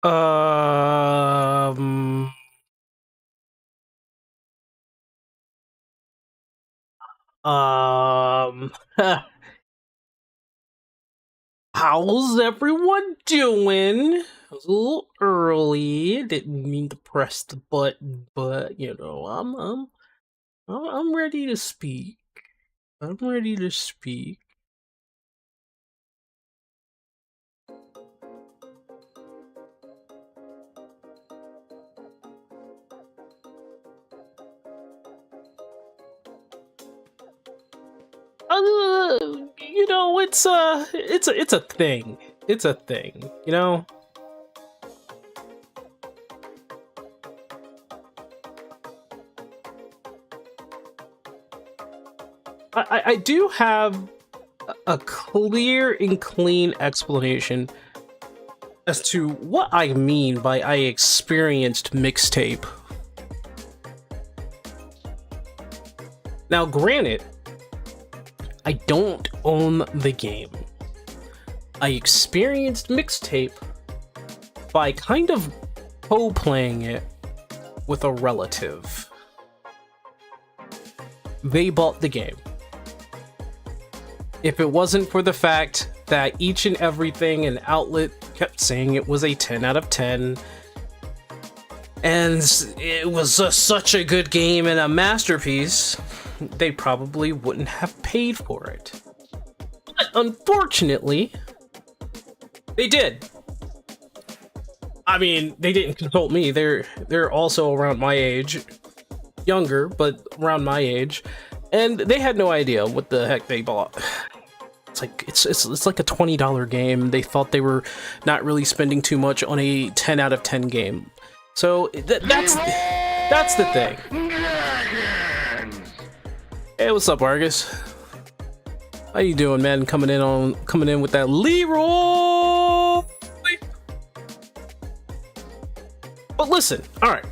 Um, um, how's everyone doing? It was a little early. Didn't mean to press the button, but you know, I'm ready to speak. I'm ready to speak. You know, it's a thing. It's a thing. You know. I do have a clear and clean explanation as to what I mean by I experienced mixtape. Now, granted, I don't own the game. I experienced mixtape by kind of co-playing it with a relative. They bought the game. If it wasn't for the fact that each and everything and outlet kept saying it was a 10 out of 10, and it was such a good game and a masterpiece, they probably wouldn't have paid for it. But unfortunately, they did. I mean, they didn't consult me. They're also around my age, younger, but around my age, and they had no idea what the heck they bought. It's like it's like a $20 game. They thought they were not really spending too much on a 10 out of 10 game. So that's the thing. Hey, what's up, Argus? How you doing, man? Coming in with that Leroy. But listen, all right.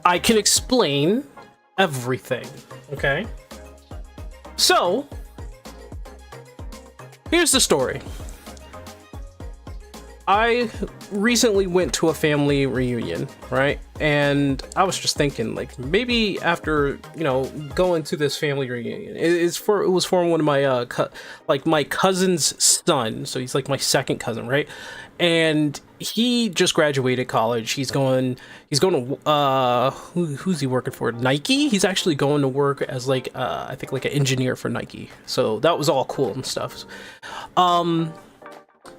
I can explain everything. Okay. So here's the story. I recently went to a family reunion, right? And I was just thinking, like, maybe after, you know, going to this family reunion, it was for one of my my cousin's son, so he's like my second cousin, right? And he just graduated college. He's going to who's he working for? Nike. He's actually going to work as like I think like an engineer for Nike. So that was all cool and stuff.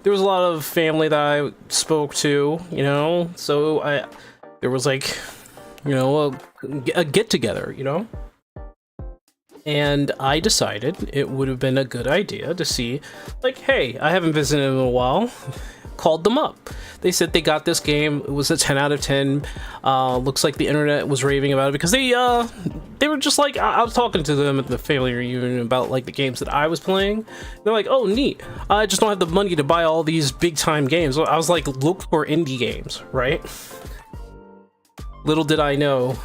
There was a lot of family that I spoke to, you know, so there was like, you know, a get together, you know, and I decided it would have been a good idea to see, like, hey, I haven't visited in a while. Called them up. They said they got this game. It was a 10 out of 10. Looks like the internet was raving about it because they were just like, I was talking to them at the family reunion about like the games that I was playing. They're like, oh, neat. I just don't have the money to buy all these big time games. I was like, look for indie games, right? Little did I know,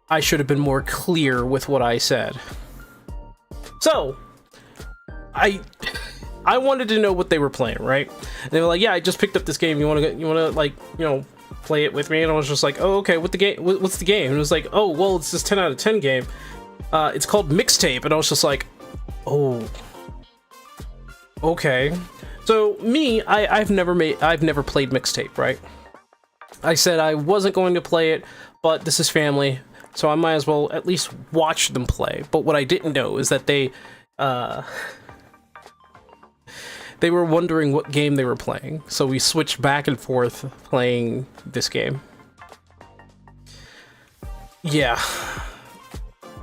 I should have been more clear with what I said. So, I wanted to know what they were playing, right? And they were like, "Yeah, I just picked up this game. You want to like, you know, play it with me?" And I was just like, "Oh, okay. What's the game?" And it was like, "Oh, well, it's this 10 out of 10 game. It's called MIXTAPE." And I was just like, "Oh, okay." So me, I've never played MIXTAPE, right? I said I wasn't going to play it, but this is family, so I might as well at least watch them play. But what I didn't know is that they were wondering what game they were playing, so we switched back and forth playing this game. Yeah.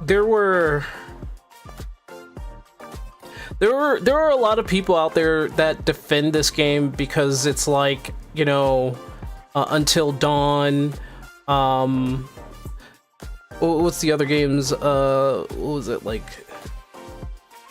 There were a lot of people out there that defend this game because it's like, you know, Until Dawn, what's the other games? What was it, like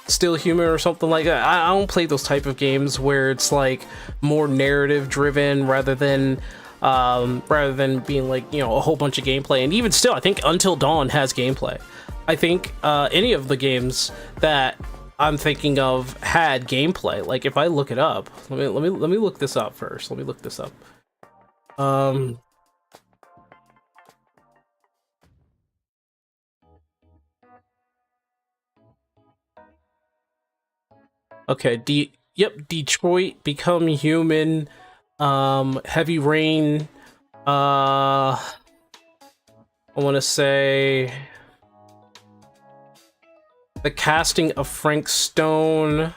Still Human or something like that? I don't play those type of games where it's like more narrative driven rather than being like, you know, a whole bunch of gameplay. And even still, I think Until Dawn has gameplay. I think any of the games that I'm thinking of had gameplay. Like if I look it up, let me look this up first. Let me look this up. Um, okay, Detroit Become Human, Heavy Rain, I want to say the casting of Frank Stone.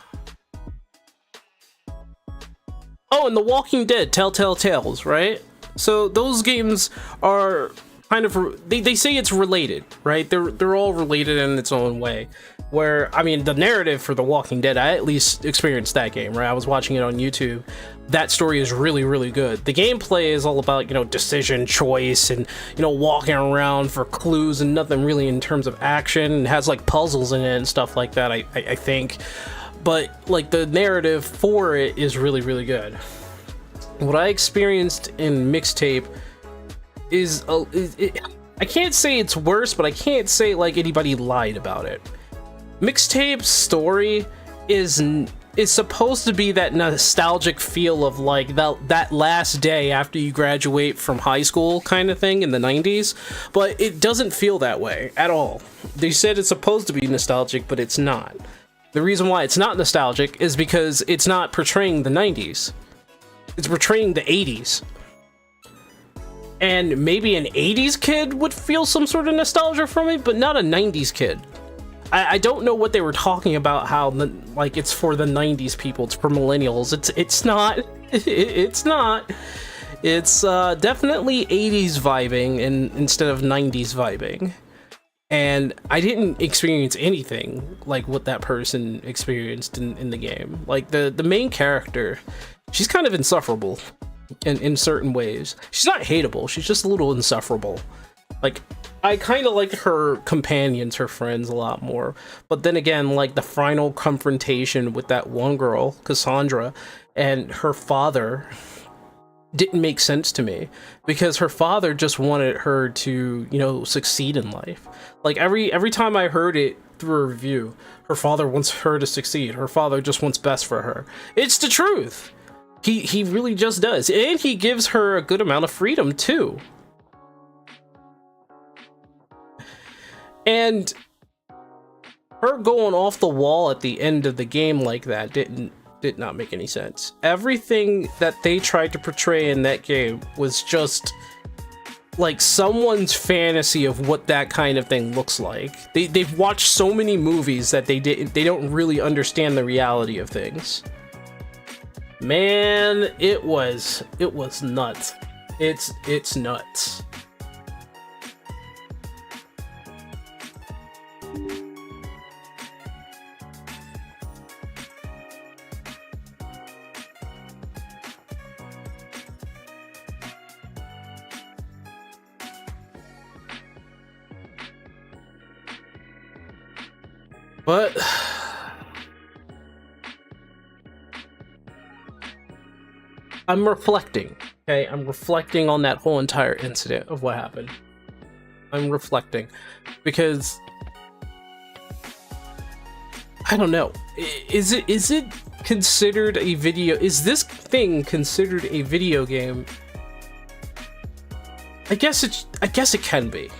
Oh, and The Walking Dead, Telltale Tales, right? So those games are kind of they say it's related, right? They're all related in its own way. Where, I mean, the narrative for The Walking Dead, I at least experienced that game, right? I was watching it on YouTube. That story is really, really good. The gameplay is all about, you know, decision, choice, and, you know, walking around for clues and nothing really in terms of action. It has, like, puzzles in it and stuff like that, I think. But, like, the narrative for it is really, really good. What I experienced in MIXTAPE is, I can't say it's worse, but I can't say, like, anybody lied about it. MIXTAPE's story is supposed to be that nostalgic feel of like that last day after you graduate from high school kind of thing in the 90s, but it doesn't feel that way at all. They said it's supposed to be nostalgic, but it's not. The reason why it's not nostalgic is because it's not portraying the 90s. It's portraying the 80s. And maybe an 80s kid would feel some sort of nostalgia from it, but not a 90s kid. I don't know what they were talking about, how like it's for the 90s people, it's for millennials. It's not. It's not. It's definitely 80s vibing instead of 90s vibing. And I didn't experience anything like what that person experienced in the game. Like the main character, she's kind of insufferable in certain ways. She's not hateable, she's just a little insufferable. Like, I kind of like her companions, her friends, a lot more. But then again, like, the final confrontation with that one girl, Cassandra, and her father didn't make sense to me. Because her father just wanted her to, you know, succeed in life. Like, every time I heard it through a review, her father wants her to succeed. Her father just wants best for her. It's the truth! He really just does. And he gives her a good amount of freedom, too. And her going off the wall at the end of the game like that did not make any sense. Everything that they tried to portray in that game was just like someone's fantasy of what that kind of thing looks like. They've watched so many movies that they don't really understand the reality of things. Man, it was nuts. It's nuts. But I'm reflecting, okay? I'm reflecting on that whole entire incident of what happened. I'm reflecting because I don't know. Is it considered a video? Is this thing considered a video game? I guess it can be.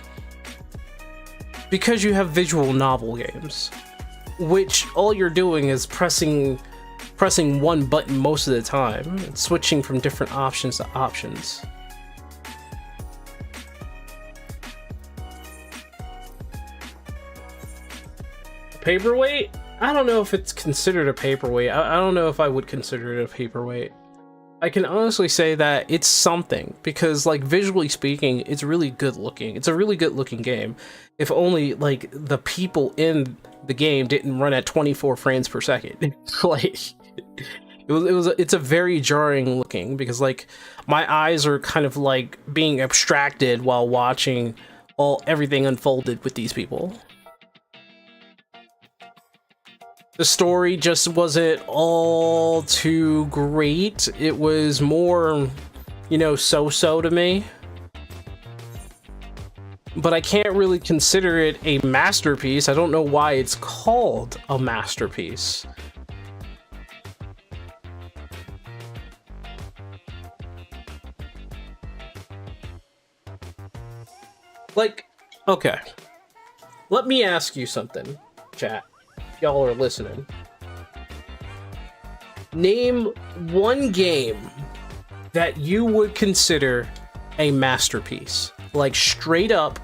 Because you have visual novel games, which all you're doing is pressing one button most of the time, and switching from different options to options. Paperweight? I don't know if it's considered a paperweight. I don't know if I would consider it a paperweight. I can honestly say that it's something, because like visually speaking, it's really good looking. It's a really good looking game. If only like the people in the game didn't run at 24 frames per second. Like it's a very jarring looking, because like my eyes are kind of like being abstracted while watching everything unfolded with these people. The story just wasn't all too great. It was more, you know, so-so to me. But I can't really consider it a masterpiece. I don't know why it's called a masterpiece. Like, okay. Let me ask you something, chat. Y'all are listening. Name one game that you would consider a masterpiece. Like, straight up,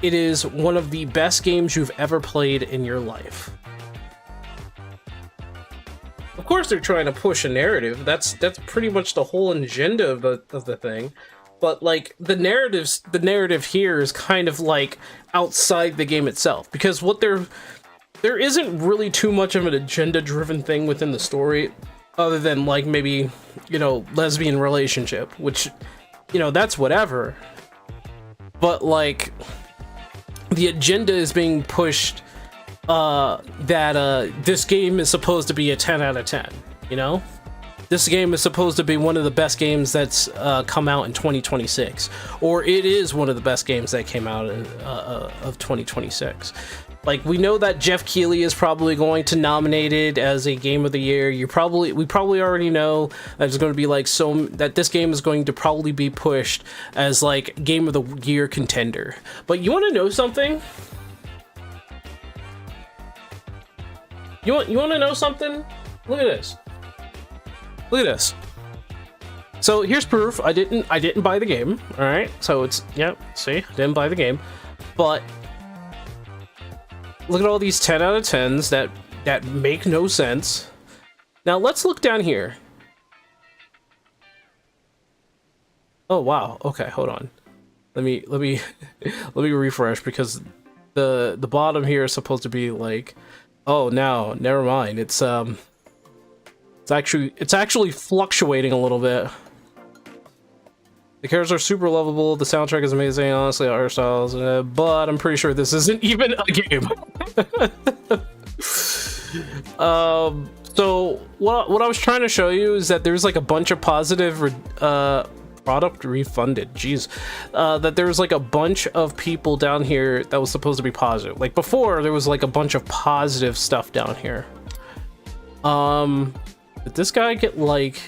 it is one of the best games you've ever played in your life. Of course, they're trying to push a narrative. That's pretty much the whole agenda of the thing. But like the narrative here is kind of like outside the game itself, because what there isn't really too much of an agenda-driven thing within the story, other than like maybe, you know, lesbian relationship, which, you know, that's whatever. But like the agenda is being pushed that this game is supposed to be a 10 out of 10, you know? This game is supposed to be one of the best games that's come out in 2026, or it is one of the best games that came out of 2026. Like, we know that Jeff Keighley is probably going to nominate it as a game of the year. We probably already know that it's going to be like that this game is going to probably be pushed as like game of the year contender. But you want to know something? You want to know something? Look at this. Look at this. So here's proof. I didn't buy the game. All right. So it's, yeah. See, I didn't buy the game, but look at all these 10 out of 10s that make no sense. Now let's look down here. Oh wow. Okay, hold on. Let me let me refresh, because the bottom here is supposed to be like, oh no, never mind. It's actually fluctuating a little bit. The characters are super lovable, the soundtrack is amazing, honestly, art styles, but I'm pretty sure this isn't even a game. So what I was trying to show you is that there's like a bunch of positive product refunded. Jeez. That there's like a bunch of people down here that was supposed to be positive. Like before, there was like a bunch of positive stuff down here. Did this guy get like...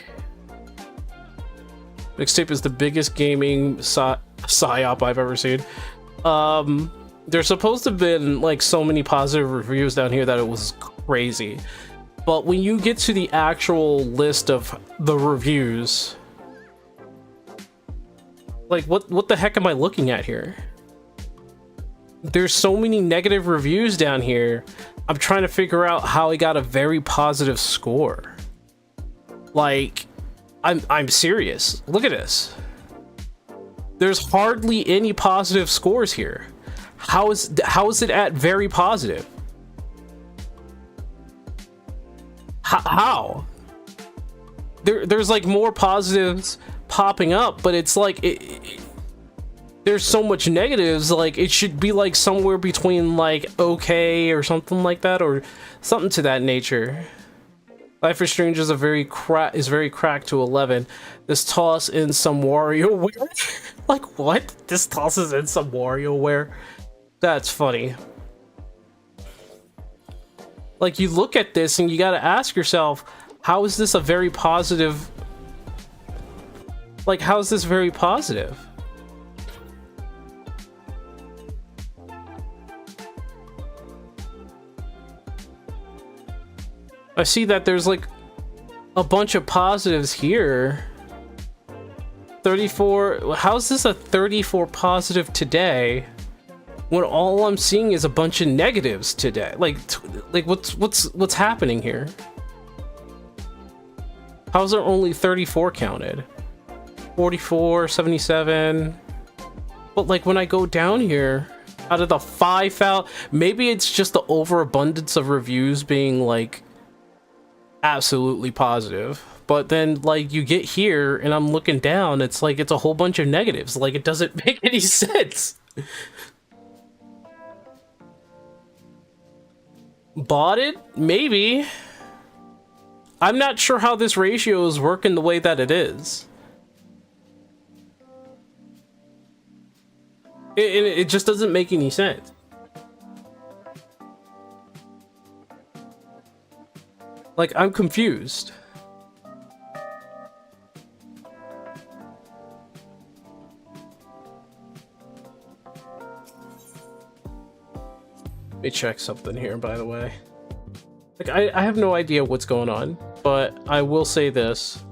MIXTAPE is the biggest gaming psyop I've ever seen. There's supposed to have been like so many positive reviews down here that it was crazy. But when you get to the actual list of the reviews, like what the heck am I looking at here? There's so many negative reviews down here. I'm trying to figure out how he got a very positive score. Like, I'm serious. Look at this. There's hardly any positive scores here. How is it at very positive? How? There's like more positives popping up, but it's like there's so much negatives. Like it should be like somewhere between like okay or something like that, or something to that nature. Life is Strange is very cracked to 11. This toss in some WarioWare. Like what? This tosses in some WarioWare. That's funny. Like you look at this and you gotta ask yourself, how is this a very positive? Like how is this very positive? I see that there's like a bunch of positives here. 34. How's this a 34 positive today when all I'm seeing is a bunch of negatives today? Like what's happening here? How's there only 34 counted? 44, 77. But like when I go down here, out of the 5,000, maybe it's just the overabundance of reviews being like absolutely positive, but then like you get here and I'm looking down, it's like it's a whole bunch of negatives. Like it doesn't make any sense. Bought it? Maybe. I'm not sure how this ratio is working the way that it is. It just doesn't make any sense. Like, I'm confused. Let me check something here, by the way. Like, I have no idea what's going on, but I will say this.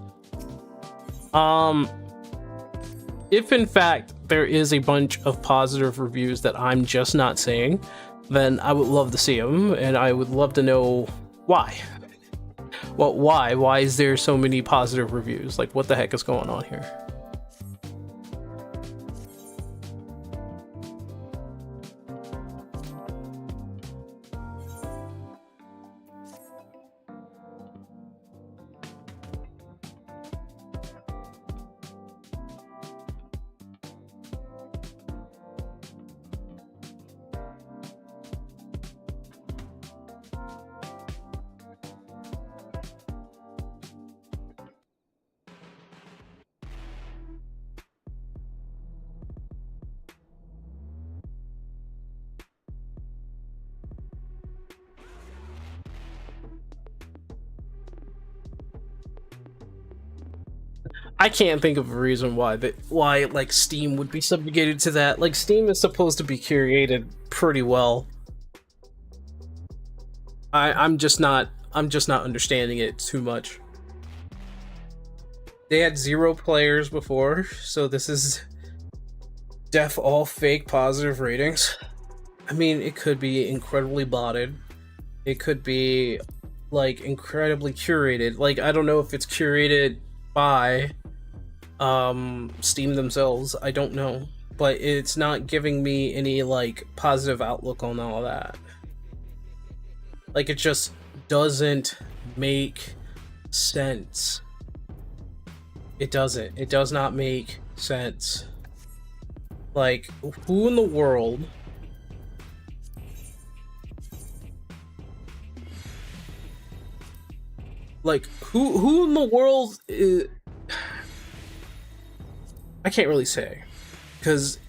If in fact there is a bunch of positive reviews that I'm just not seeing, then I would love to see them, and I would love to know why. Well, why? Why is there so many positive reviews? Like, what the heck is going on here? I can't think of a reason why like Steam would be subjugated to that. Like, Steam is supposed to be curated pretty well. I'm just not understanding it too much. They had 0 players before, so this is def all fake positive ratings. I mean, it could be incredibly botted. It could be like incredibly curated. Like, I don't know if it's curated by Steam themselves. I don't know, but it's not giving me any like positive outlook on all that. Like, it just doesn't make sense. It doesn't. It does not make sense. Like, who in the world who in the world is... I can't really say, because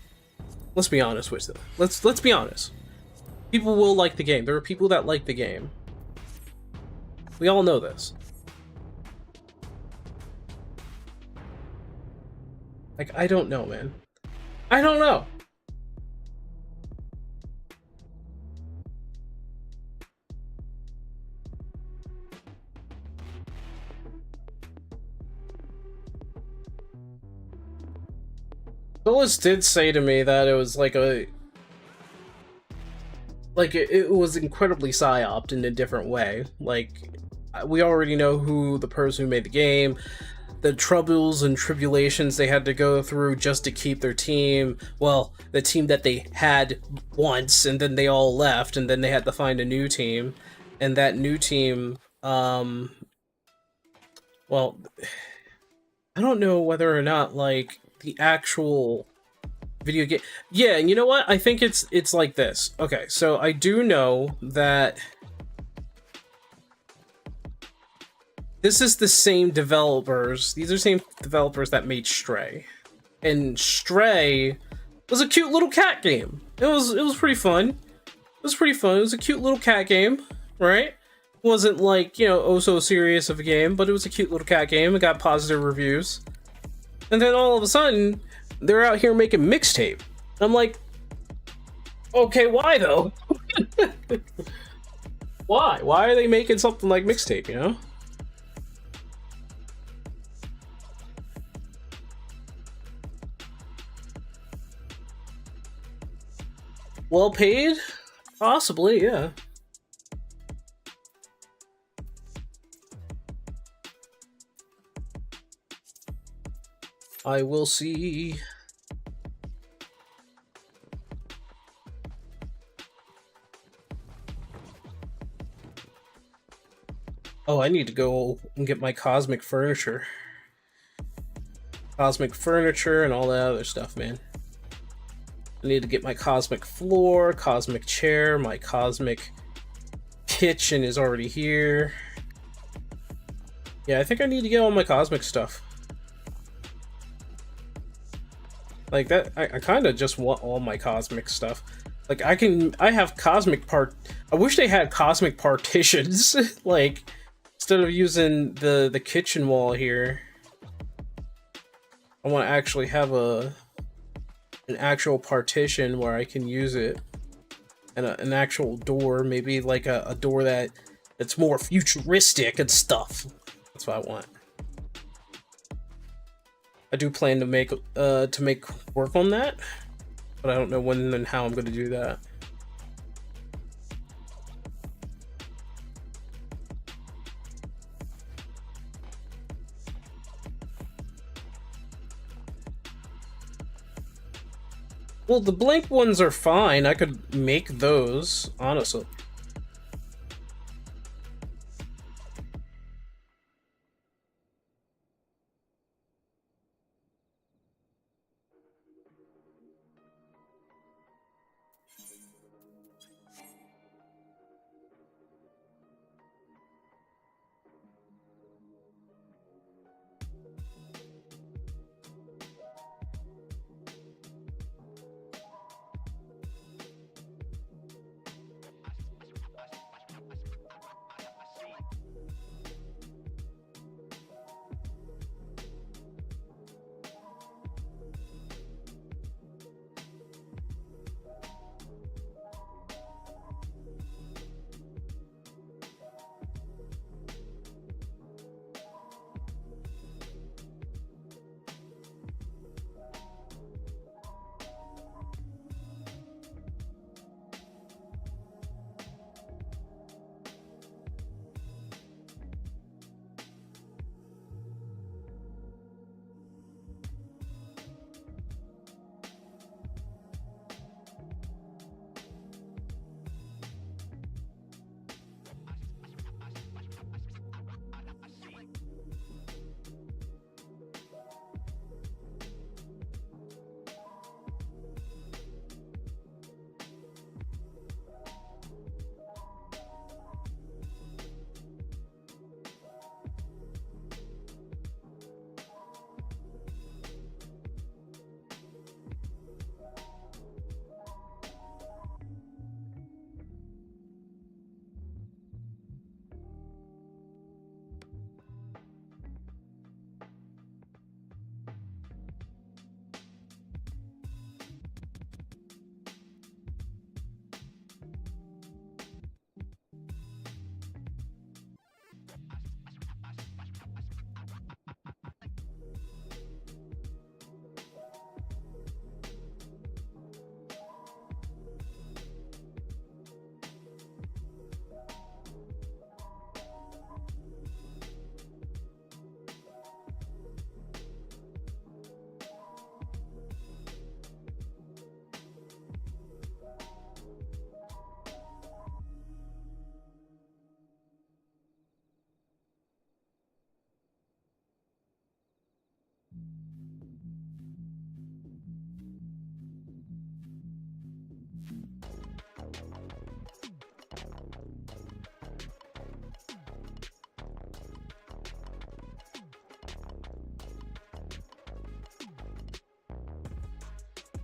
let's be honest with them. Let's be honest. People will like the game. There are people that like the game. We all know this. Like, I don't know, man. I don't know. Phyllis did say to me that it was like it was incredibly psyoped in a different way. Like, we already know who the person who made the game, the troubles and tribulations they had to go through just to keep their team. Well, the team that they had once, and then they all left, and then they had to find a new team. And that new team, well, I don't know whether or not, like, the actual video game... Yeah, and you know what? I think it's like this. Okay, so I do know that this is the same developers. These are the same developers that made Stray. And Stray was a cute little cat game. It was pretty fun. It was pretty fun. It was a cute little cat game, right? It wasn't like, you know, oh so serious of a game, but it was a cute little cat game. It got positive reviews. And then all of a sudden, they're out here making MIXTAPE. I'm like, okay, why though? Why? Why are they making something like MIXTAPE, you know? Well paid? Possibly, yeah. I will see. Oh, I need to go and get my cosmic furniture. Cosmic furniture and all that other stuff, man. I need to get my cosmic floor, cosmic chair, my cosmic kitchen is already here. Yeah, I think I need to get all my cosmic stuff. Like that, I kind of just want all my cosmic stuff. Like, I have cosmic I wish they had cosmic partitions. Like, instead of using the kitchen wall here, I want to actually have an actual partition where I can use it. and an actual door, maybe like a door that's more futuristic and stuff. That's what I want. I do plan to make work on that, but I don't know when and how I'm going to do that. Well, the blank ones are fine. I could make those, honestly.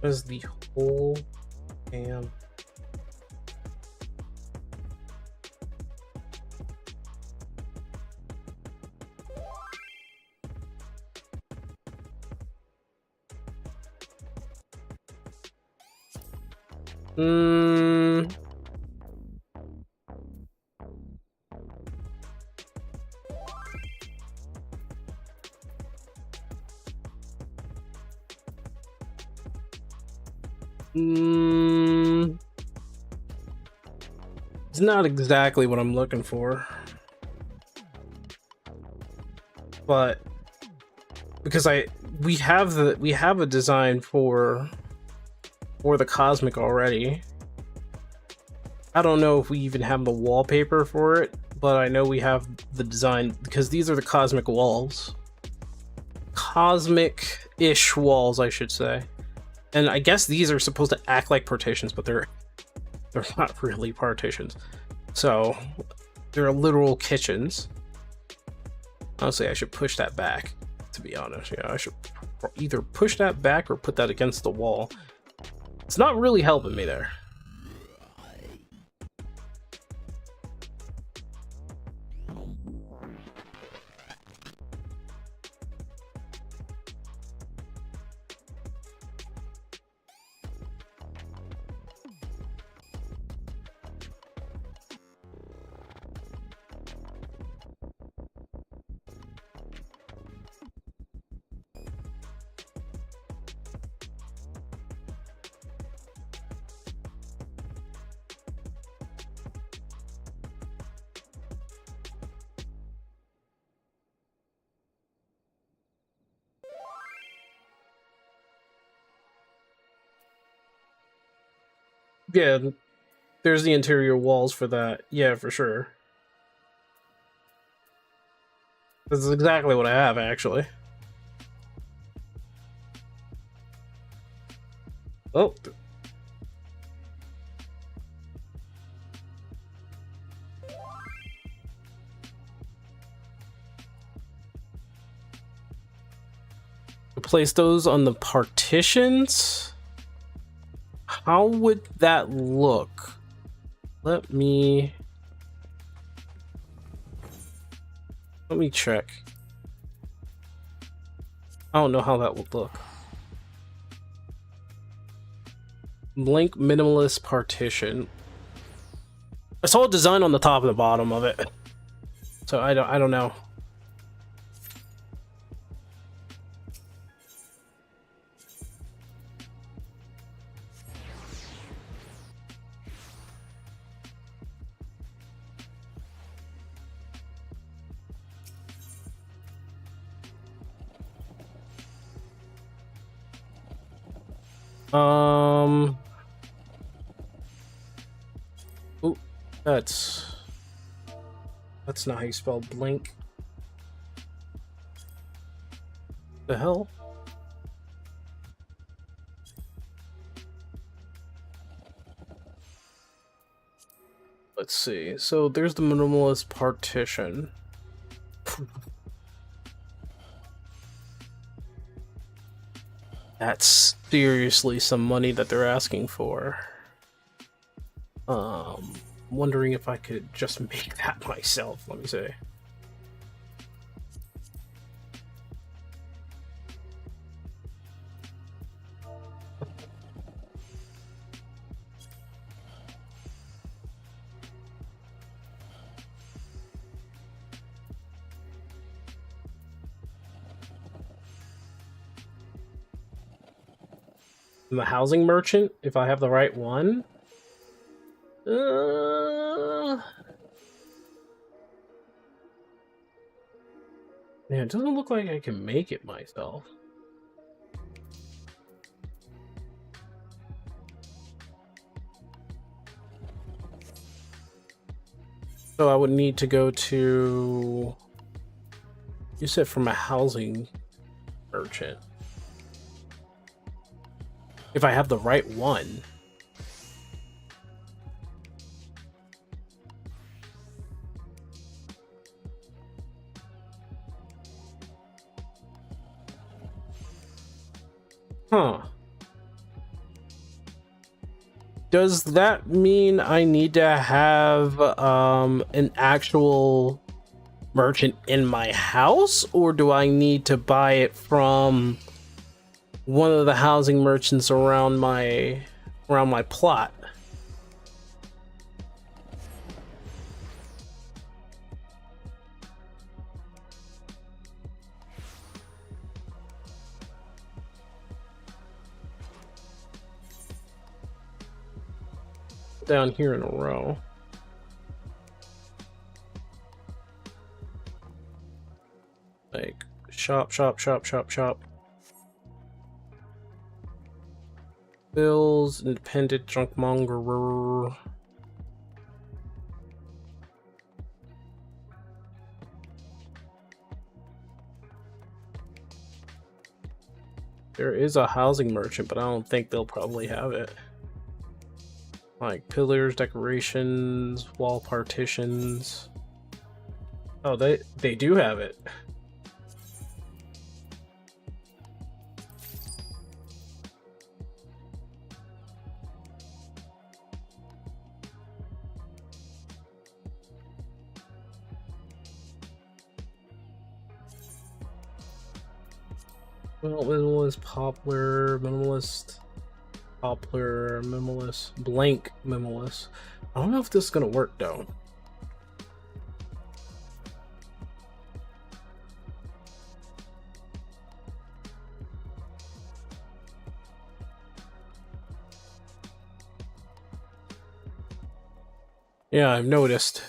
As the whole damn It's not exactly what I'm looking for, but because we have a design for the cosmic already. I don't know if we even have the wallpaper for it, but I know we have the design because these are the cosmic walls. Cosmic-ish walls, I should say. And I guess these are supposed to act like partitions, but they're not really partitions. So they're literal kitchens. Honestly, I should push that back, to be honest. Yeah, I should either push that back or put that against the wall. It's not really helping me there. Yeah, there's the interior walls for that. Yeah, for sure. This is exactly what I have, actually. Oh. Place those on the partitions? How would that look? Let me check. I don't know how that would look. Blank minimalist partition. I saw a design on the top and the bottom of it, so I don't know. Ooh, that's not how you spell blink. The hell? Let's see. So there's the minimalist partition. That's seriously some money that they're asking for. Wondering if I could just make that myself. Let me see. I'm a housing merchant, if I have the right one. Man, it doesn't look like I can make it myself. So I would need to go to... You said from a housing merchant. If I have the right one. Huh. Does that mean I need to have an actual merchant in my house, or do I need to buy it from one of the housing merchants around my plot? Down here in a row. Like shop. Bills, independent junkmonger. There is a housing merchant, but I don't think they'll probably have it. Like pillars, decorations, wall partitions. Oh, they do have it. Well, minimalist, poplar, minimalist, poplar, minimalist, blank minimalist. I don't know if this is gonna work though. Yeah, I've noticed.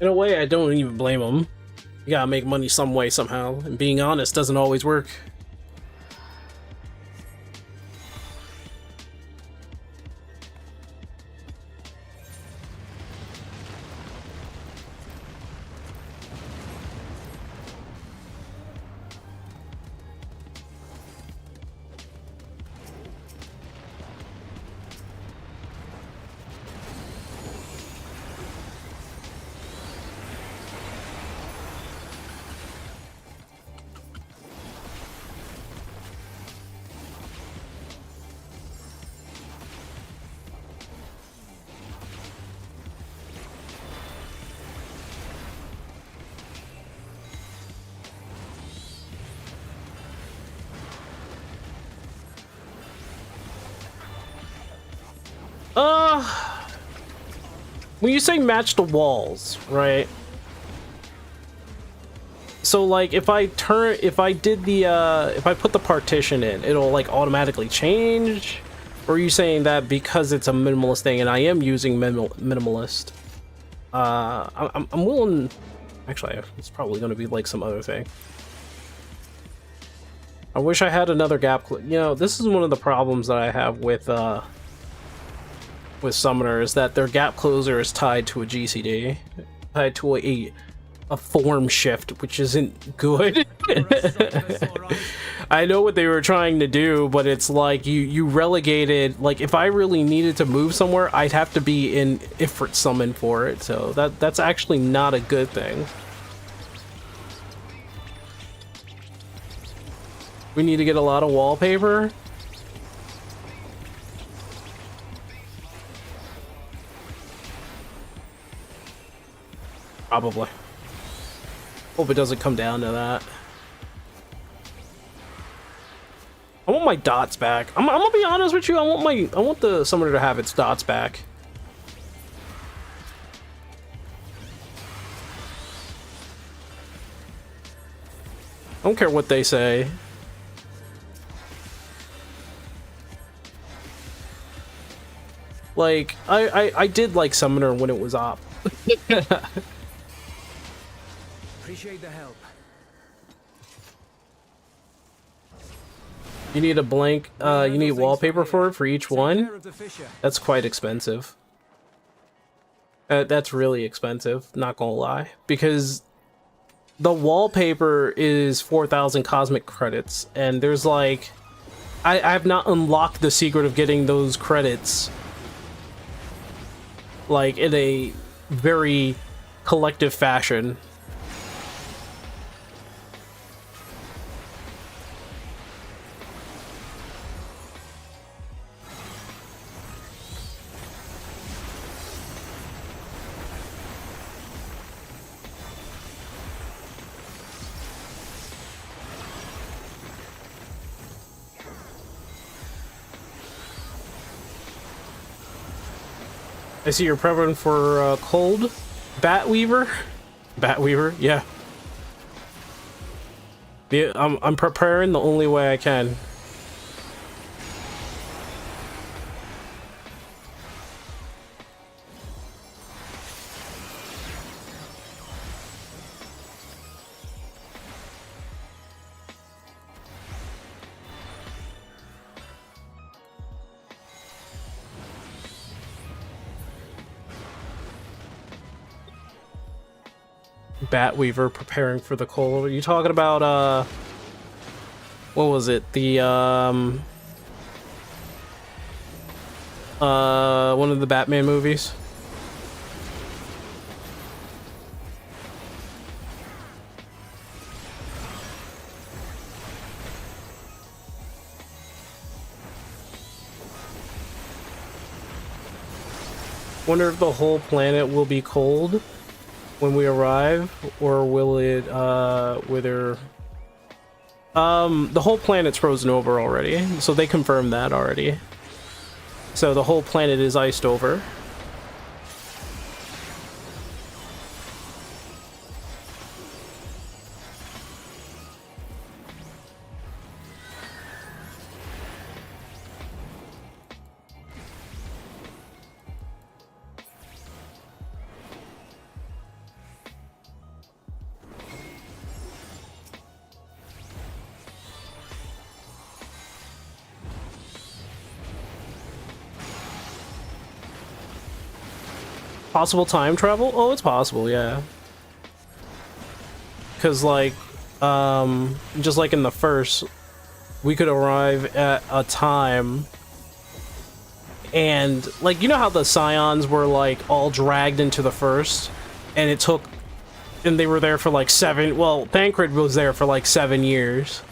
In a way, I don't even blame them. You gotta make money some way, somehow, and being honest doesn't always work. When you say match the walls, right? So like if I put the partition in, it'll like automatically change? Or are you saying that because it's a minimalist thing and I am using minimalist, I'm willing, actually it's probably going to be like some other thing. I wish I had another gap, you know, this is one of the problems that I have with Summoner, is that their gap closer is tied to a GCD, tied to a form shift, which isn't good. I know what they were trying to do, but it's like you relegated, like if I really needed to move somewhere, I'd have to be in Ifrit summon for it, so that's actually not a good thing. We need to get a lot of wallpaper. Probably. Hope it doesn't come down to that. I want my dots back. I'm gonna be honest with you. I want the summoner to have its dots back. I don't care what they say. Like I did like summoner when it was op. Appreciate the help. You need a blank, you need wallpaper for it for each one? That's quite expensive. That's really expensive, not gonna lie. Because the wallpaper is 4,000 cosmic credits, and there's like... I have not unlocked the secret of getting those credits, like, in a very collective fashion. I see you're prepping for cold Batweaver. Batweaver, yeah. I'm preparing the only way I can. Batweaver preparing for the cold. Are you talking about what was it? The one of the Batman movies? Wonder if the whole planet will be cold when we arrive, or will it wither? The whole planet's frozen over already, so they confirmed that already. So the whole planet is iced over. Possible time travel? Oh, it's possible, yeah. Because, like, just like in the first, we could arrive at a time, and, like, you know how the Scions were, like, all dragged into the first, and it took, and they were there for, like, well, Thancred was there for, like, 7 years.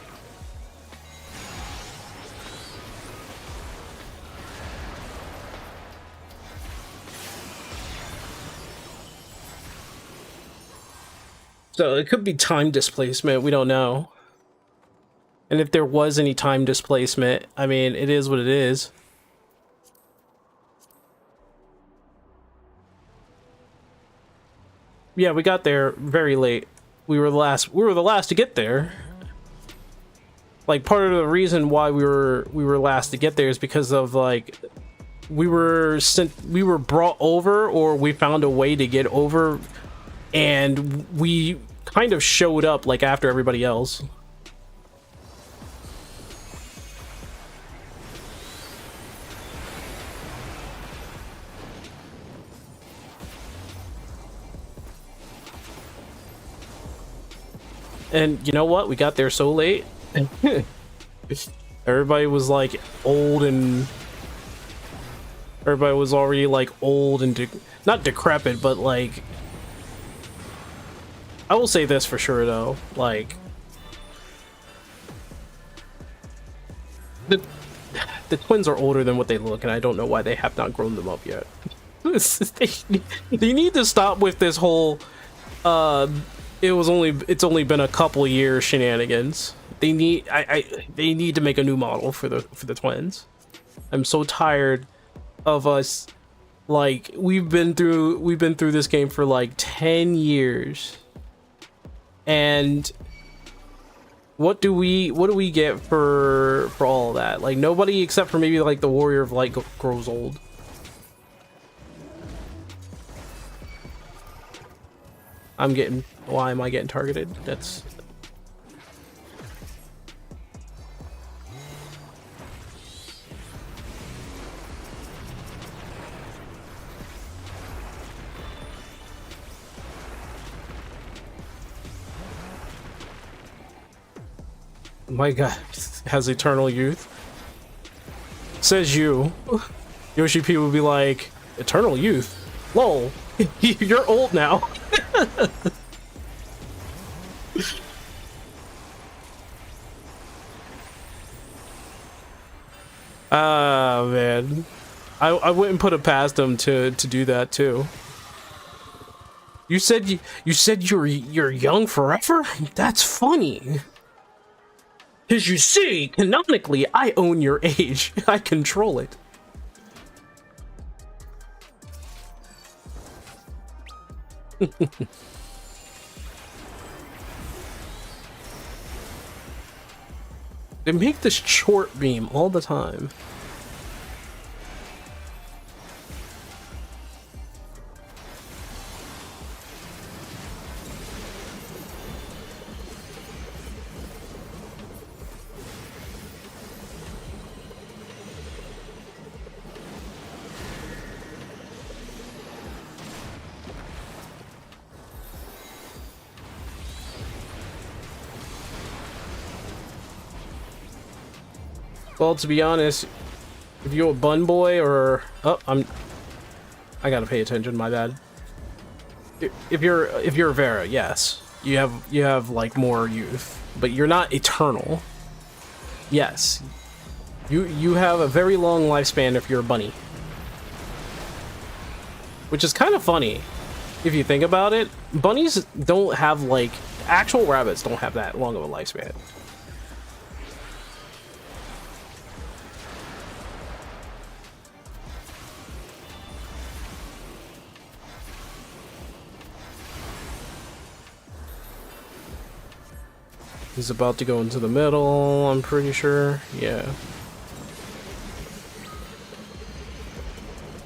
So it could be time displacement, we don't know. And if there was any time displacement, I mean, it is what it is. Yeah, we got there very late. We were the last to get there. Like, part of the reason why we were last to get there is because of, like, we were brought over, or we found a way to get over, and we kind of showed up like after everybody else. And you know what? We got there so late. Everybody was like old, and everybody was already like old and not decrepit, but like, I will say this for sure though, like the twins are older than what they look, and I don't know why they have not grown them up yet. They need to stop with this whole it's only been a couple years shenanigans. They need they need to make a new model for the twins. I'm so tired of us, like, we've been through this game for like 10 years. And what do we get for all of that? Like, nobody except for maybe like the Warrior of Light grows old. Why am I getting targeted? That's... My god, has eternal youth. Says you. Yoshi P would be like, eternal youth? Lol. You're old now. Ah, man. I wouldn't put it past him to do that too. You said you're young forever? That's funny. Cause you see, canonically, I own your age. I control it. They make this short beam all the time. Well, to be honest, if you're a bun boy or... Oh, I gotta pay attention, my bad. If you're Vera, yes. You have like more youth, but you're not eternal. Yes. You have a very long lifespan if you're a bunny. Which is kind of funny if you think about it. Bunnies don't have, like, actual rabbits don't have that long of a lifespan. He's about to go into the middle, I'm pretty sure. Yeah.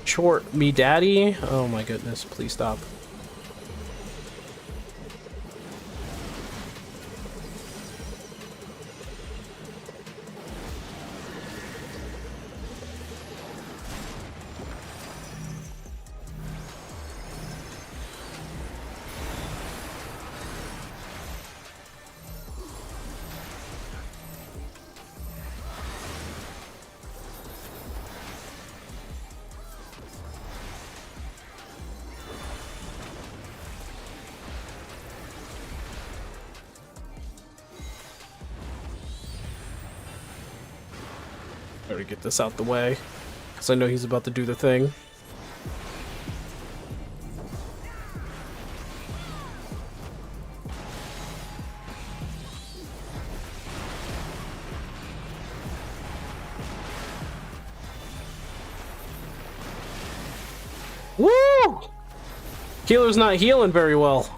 Short me daddy? Oh my goodness, please stop. Better get this out the way, because I know he's about to do the thing. Woo! Healer's not healing very well.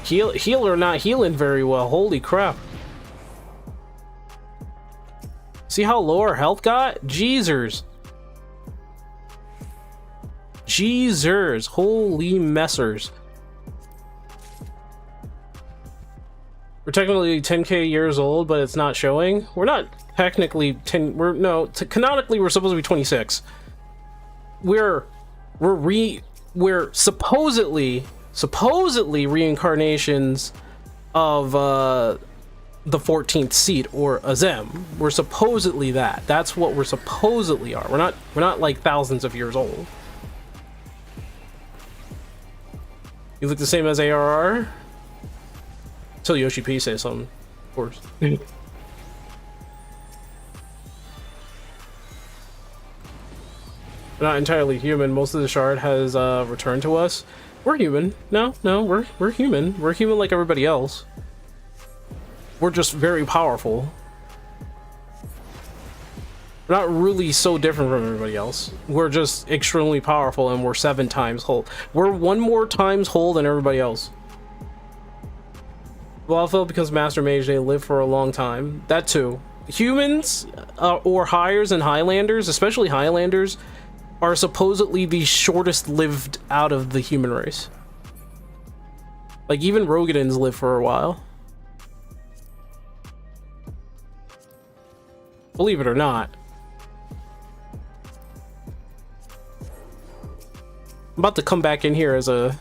Healer not healing very well. Holy crap. See how low our health got? Jeezers. Jeezers. Holy messers. We're technically 10k years old, but it's not showing. We're not technically 10. Canonically we're supposed to be 26. We're supposedly reincarnations of the 14th seat, or Azem. We're supposedly that. That's what we're supposedly are. We're not like thousands of years old. You look the same as ARR? Until Yoshi P says something, of course. We're not entirely human. Most of the shard has returned to us. We're human. No, we're human. We're human like everybody else. We're just very powerful. We're not really so different from everybody else. We're just extremely powerful, and we're 7 times whole. We're 1 more times whole than everybody else. Wildfell becomes Master Mage, they live for a long time. That too. Humans, or Highers and Highlanders, especially Highlanders, are supposedly the shortest lived out of the human race. Like, even Rogadins live for a while. Believe it or not. I'm about to come back in here as a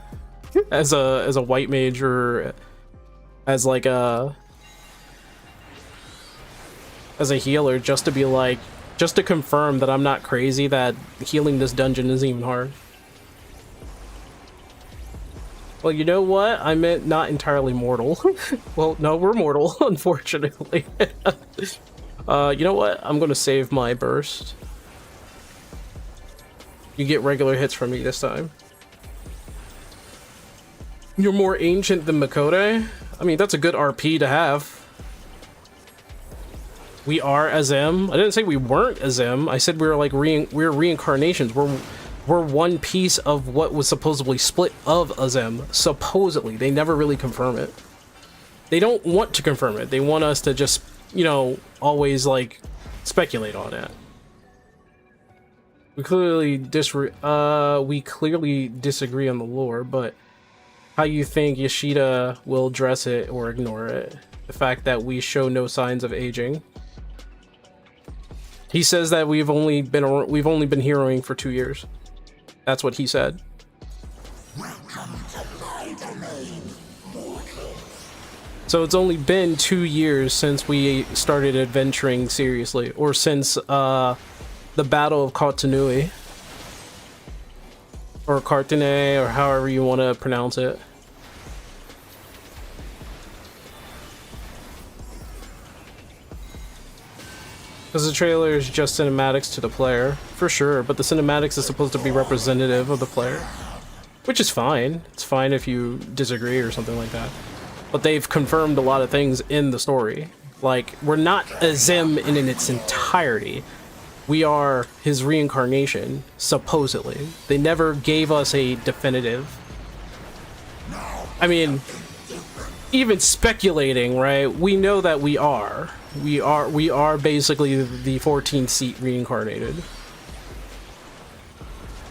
white mage, or as like as a healer, just to be like, just to confirm that I'm not crazy, that healing this dungeon isn't even hard. Well, you know what? I meant not entirely mortal. Well, no, we're mortal, unfortunately. You know what? I'm gonna save my burst. You get regular hits from me this time. You're more ancient than Makote? I mean, that's a good RP to have. We are Azem. I didn't say we weren't Azem. I said we were like we're reincarnations. We're one piece of what was supposedly split of Azem. Supposedly. They never really confirm it. They don't want to confirm it. They want us to just, you know, always like speculate on it. We clearly disagree on the lore, but how you think Yoshida will address it or ignore it? The fact that we show no signs of aging. He says that we've only been heroing for 2 years. That's what he said. So it's only been 2 years since we started adventuring seriously, or since the Battle of Kartanui, or Kartane, or however you want to pronounce it. Because the trailer is just cinematics to the player, for sure, but the cinematics is supposed to be representative of the player, which is fine. It's fine if you disagree or something like that. But they've confirmed a lot of things in the story. Like, we're not Azem in its entirety. We are his reincarnation, supposedly. They never gave us a definitive. I mean, even speculating, right? We know that we are. We are basically the 14th seat reincarnated.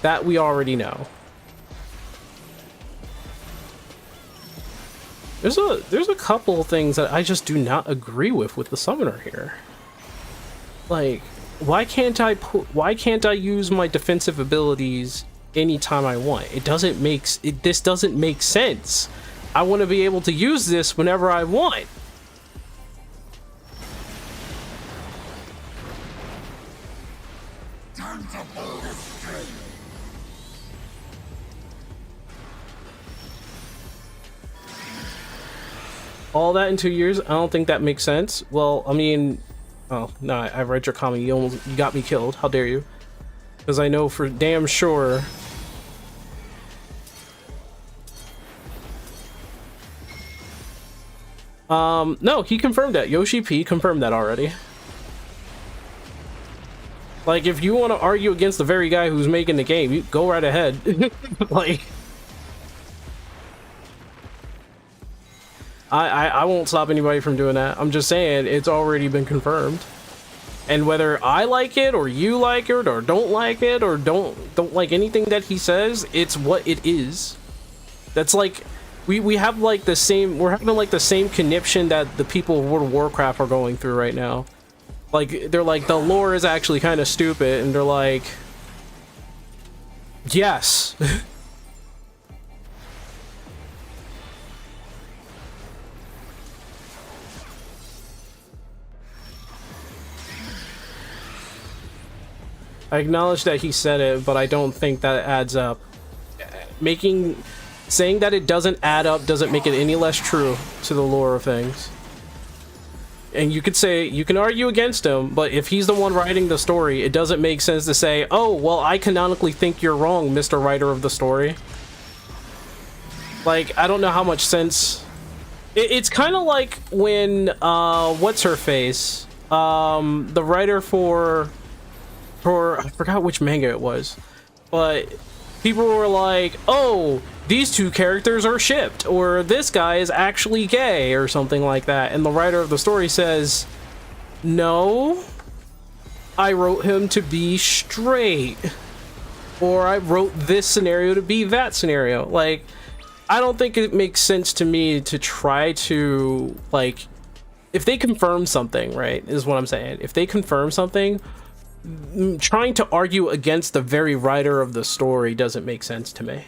That we already know. There's a couple of things that I just do not agree with the summoner here. Like, why can't I use my defensive abilities anytime I want? This doesn't make sense. I want to be able to use this whenever I want. All that in 2 years? I don't think that makes sense. Well, I mean, oh no, I've read your comment. You got me killed. How dare you? Because I know for damn sure. No, he confirmed that. Yoshi P confirmed that already. Like, if you want to argue against the very guy who's making the game, you go right ahead. Like, I won't stop anybody from doing that. I'm just saying it's already been confirmed. And whether I like it or you like it or don't like it or don't like anything that he says, it's what it is. That's like we have like the same, we're having like the same conniption that the people of World of Warcraft are going through right now. Like, they're like, the lore is actually kind of stupid, and they're like, yes. I acknowledge that he said it, but I don't think that adds up. Saying that it doesn't add up doesn't make it any less true to the lore of things. And you could say, you can argue against him, but if he's the one writing the story, it doesn't make sense to say, oh, well, I canonically think you're wrong, Mr. Writer of the story. Like, I don't know how much sense... It's kind of like when, what's-her-face? The writer for... I forgot which manga it was, but people were like, oh, these two characters are shipped, or this guy is actually gay, or something like that, and the writer of the story says, no, I wrote him to be straight, or I wrote this scenario to be that scenario. Like, I don't think it makes sense to me to try to, like, if they confirm something, right, is what I'm saying. If they confirm something, trying to argue against the very writer of the story doesn't make sense to me.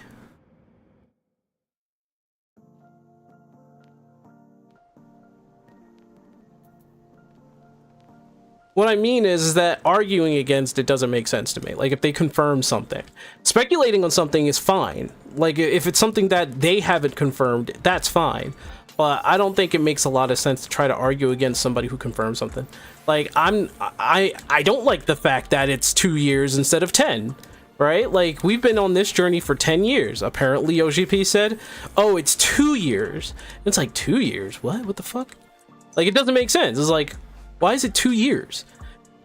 What I mean is that arguing against it doesn't make sense to me. Like, if they confirm something, speculating on something is fine. Like, if it's something that they haven't confirmed, that's fine. But I don't think it makes a lot of sense to try to argue against somebody who confirms something. Like, I don't like the fact that it's 2 years instead of 10, right? Like, we've been on this journey for 10 years. Apparently, Yoshi P said, oh, it's 2 years. And it's like, 2 years? What the fuck? Like, it doesn't make sense. It's like, why is it 2 years?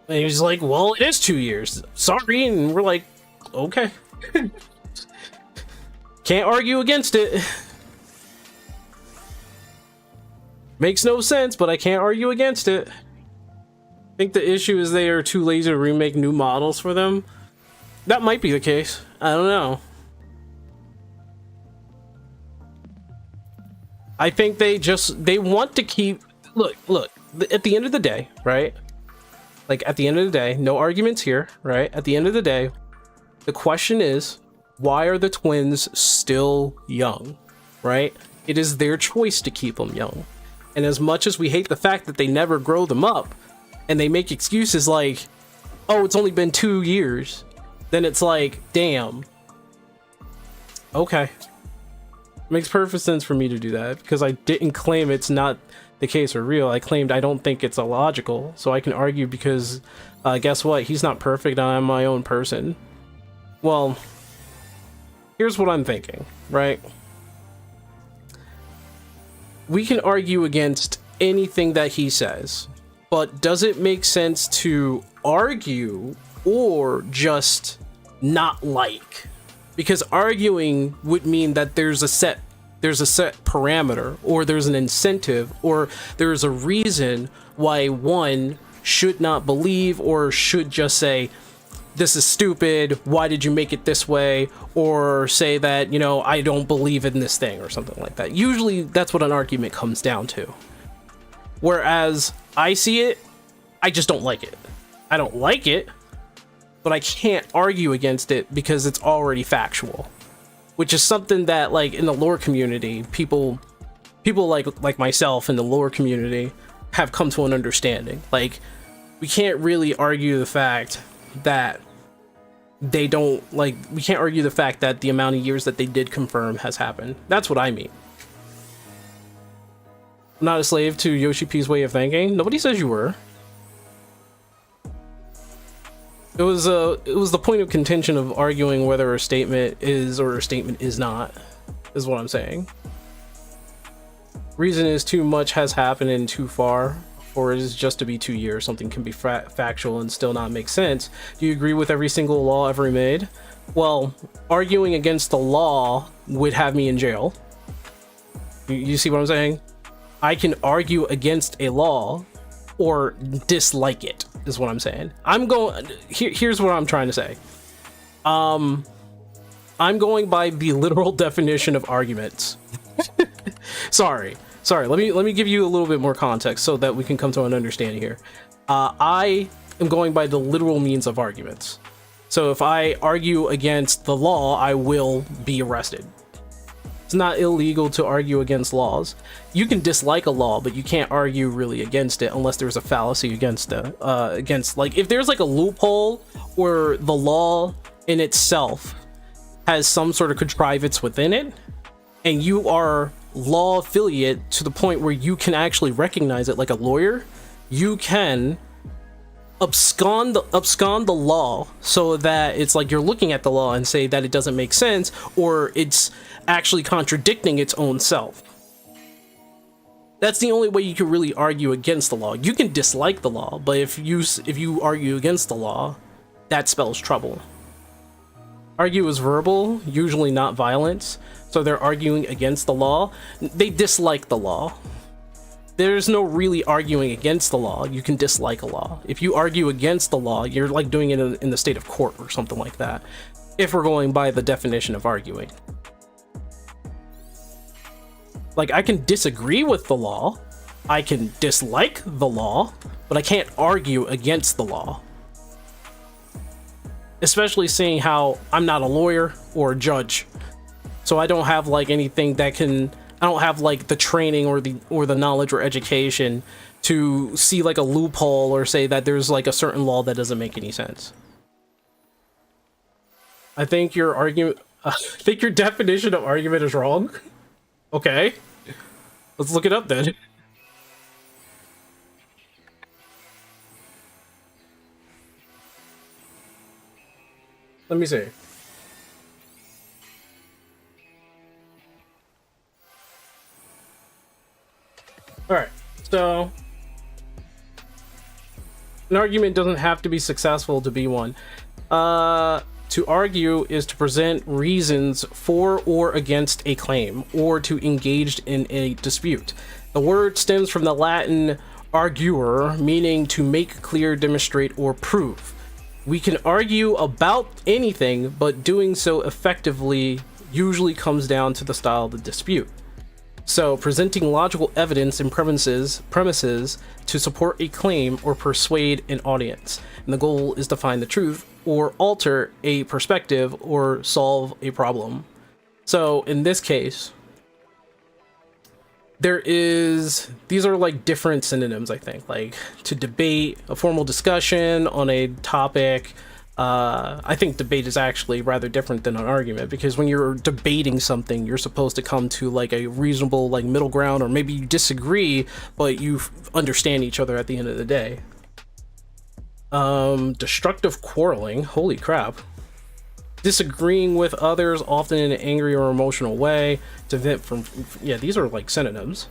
And he's like, well, it is 2 years. Sorry. And we're like, okay. Can't argue against it. Makes no sense, but I can't argue against it. I think the issue is they are too lazy to remake new models for them. That might be the case. I don't know. I think they want to keep... Look, at the end of the day, right? Like, at the end of the day, no arguments here, right? At the end of the day, the question is, why are the twins still young, right? It is their choice to keep them young. And as much as we hate the fact that they never grow them up, and they make excuses like, oh, it's only been 2 years, then it's like, damn. Okay. Makes perfect sense for me to do that, because I didn't claim it's not the case or real. I claimed I don't think it's illogical, so I can argue because guess what? He's not perfect, I'm my own person. Well, here's what I'm thinking, right? We can argue against anything that he says, but does it make sense to argue or just not like? Because arguing would mean that there's a set parameter, or there's an incentive, or there's a reason why one should not believe or should just say, this is stupid, why did you make it this way? Or say that, you know, I don't believe in this thing or something like that. Usually that's what an argument comes down to. Whereas I see it, I just don't like it. I don't like it, but I can't argue against it because it's already factual. Which is something that, like, in the lore community, people like myself in the lore community have come to an understanding. Like, we can't really argue the fact that they don't, like, we can't argue the fact that the amount of years that they did confirm has happened. That's what I mean. I'm not a slave to Yoshi P's way of thinking. Nobody says you were. It was the point of contention of arguing whether a statement is or a statement is not, is what I'm saying. Reason is too much has happened and too far, or it is just to be 2 years. Something can be factual and still not make sense. Do you agree with every single law ever made? Well, arguing against the law would have me in jail. You see what I'm saying? I can argue against a law or dislike it, is what I'm saying. Here's what I'm trying to say. I'm going by the literal definition of arguments. Sorry. Let me give you a little bit more context so that we can come to an understanding here. I am going by the literal means of arguments. So if I argue against the law, I will be arrested. It's not illegal to argue against laws. You can dislike a law, but you can't argue really against it unless there's a fallacy against it. Like if there's like a loophole or the law in itself has some sort of contrivance within it, and you are law affiliate to the point where you can actually recognize it like a lawyer, you can abscond the law so that it's like you're looking at the law and say that it doesn't make sense or it's actually contradicting its own self. That's the only way you can really argue against the law. You can dislike the law, but if you argue against the law, that spells trouble. Argue is verbal, usually not violence. So they're arguing against the law. They dislike the law. There's no really arguing against the law. You can dislike a law. If you argue against the law, you're like doing it in the state of court or something like that, if we're going by the definition of arguing. Like, I can disagree with the law, I can dislike the law, but I can't argue against the law. Especially seeing how I'm not a lawyer or a judge, so I don't have like anything that I don't have like the training or the knowledge or education to see like a loophole or say that there's like a certain law that doesn't make any sense. I think your definition of argument is wrong. Okay, let's look it up then. Let me see. Alright, so an argument doesn't have to be successful to be one. To argue is to present reasons for or against a claim, or to engage in a dispute. The word stems from the Latin arguere, meaning to make clear, demonstrate, or prove. We can argue about anything, but doing so effectively usually comes down to the style of the dispute. So, presenting logical evidence and premises to support a claim or persuade an audience. And the goal is to find the truth or alter a perspective or solve a problem. So, in this case, these are like different synonyms, I think. Like, to debate, a formal discussion on a topic. I think debate is actually rather different than an argument, because when you're debating something, you're supposed to come to like a reasonable like middle ground, or maybe you disagree, but you understand each other at the end of the day. Destructive quarreling, holy crap. Disagreeing with others, often in an angry or emotional way, to vent from, yeah, these are like synonyms.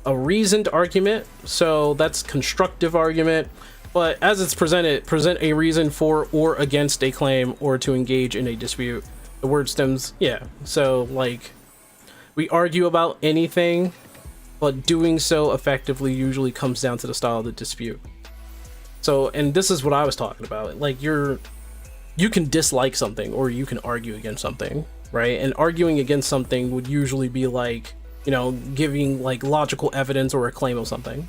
A reasoned argument, so that's constructive argument. But as it's presented, present a reason for or against a claim, or to engage in a dispute. The word stems, yeah. So, like, we argue about anything, but doing so effectively usually comes down to the style of the dispute. So, and this is what I was talking about. Like, you can dislike something, or you can argue against something, right? And arguing against something would usually be like, you know, giving like logical evidence or a claim of something.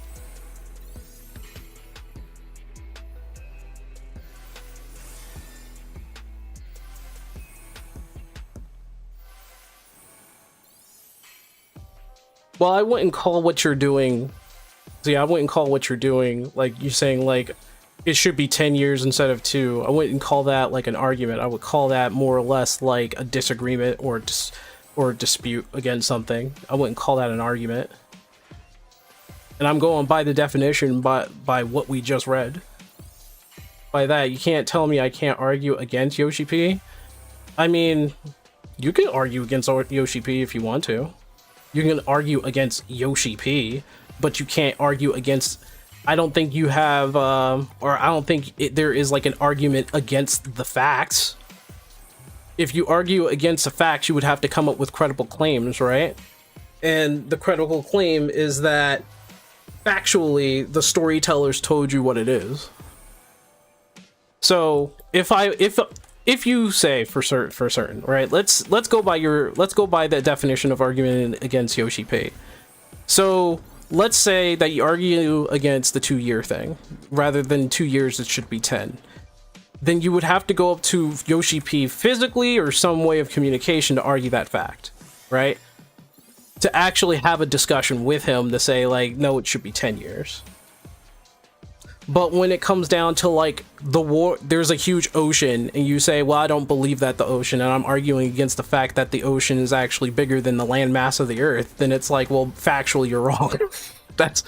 Well, I wouldn't call what you're doing. See, I wouldn't call what you're doing, like you're saying, like it should be 10 years instead of 2. I wouldn't call that like an argument. I would call that more or less like a disagreement or dispute against something. I wouldn't call that an argument. And I'm going by the definition by what we just read. By that, you can't tell me I can't argue against Yoshi P. I mean, you can argue against Yoshi P if you want to. You can argue against Yoshi P, but you can't argue against... I don't think you have, or I don't think there is like an argument against the facts. If you argue against the facts, you would have to come up with credible claims, right? And the credible claim is that factually, the storytellers told you what it is. So if you say for certain, right? Let's go by the definition of argument against Yoshi P. So let's say that you argue against the 2-year thing, rather than 2 years, it should be 10. Then you would have to go up to Yoshi P physically or some way of communication to argue that fact, right? To actually have a discussion with him to say like, no, it should be 10 years. But when it comes down to like the war, there's a huge ocean and you say, well, I don't believe that the ocean, and I'm arguing against the fact that the ocean is actually bigger than the land mass of the earth, then it's like, well, factually you're wrong. that's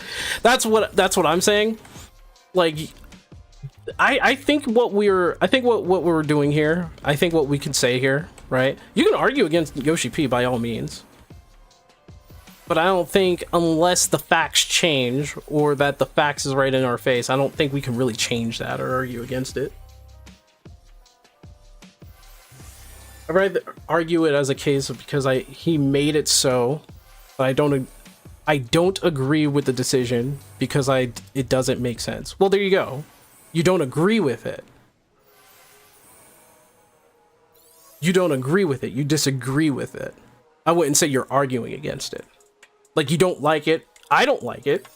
what I'm saying. Like, I think what we're doing here, I think what we can say here, right? You can argue against Yoshi P by all means. But I don't think, unless the facts change, or that the facts is right in our face, I don't think we can really change that or argue against it. I'd rather argue it as a case of because he made it so, but I don't agree with the decision because it doesn't make sense. Well, there you go. You don't agree with it. You don't agree with it. You disagree with it. I wouldn't say you're arguing against it. Like, you don't like it. I don't like it.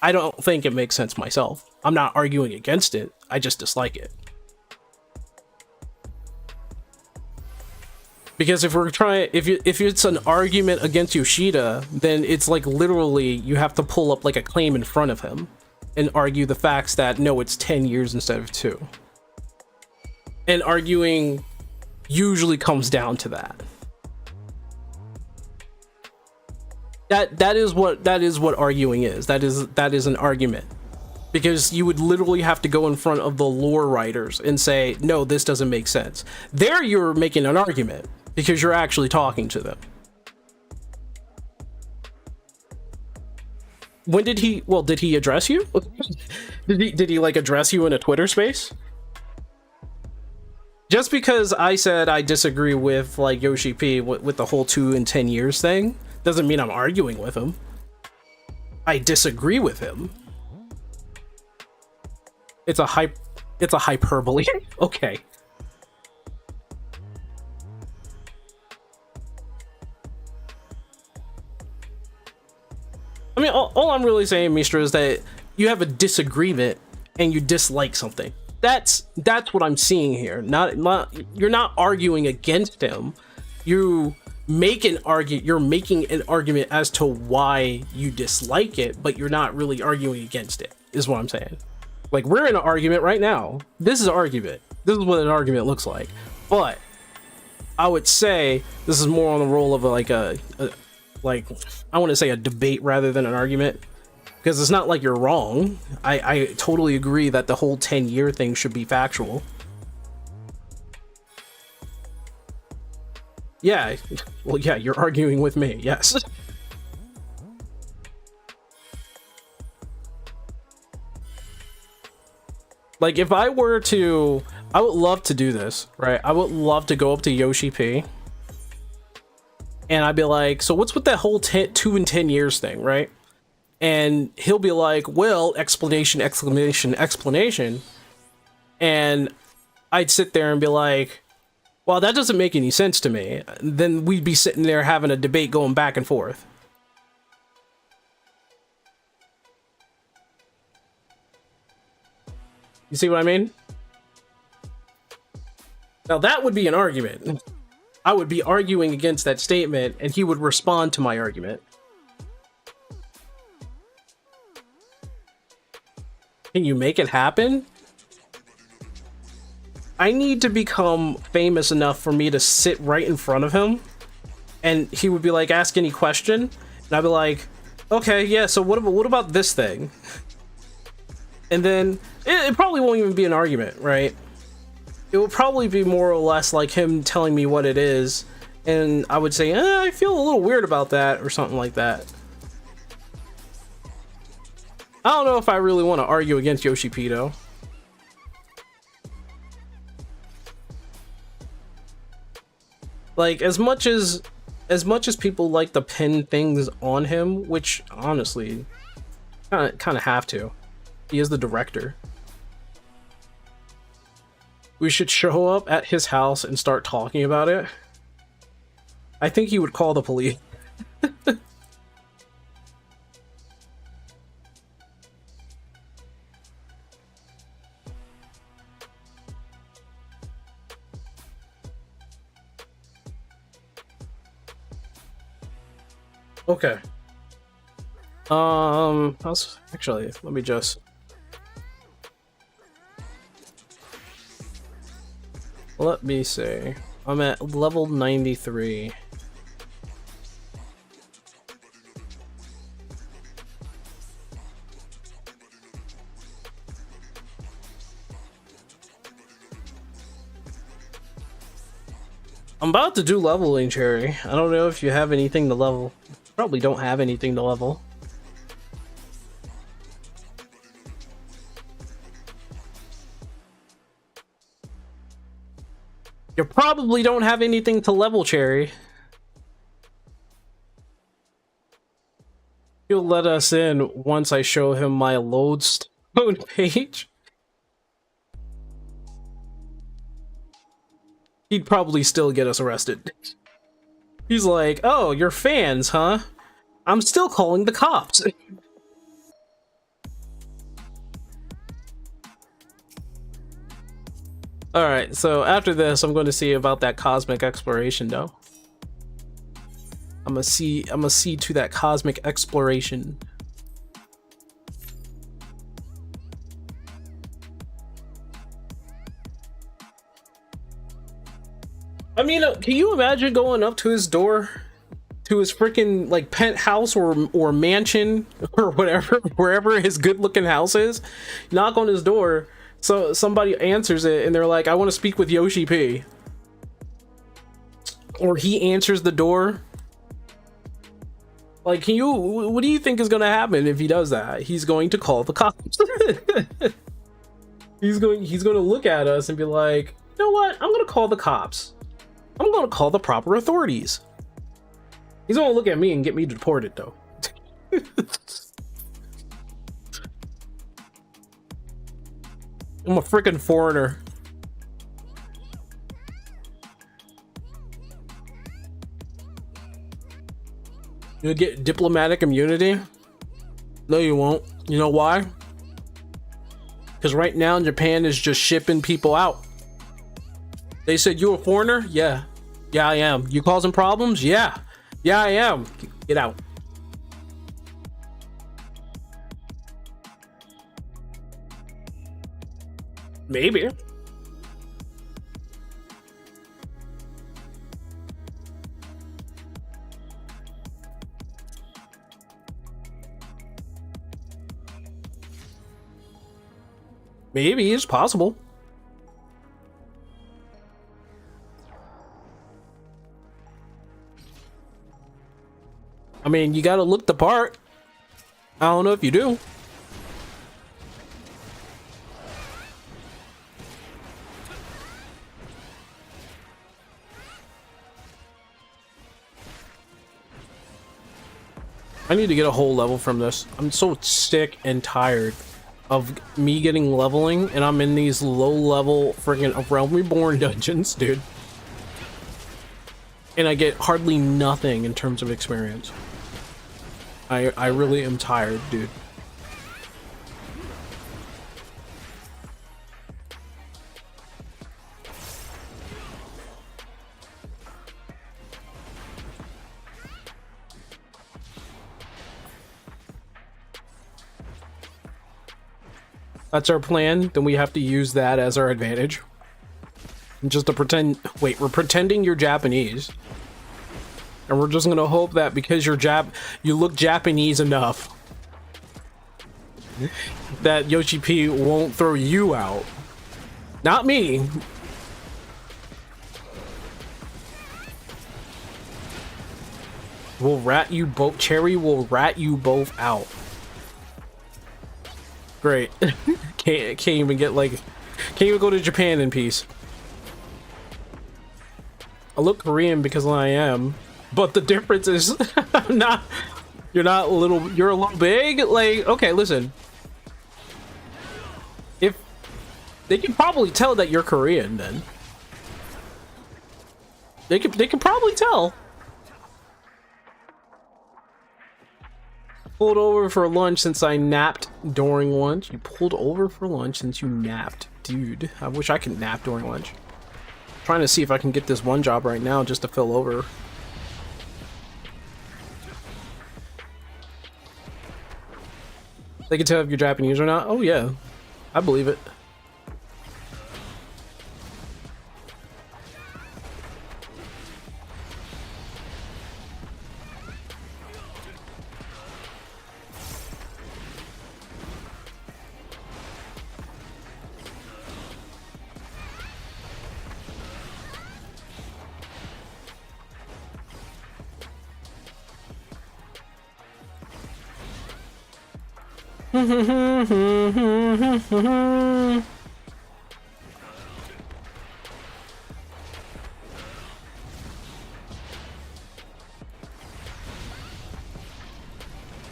I don't think it makes sense myself. I'm not arguing against it. I just dislike it. Because if we're trying, if it's an argument against Yoshida, then it's like literally you have to pull up like a claim in front of him and argue the facts that no, it's 10 years instead of 2. And arguing usually comes down to that. That is what arguing is. That is an argument. Because you would literally have to go in front of the lore writers and say, no, this doesn't make sense. There you're making an argument because you're actually talking to them. When did he address you? did he like address you in a Twitter space? Just because I said I disagree with like Yoshi P with the whole 2 and 10 years thing doesn't mean I'm arguing with him. I disagree with him. It's a hyperbole. Okay. I mean, all I'm really saying, Mistra, is that you have a disagreement and you dislike something. That's what I'm seeing here. You're not arguing against him. You're making an argument as to why you dislike it, but you're not really arguing against it, is what I'm saying. Like, we're in an argument right now. This is an argument. This is what an argument looks like. But I would say this is more on the role of like I want to say a debate rather than an argument, because it's not like you're wrong. I totally agree that the whole 10-year thing should be factual. Yeah, well, yeah, you're arguing with me, yes. Like, if I were to, I would love to do this, right? I would love to go up to Yoshi P and I'd be like, so what's with that whole 2 and 10 years thing, right? And he'll be like, well, explanation, exclamation, explanation. And I'd sit there and be like, well, that doesn't make any sense to me. Then we'd be sitting there having a debate going back and forth. You see what I mean? Now that would be an argument. I would be arguing against that statement and he would respond to my argument. Can you make it happen? I need to become famous enough for me to sit right in front of him and he would be like, ask any question. And I'd be like, Okay, yeah, so what about this thing? And then it probably won't even be an argument, right? It will probably be more or less like him telling me what it is, and I would say, I feel a little weird about that, or something like that. I don't know if I really want to argue against Yoshi P, though. Like, as much as people like to pin things on him, which honestly kind of have to. He is the director. We should show up at his house and start talking about it. I think he would call the police. Okay. Actually, let me just. Let me see. I'm at level 93. I'm about to do leveling, Cherry. I don't know if you have anything to level. Probably don't have anything to level. You probably don't have anything to level, Cherry. He'll let us in once I show him my lodestone page. He'd probably still get us arrested. He's like, oh, you're fans, huh? I'm still calling the cops. Alright, so after this, I'm going to see about that cosmic exploration, though. I'm gonna see to that cosmic exploration. I mean, can you imagine going up to his door, to his freaking like penthouse or mansion or whatever, wherever his good-looking house is, knock on his door, so somebody answers it, and they're like, "I want to speak with Yoshi P," or he answers the door. Like, what do you think is going to happen if he does that? He's going to call the cops. he's going to look at us and be like, you know what? I'm going to call the cops. I'm going to call the proper authorities. He's going to look at me and get me deported, though. I'm a freaking foreigner. You'll get diplomatic immunity? No, you won't. You know why? Because right now Japan is just shipping people out. They said, you a foreigner? Yeah. Yeah, I am. You causing problems? Yeah. Yeah, I am. Get out. Maybe. Maybe it's possible. I mean, you gotta look the part. I don't know if you do. I need to get a whole level from this. I'm so sick and tired of me getting leveling, and I'm in these low-level friggin' Realm Reborn dungeons, dude. And I get hardly nothing in terms of experience. I really am tired, dude. That's our plan, then we have to use that as our advantage. Just to pretend, wait, we're pretending you're Japanese. And we're just gonna hope that because you look Japanese enough that Yoshi P won't throw you out. Not me. We'll rat you both. Cherry will rat you both out. Great. Can't even get like, can't even go to Japan in peace. I look Korean because I am, but the difference is not. You're not a little. You're a little big. Like, okay, listen. If they can probably tell that you're Korean, then they can probably tell. Pulled over for lunch since I napped during lunch. You pulled over for lunch since you napped. Dude, I wish I could nap during lunch. I'm trying to see if I can get this one job right now just to fill over. They can tell if you're Japanese or not. Oh yeah, I believe it.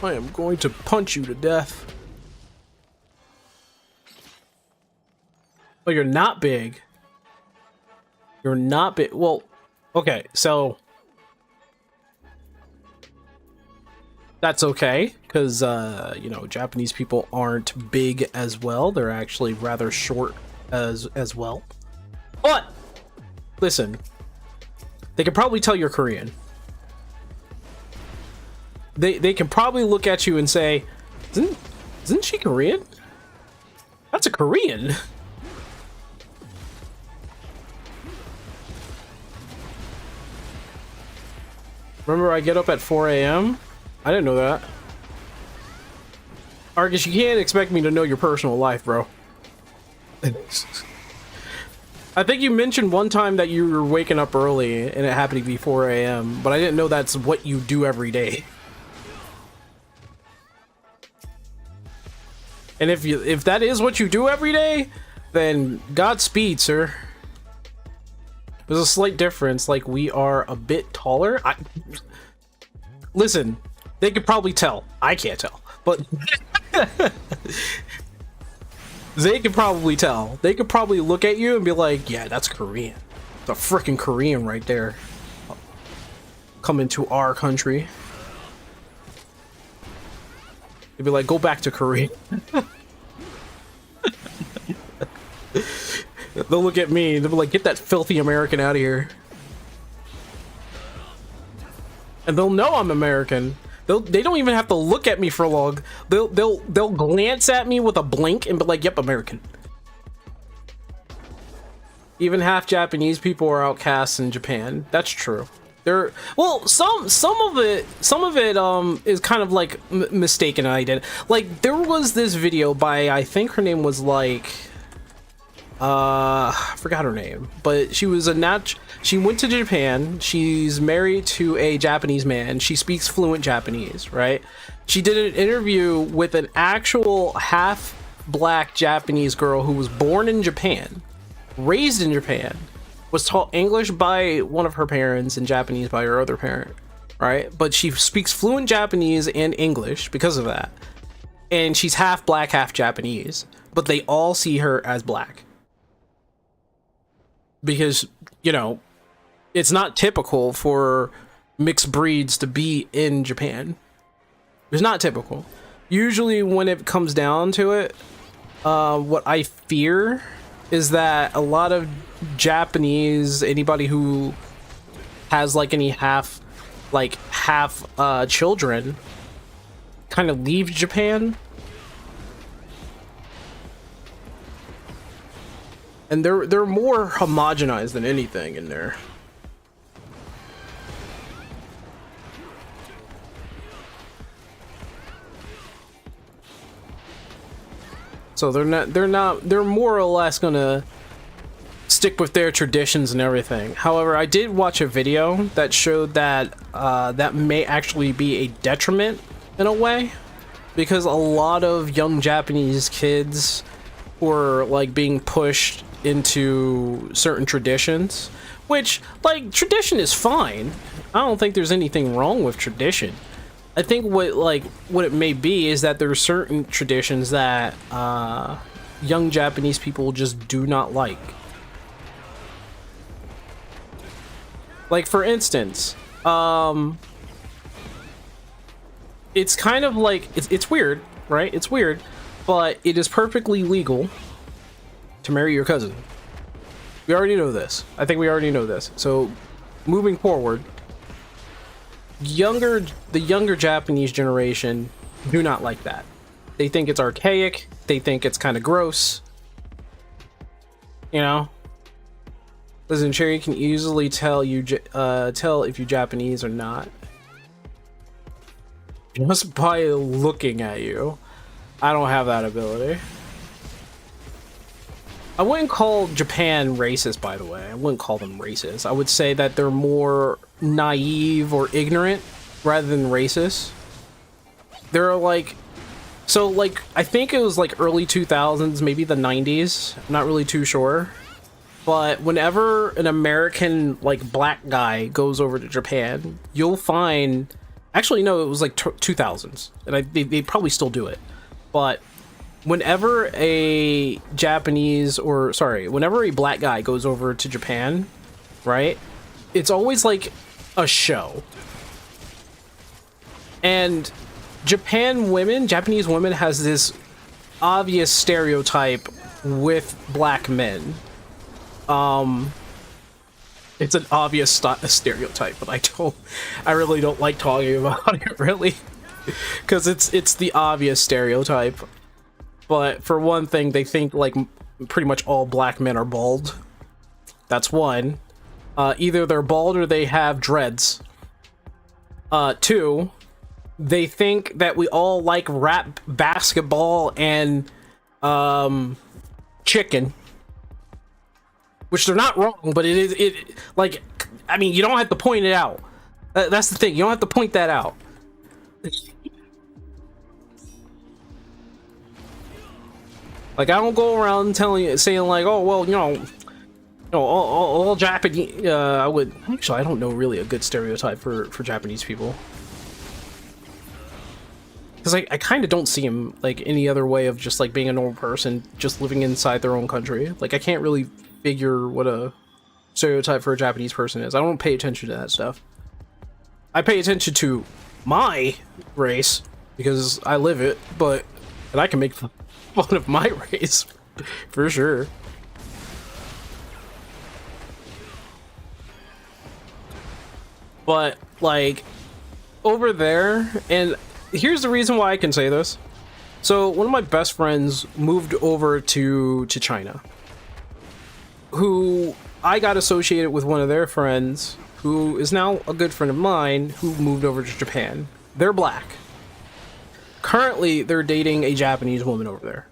I am going to punch you to death. Oh, you're not big. You're not big. Well, okay, so that's okay, because you know, Japanese people aren't big as well. They're actually rather short as well. But listen, they can probably tell you're Korean. They can probably look at you and say, isn't she Korean? That's a Korean. Remember, I get up at 4 a.m.? I didn't know that. Argus, you can't expect me to know your personal life, bro. I think you mentioned one time that you were waking up early and it happened to be 4 a.m., but I didn't know that's what you do every day. And if that is what you do every day, then Godspeed, sir. There's a slight difference, like we are a bit taller. Listen, they could probably tell. I can't tell, but they could probably tell. They could probably look at you and be like, yeah, that's Korean. The freaking Korean right there. Coming to our country. They'd be like, go back to Korea. They'll look at me and they'll be like, get that filthy American out of here. And they'll know I'm American. They don't even have to look at me for long. They'll glance at me with a blink and be like, yep, American. Even half Japanese people are outcasts in Japan. That's true. Well, some of it is kind of like mistaken identity. Like, there was this video by, I think her name was like, I forgot her name, but she was she went to Japan. She's married to a Japanese man. She speaks fluent Japanese, right? She did an interview with an actual half black Japanese girl who was born in Japan, raised in Japan, was taught English by one of her parents and Japanese by her other parent, right? But she speaks fluent Japanese and English because of that. And she's half black, half Japanese, but they all see her as black. Because, you know, it's not typical for mixed breeds to be in Japan. It's not typical. Usually when it comes down to it, what I fear is that a lot of Japanese, anybody who has like any half children, kind of leave Japan. And they're more homogenized than anything in there. So they're more or less gonna stick with their traditions and everything. However, I did watch a video that showed that that may actually be a detriment in a way, because a lot of young Japanese kids were like being pushed into certain traditions, which, like, tradition is fine. I don't think there's anything wrong with tradition. I think what it may be is that there are certain traditions that young Japanese people just do not like. Like, for instance, it's kind of like, it's weird, right? It's weird, but it is perfectly legal to marry your cousin. We already know this. I think we already know this. So, moving forward, the younger Japanese generation do not like that. They think it's archaic. They think it's kind of gross. You know? Listen, Cherry can easily tell if you're Japanese or not, just by looking at you. I don't have that ability. I wouldn't call Japan racist, by the way. I wouldn't call them racist. I would say that they're more naive or ignorant rather than racist. They're like, so like, I think it was like early 2000s, maybe the 90s. I'm not really too sure. But whenever an American, like, black guy goes over to Japan, you'll find... Actually, no, it was like 2000s. And they probably still do it. But whenever a whenever a black guy goes over to Japan, right? It's always like a show. And Japanese women has this obvious stereotype with black men. It's an obvious stereotype, but I really don't like talking about it, really, because it's the obvious stereotype. But for one thing, they think like pretty much all black men are bald. That's one. Either they're bald or they have dreads. Two, they think that we all like rap, basketball, and chicken. Which they're not wrong, but like, I mean, you don't have to point it out. That's the thing, you don't have to point that out. Like, I don't go around saying like, oh, well, all Japanese, I don't know really a good stereotype for Japanese people. Because I kind of don't see them like any other way of just like being a normal person, just living inside their own country. Like, I can't really figure what a stereotype for a Japanese person is. I don't pay attention to that stuff. I pay attention to my race because I live it, and I can make fun of my race for sure. But like over there, and here's the reason why I can say this. So one of my best friends moved over to China, who I got associated with one of their friends, who is now a good friend of mine, who moved over to Japan. They're black. Currently, they're dating a Japanese woman over there.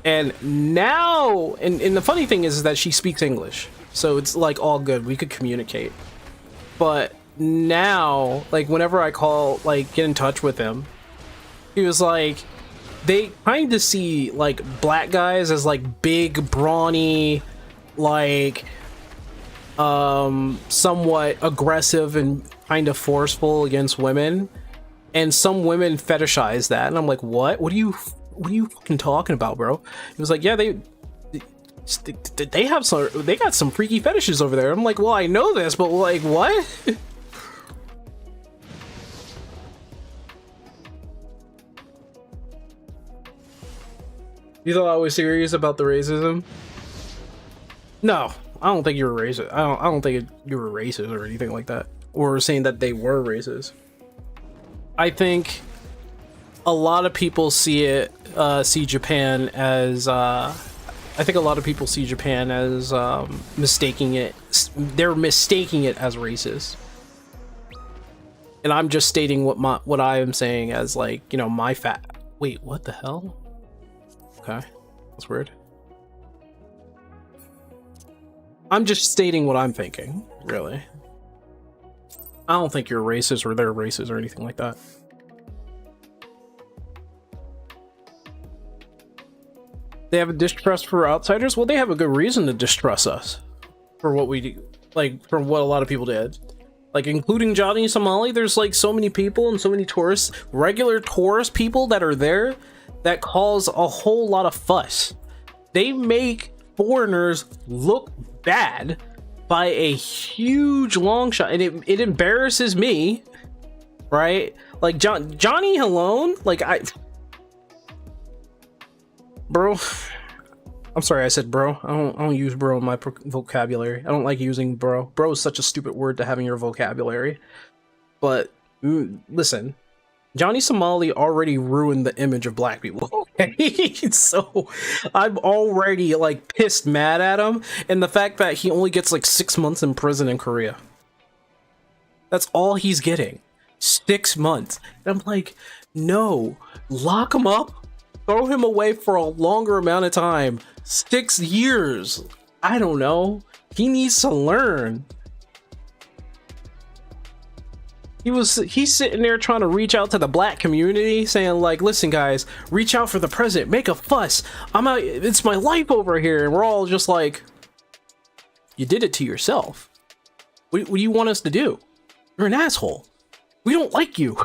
And now, and the funny thing is that she speaks English, so it's like all good, we could communicate. But now, like whenever I get in touch with him, he was like, they kind of see like black guys as like big, brawny, like somewhat aggressive and kind of forceful against women, and some women fetishize that, and I'm like, what are you fucking talking about, bro? He was like, yeah, they got some freaky fetishes over there. I'm like, well, I know this, but like, what? You thought I was serious about the racism? No, I don't think you were racist. I don't think you were racist or anything like that, or saying that they were racist. I think a lot of people see Japan as mistaking it. They're mistaking it as racist, and I'm just stating what I am saying as, like, you know, my fat. Wait, what the hell? Okay, that's weird. I'm just stating what I'm thinking, really. I don't think you're racist or they're racist or anything like that. They have a distrust for outsiders? Well, they have a good reason to distrust us for what we do, like, for what a lot of people did. Like, including Johnny Somali, there's like so many people and so many tourists, regular tourist people that are there that cause a whole lot of fuss. They make foreigners look bad by a huge long shot, and it embarrasses me, right? Like Johnny alone, like bro, I'm sorry I said bro. I don't use bro in my vocabulary. I don't like using bro. Bro is such a stupid word to have in your vocabulary. But listen, Johnny Somali already ruined the image of black people. Okay, so I'm already like pissed mad at him, and the fact that he only gets like 6 months in prison in Korea. That's all he's getting. 6 months. And I'm like, no, lock him up. Throw him away for a longer amount of time. 6 years. I don't know. He needs to learn. He's sitting there trying to reach out to the black community, saying like, listen guys, reach out for the president, make a fuss. I'm out, it's my life over here. And we're all just like, you did it to yourself. What do you want us to do? You're an asshole. We don't like you.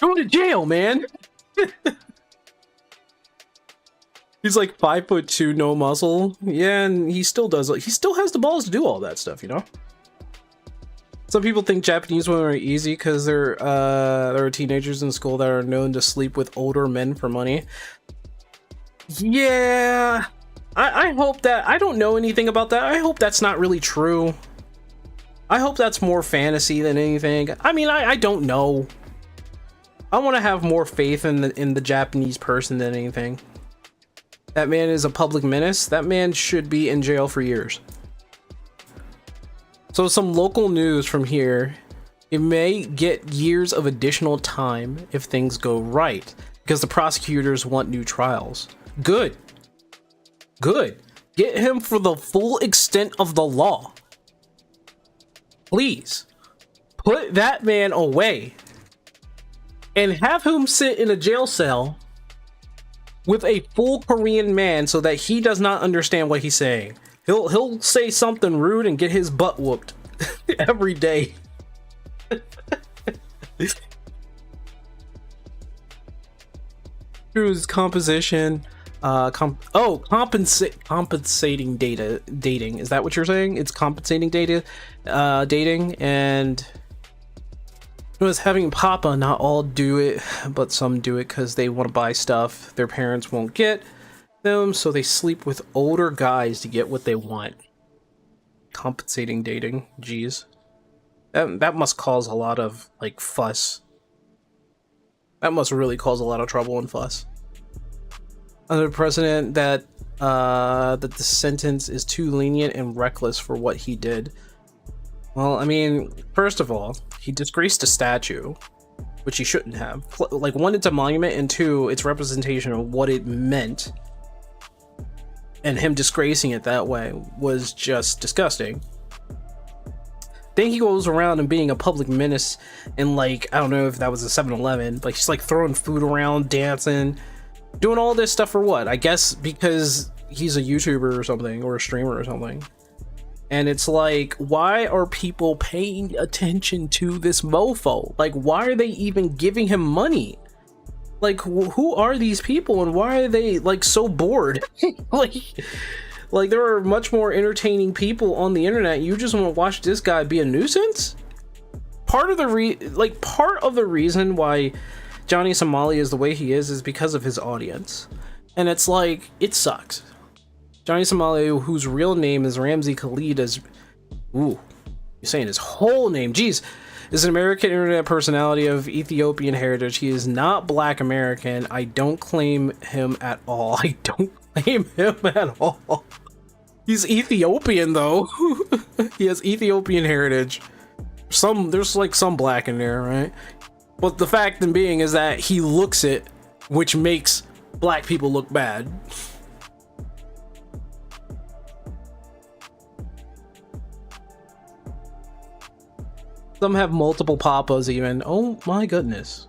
Go to jail, man. He's like 5'2", no muscle. Yeah, and he still does. He still has the balls to do all that stuff, you know. Some people think Japanese women are easy because there are teenagers in school that are known to sleep with older men for money. Yeah, I hope that, I don't know anything about that. I hope that's not really true. I hope that's more fantasy than anything. I mean, I don't know. I want to have more faith in the Japanese person than anything. That man is a public menace. That man should be in jail for years. So some local news from here. It may get years of additional time if things go right, because the prosecutors want new trials. Good. Good. Get him for the full extent of the law. Please. Put that man away. And have him sit in a jail cell with a full Korean man so that he does not understand what he's saying. He'll say something rude and get his butt whooped every day. Through his composition, compensating dating. Is that what you're saying? It's compensating dating, and it was having Papa. Not all do it, but some do it because they want to buy stuff their parents won't get them, so they sleep with older guys to get what they want. Compensating dating, jeez, that must cause a lot of like fuss. That must really cause a lot of trouble and fuss. Under the president, that the sentence is too lenient and reckless for what he did. Well, I mean, first of all, he disgraced a statue, which he shouldn't have. Like, one, it's a monument, and two, it's representation of what it meant. And him disgracing it that way was just disgusting. Then he goes around and being a public menace, and like, I don't know if that was a 7-Eleven, but he's like throwing food around, dancing, doing all this stuff for what? I guess because he's a YouTuber or something, or a streamer or something. And it's like, why are people paying attention to this mofo? Like, why are they even giving him money? Like, who are these people, and why are they like so bored? like there are much more entertaining people on the internet. You just want to watch this guy be a nuisance? Part of the reason why Johnny Somali is the way he is because of his audience. And it's like, it sucks. Johnny Somali, whose real name is Ramzi Khalid, you're saying his whole name, jeez, is an American internet personality of Ethiopian heritage. He is not Black American. I don't claim him at all. I don't claim him at all. He's Ethiopian though. He has Ethiopian heritage. There's like some black in there, right? But the fact being is that he looks it, which makes black people look bad. Some have multiple papas even. Oh my goodness.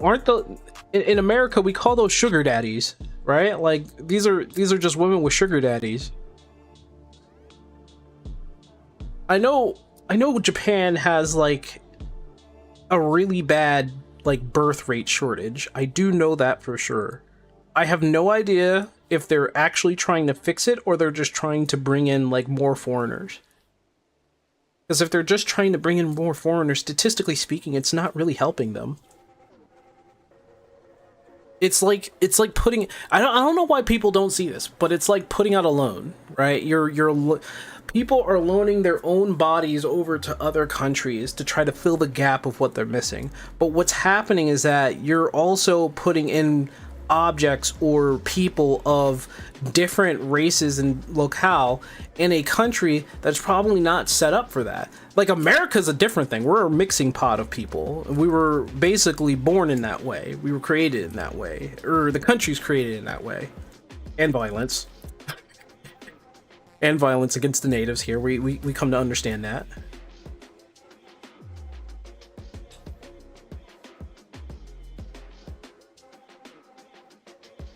Aren't the in America we call those sugar daddies, right? Like these are just women with sugar daddies. I know Japan has like a really bad like birth rate shortage. I do know that for sure. I have no idea if they're actually trying to fix it or they're just trying to bring in like more foreigners. Because if they're just trying to bring in more foreigners, statistically speaking, it's not really helping them. It's like putting I don't know why people don't see this, but it's like putting out a loan, right? People are loaning their own bodies over to other countries to try to fill the gap of what they're missing. But what's happening is that you're also putting in objects or people of different races and locale in a country that's probably not set up for that. Like America's a different thing. We're a mixing pot of people. We were basically born in that way. We were created in that way, or the country's created in that way. And violence. And violence against the natives here. We come to understand that.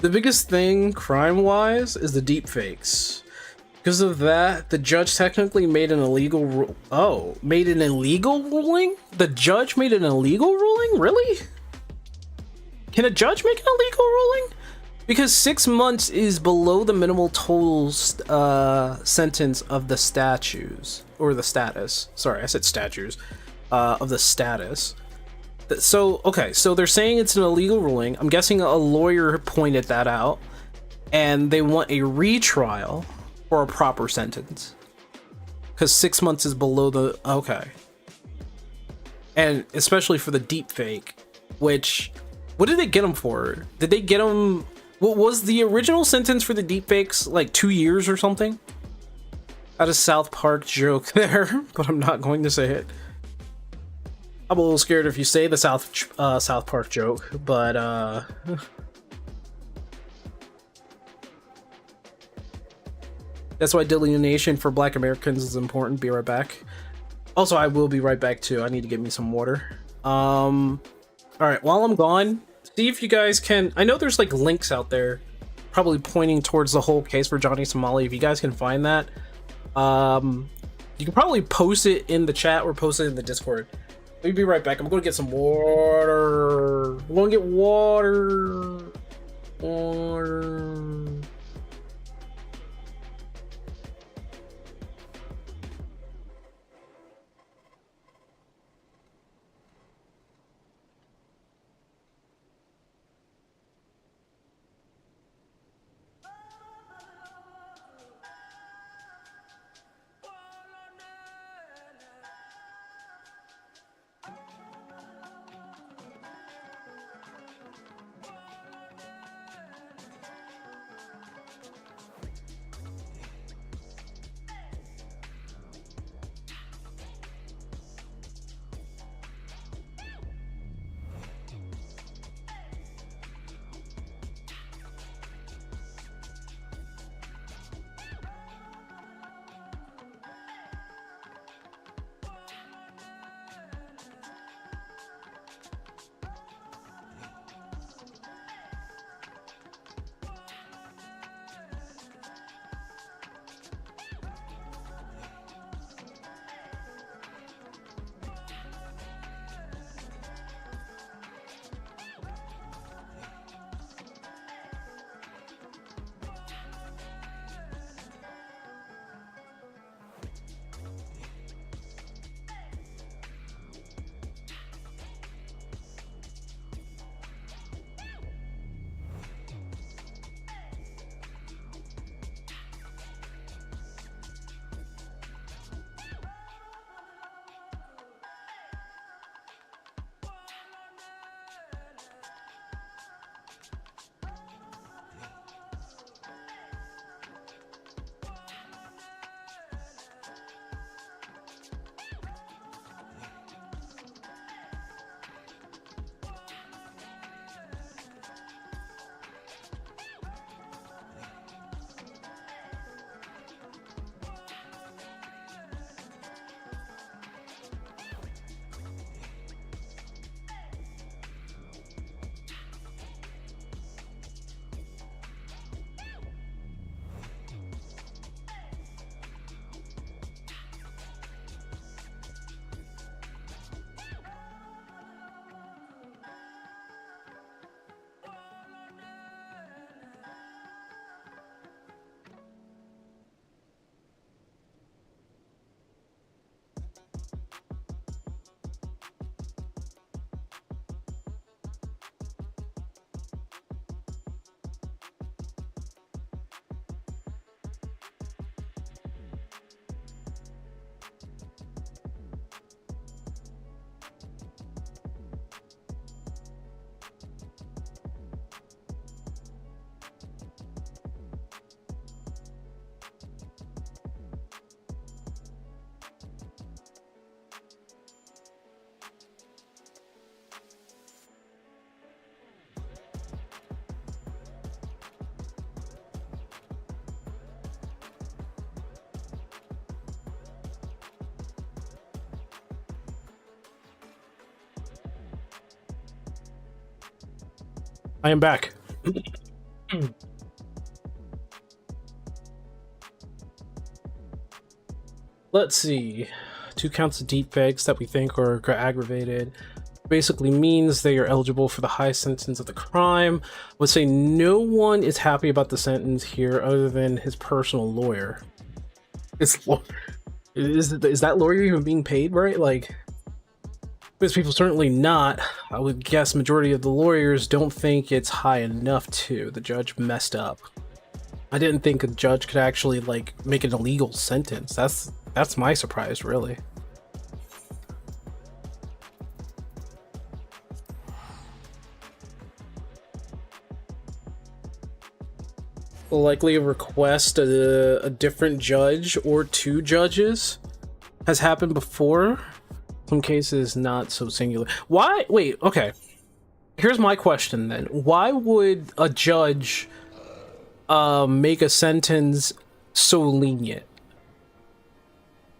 The biggest thing crime-wise is the deepfakes. Because of that, the judge technically made an illegal made an illegal ruling? The judge made an illegal ruling? Really? Can a judge make an illegal ruling? Because 6 months is below the minimal total sentence of the statutes, or the status. Sorry, I said statues. Of the status. So, okay, so they're saying it's an illegal ruling. I'm guessing a lawyer pointed that out, and they want a retrial for a proper sentence. Because 6 months is below the... Okay. And especially for the deepfake, which... What did they get him for? Did they get him... What was the original sentence for the deepfakes? Like 2 years or something? Had a South Park joke there, but I'm not going to say it. I'm a little scared if you say the South Park joke, but that's why delineation for Black Americans is important. Be right back. Also, I will be right back too. I need to get me some water. All right, while I'm gone, see if you guys can. I know there's like links out there, probably pointing towards the whole case for Johnny Somali. If you guys can find that, you can probably post it in the chat or post it in the Discord. Let me be right back. I'm going to get some water. I'm going to get water. Water. I am back. Let's see. 2 counts of deepfakes that we think are aggravated. Basically means they are eligible for the high sentence of the crime. I would say no one is happy about the sentence here other than his personal lawyer. Is that lawyer even being paid, right? Like, most people certainly not. I would guess majority of the lawyers don't think it's high enough too. The judge messed up. I didn't think a judge could actually like make an illegal sentence. That's my surprise, really. Will likely request a different judge or 2 judges has happened before. Some cases not so singular. Why? Wait, okay. Here's my question then. Why would a judge make a sentence so lenient?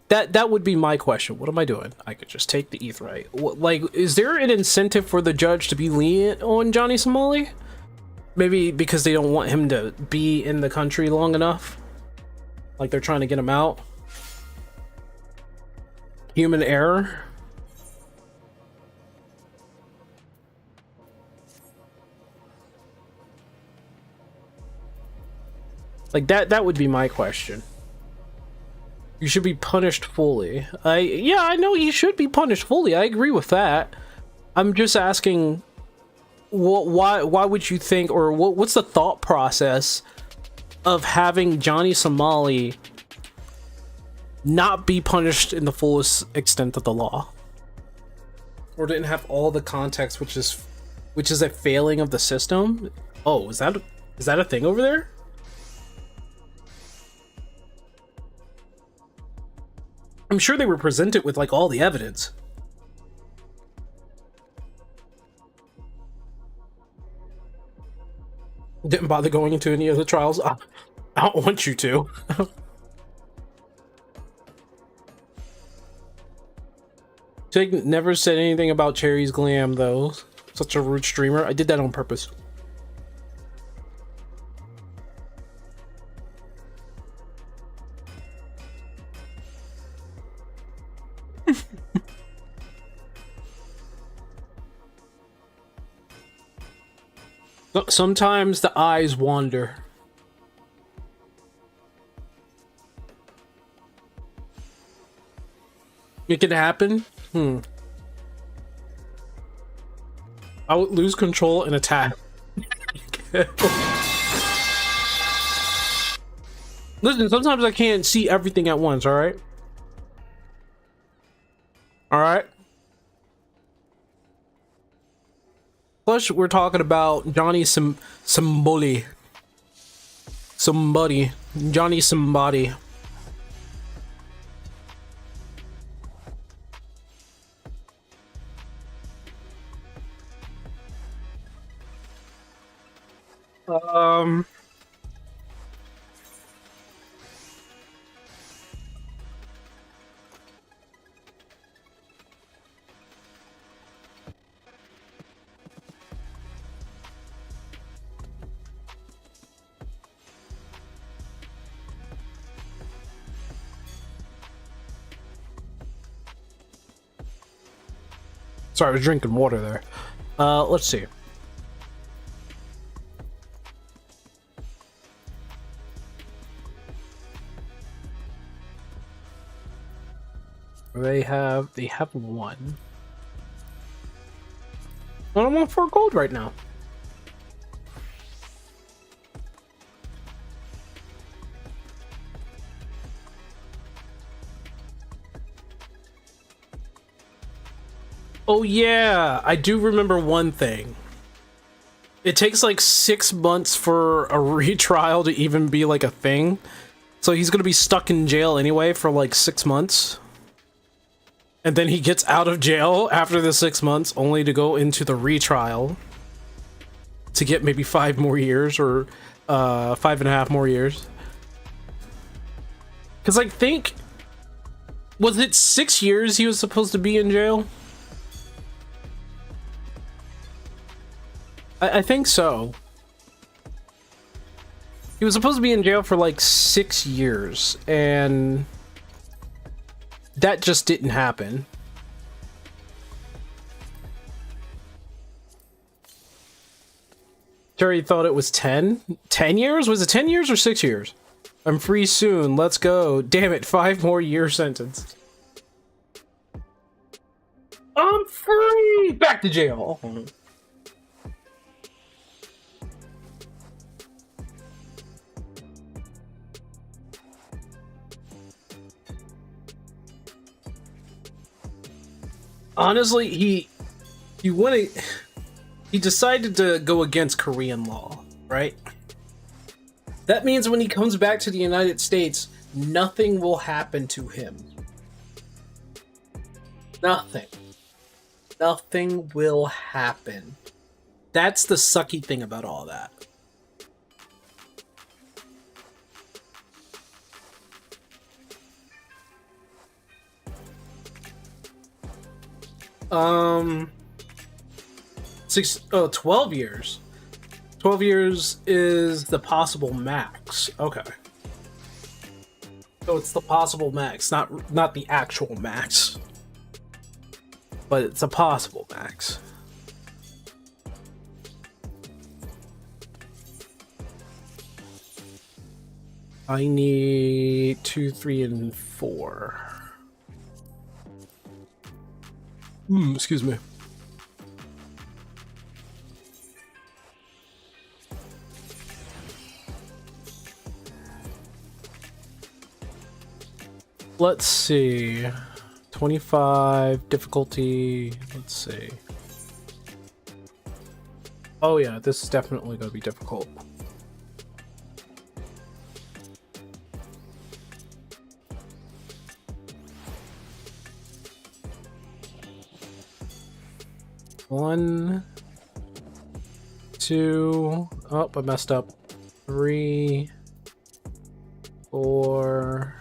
That would be my question. What am I doing? I could just take the etherite. Like, is there an incentive for the judge to be lenient on Johnny Somali? Maybe because they don't want him to be in the country long enough? Like they're trying to get him out? Human error? Like that would be my question. You should be punished fully. Yeah, I know he should be punished fully. I agree with that. I'm just asking, why would you think, or what's the thought process of having Johnny Somali not be punished in the fullest extent of the law, or didn't have all the context, which is a failing of the system? Oh, is that a thing over there? I'm sure they were presented with like all the evidence. Didn't bother going into any of the trials. I don't want you to. Jake never said anything about Cherry's glam though. Such a rude streamer. I did that on purpose. Sometimes the eyes wander. It could happen. I would lose control and attack. Listen, sometimes I can't see everything at once, alright? Alright? Plus, we're talking about Johnny Somebody. Johnny Somebody. Sorry, I was drinking water there. Let's see. They have one. Well, I'm on 4 gold right now. Oh yeah, I do remember one thing. It takes like 6 months for a retrial to even be like a thing. So he's gonna be stuck in jail anyway for like 6 months. And then he gets out of jail after the 6 months only to go into the retrial to get maybe 5 more years or 5.5 more years. Cause I think, was it 6 years he was supposed to be in jail? I think so. He was supposed to be in jail for like 6 years, and that just didn't happen. Jerry thought it was 10? 10 years? Was it 10 years or 6 years? I'm free soon. Let's go. Damn it, 5 more year sentence. I'm free! Back to jail. Honestly, he decided to go against Korean law, right? That means when he comes back to the United States, nothing will happen to him. Nothing. Nothing will happen. That's the sucky thing about all that. Oh, 12 years. 12 years is the possible max. Okay. So it's the possible max, not the actual max. But it's a possible max. I need 2, 3, and 4. Excuse me. Let's see. 25 difficulty. Let's see. Oh yeah, this is definitely gonna be difficult. One, 2. Oh, I messed up. 3, 4.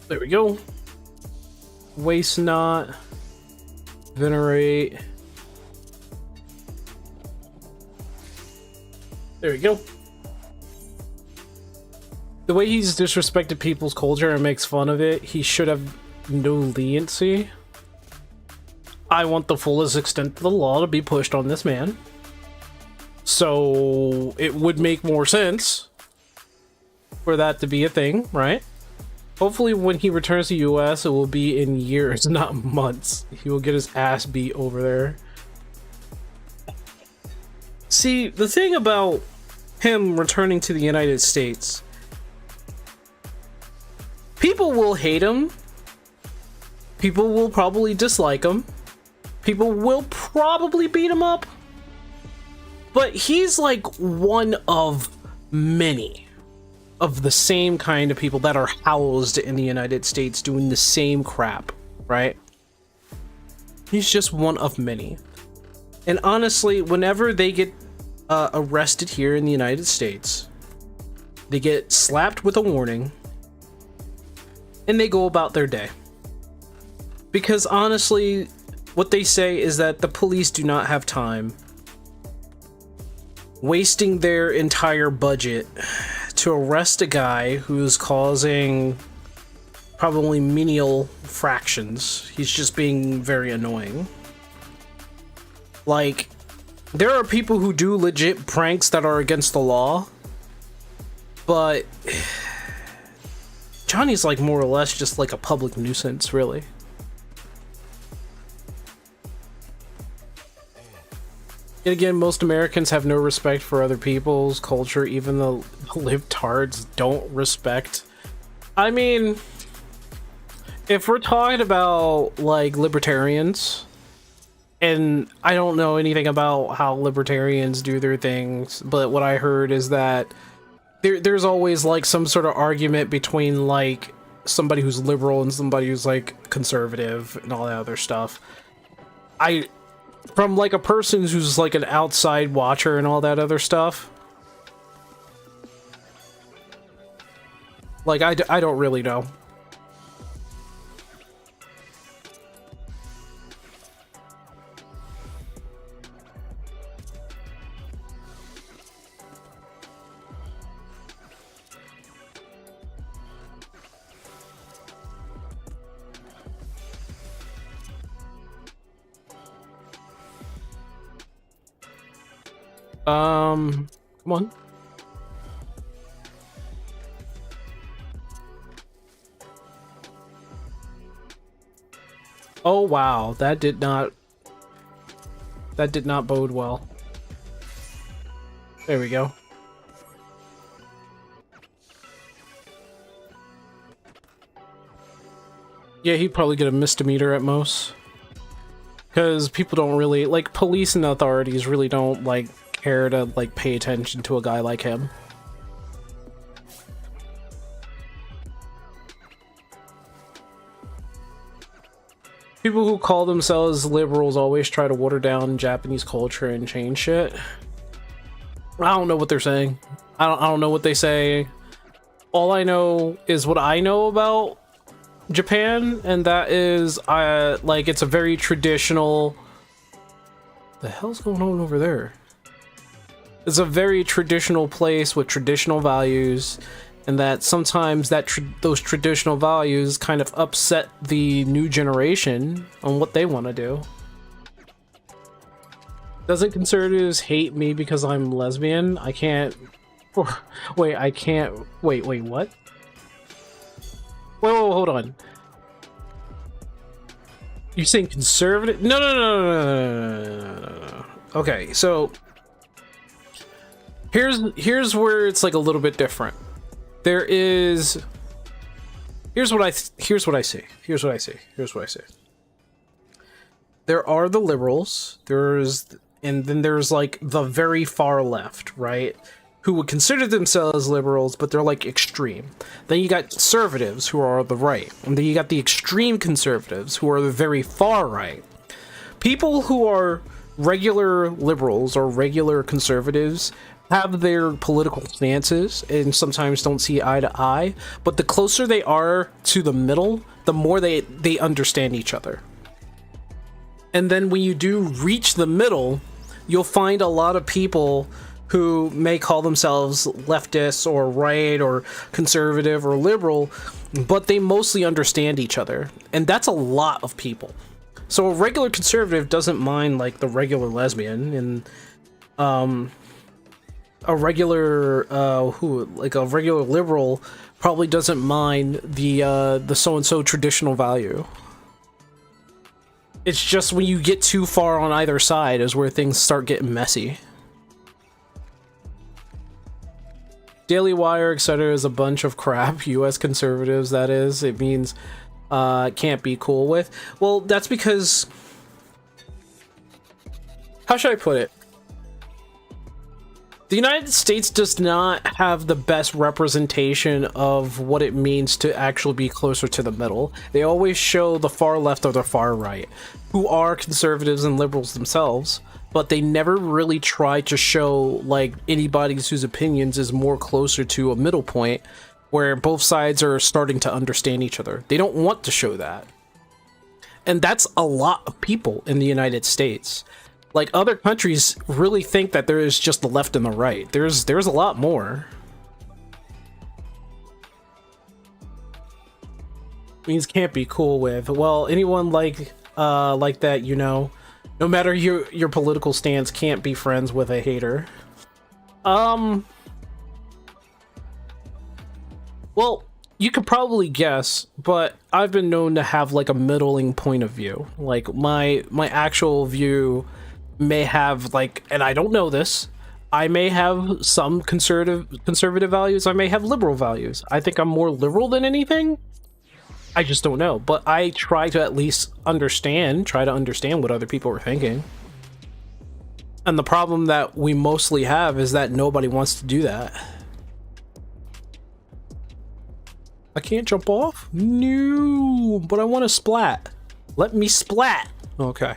There we go. Waste not. Venerate. There we go. The way he's disrespected people's culture and makes fun of it, he should have no leniency. I want the fullest extent of the law to be pushed on this man. So it would make more sense for that to be a thing, right? Hopefully when he returns to US, it will be in years, not months. He will get his ass beat over there. See, the thing about him returning to the United States, people will hate him. People will probably dislike him. People will probably beat him up. But he's like one of many of the same kind of people that are housed in the United States doing the same crap, right? He's just one of many. And honestly, whenever they get arrested here in the United States, they get slapped with a warning and they go about their day. Because honestly, what they say is that the police do not have time wasting their entire budget to arrest a guy who's causing probably menial fractions. He's just being very annoying. Like, there are people who do legit pranks that are against the law, but Johnny's like more or less just like a public nuisance, really. And again, most Americans have no respect for other people's culture, even the libtards don't respect. I mean, if we're talking about like libertarians, and I don't know anything about how libertarians do their things, but what I heard is that there's always like some sort of argument between like somebody who's liberal and somebody who's like conservative and all that other stuff. From like a person who's like an outside watcher and all that other stuff, like I don't really know. Come on. Oh wow, that did not bode well. There we go. Yeah, he'd probably get a misdemeanor at most. Because people don't really, like, police and authorities really don't, like, care to, like, pay attention to a guy like him. People who call themselves liberals always try to water down Japanese culture and change shit. I don't know what they're saying. I don't know what they say. All I know is what I know about Japan, and that is, like, it's a very traditional... The hell's going on over there? It's a very traditional place with traditional values, and that sometimes those traditional values kind of upset the new generation on what they want to do. Doesn't conservatives hate me because I'm lesbian? I can't... Wait, I can't... Wait, what? Whoa, hold on. You're saying conservative? No. Okay, so here's where it's like a little bit different. Here's what I see. There are the liberals. And then there's like the very far left, right? Who would consider themselves liberals, but they're like extreme. Then you got conservatives who are the right. And then you got the extreme conservatives who are the very far right. People who are regular liberals or regular conservatives have their political stances and sometimes don't see eye to eye, but the closer they are to the middle, the more they understand each other. And then when you do reach the middle, you'll find a lot of people who may call themselves leftists or right or conservative or liberal, but they mostly understand each other. And that's a lot of people. So a regular conservative doesn't mind like the regular lesbian, and a regular a regular liberal probably doesn't mind the so-and-so traditional value. It's just when you get too far on either side is where things start getting messy. Daily Wire, etc. is a bunch of crap. US conservatives, that is. It means can't be cool with. Well, that's because... How should I put it? The United States does not have the best representation of what it means to actually be closer to the middle. They always show the far left or the far right, who are conservatives and liberals themselves, but they never really try to show like anybody whose opinions is more closer to a middle point where both sides are starting to understand each other. They don't want to show that. And that's a lot of people in the United States. Like, other countries really think that there is just the left and the right. There's a lot more. Means can't be cool with. Well, anyone like that, you know, no matter your political stance, can't be friends with a hater. Well, you could probably guess, but I've been known to have like a middling point of view. Like my actual view may have like, and I don't know this, I may have some conservative values, I may have liberal values. I think I'm more liberal than anything. I just don't know, but I try to at least understand what other people are thinking. And the problem that we mostly have is that nobody wants to do that. I can't jump off? No, but I want to splat. Let me splat. Okay.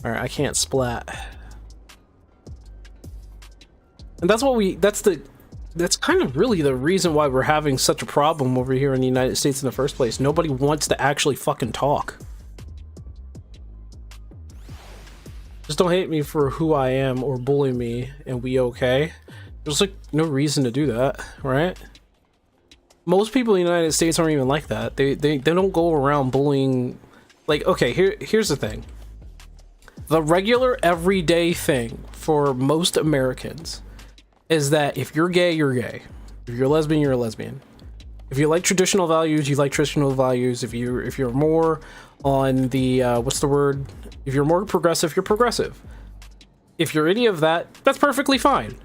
All right, I can't splat. And that's what that's kind of really the reason why we're having such a problem over here in the United States in the first place. Nobody wants to actually fucking talk. Just don't hate me for who I am or bully me and we okay. There's like no reason to do that, right? Most people in the United States aren't even like that. They don't go around bullying. Like, okay, here's the thing. The regular everyday thing for most Americans is that if you're gay, you're gay. If you're lesbian, you're a lesbian. If you like traditional values, you like traditional values. If you're more on the what's the word? If you're more progressive, you're progressive. If you're any of that, that's perfectly fine.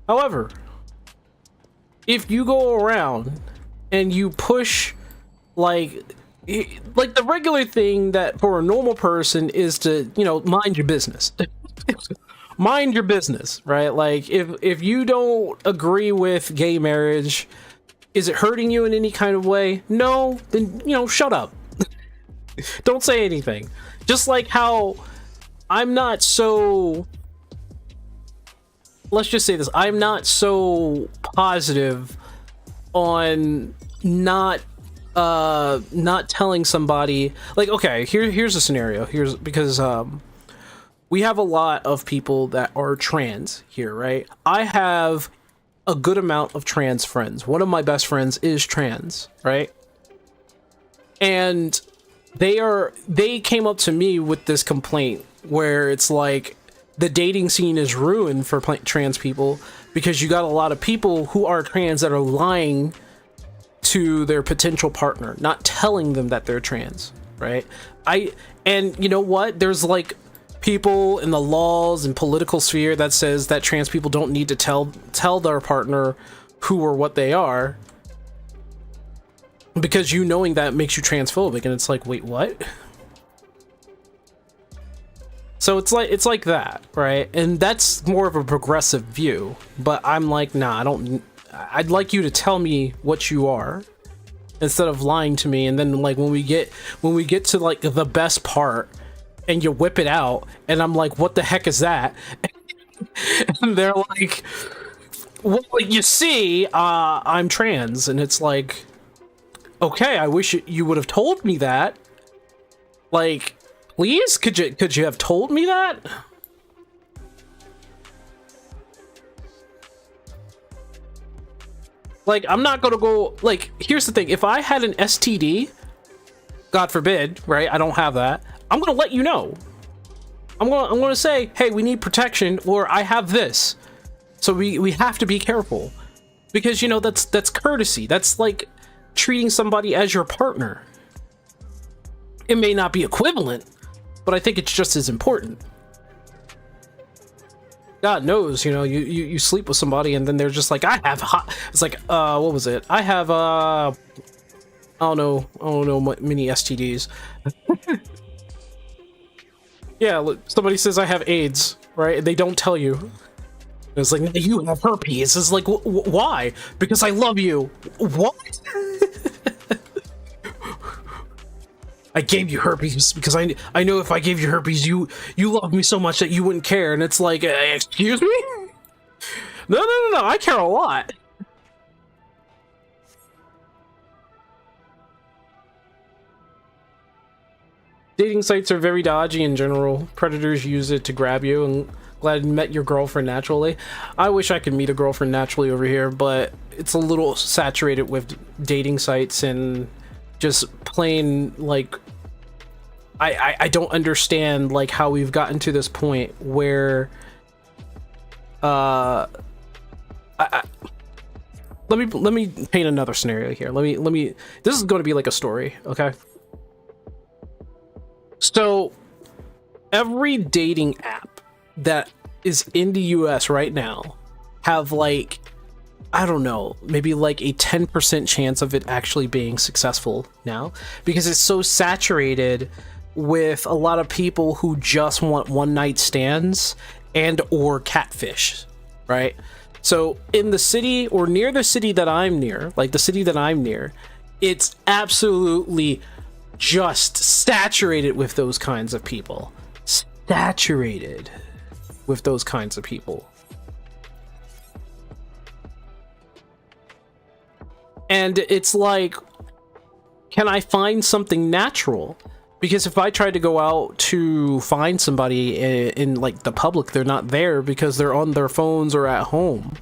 However, if you go around and you push like the regular thing that for a normal person is to, you know, mind your business. Mind your business, right? Like if you don't agree with gay marriage, is it hurting you in any kind of way? No, then, you know, shut up. Don't say anything. Just like how I'm not so, let's just say this, I'm not so positive on not telling somebody, like, okay, here's a scenario. Here's because we have a lot of people that are trans here, right? I have a good amount of trans friends. One of my best friends is trans, right? And they came up to me with this complaint where it's like the dating scene is ruined for trans people because you got a lot of people who are trans that are lying to their potential partner, not telling them that they're trans, right? And you know what? There's like people in the laws and political sphere that says that trans people don't need to tell their partner who or what they are, because you knowing that makes you transphobic. And it's like, wait, what? So it's like that, right? And that's more of a progressive view, but I'm like, nah, I'd like you to tell me what you are instead of lying to me. And then like when we get to like the best part and you whip it out and I'm like, what the heck is that? And they're like, well, you see, I'm trans. And it's like, okay, I wish you would have told me that. Like, please, could you have told me that? Like, I'm not gonna go, like, here's the thing. If I had an STD, God forbid, right? I don't have that. I'm gonna let you know. I'm gonna say, hey, we need protection, or I have this. So we have to be careful. Because, you know, that's courtesy. That's like treating somebody as your partner. It may not be equivalent, but I think it's just as important. God knows, you know, you sleep with somebody and then they're just like, I have hot. It's like, what was it? I have, I don't know many STDs. Yeah, look, somebody says I have AIDS, right? And they don't tell you. It's like, you have herpes. It's like, why? Because I love you. What? I gave you herpes because I know if I gave you herpes, you love me so much that you wouldn't care. And it's like, excuse me? No, I care a lot. Dating sites are very dodgy in general. Predators use it to grab you. And glad you met your girlfriend naturally. I wish I could meet a girlfriend naturally over here, but it's a little saturated with dating sites and just plain, like, I don't understand, like, how we've gotten to this point where let me paint another scenario here. Let me this is going to be like a story, okay? So every dating app that is in the US right now have, like, I don't know, maybe like a 10% chance of it actually being successful now, because it's so saturated with a lot of people who just want one night stands and or catfish, right? So in the city or near the city that I'm near, like the city that I'm near, it's absolutely just saturated with those kinds of people. Saturated with those kinds of people. And it's like, can I find something natural? Because if I tried to go out to find somebody in like the public, they're not there because they're on their phones or at home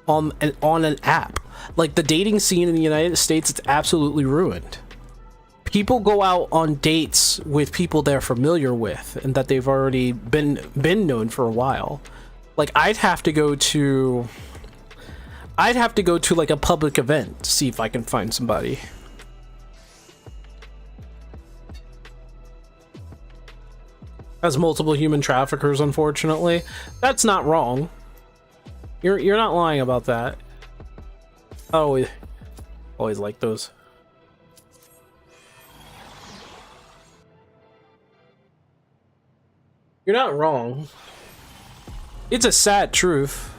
on an app. Like the dating scene in the United States, it's absolutely ruined. People go out on dates with people they're familiar with and that they've already been known for a while. Like I'd have to go to like a public event to see if I can find somebody. As multiple human traffickers, unfortunately. That's not wrong. You're not lying about that. Oh, always like those. You're not wrong. It's a sad truth.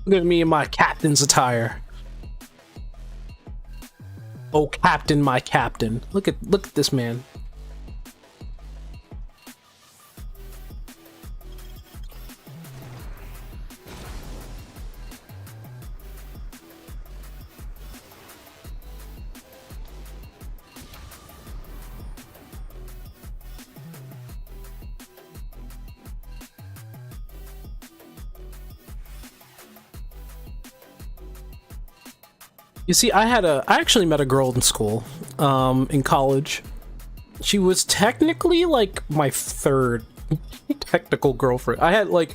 Look at me in my captain's attire. Oh, captain, my captain. Look at this man. You see, I actually met a girl in school, in college. She was technically like my third technical girlfriend. I had like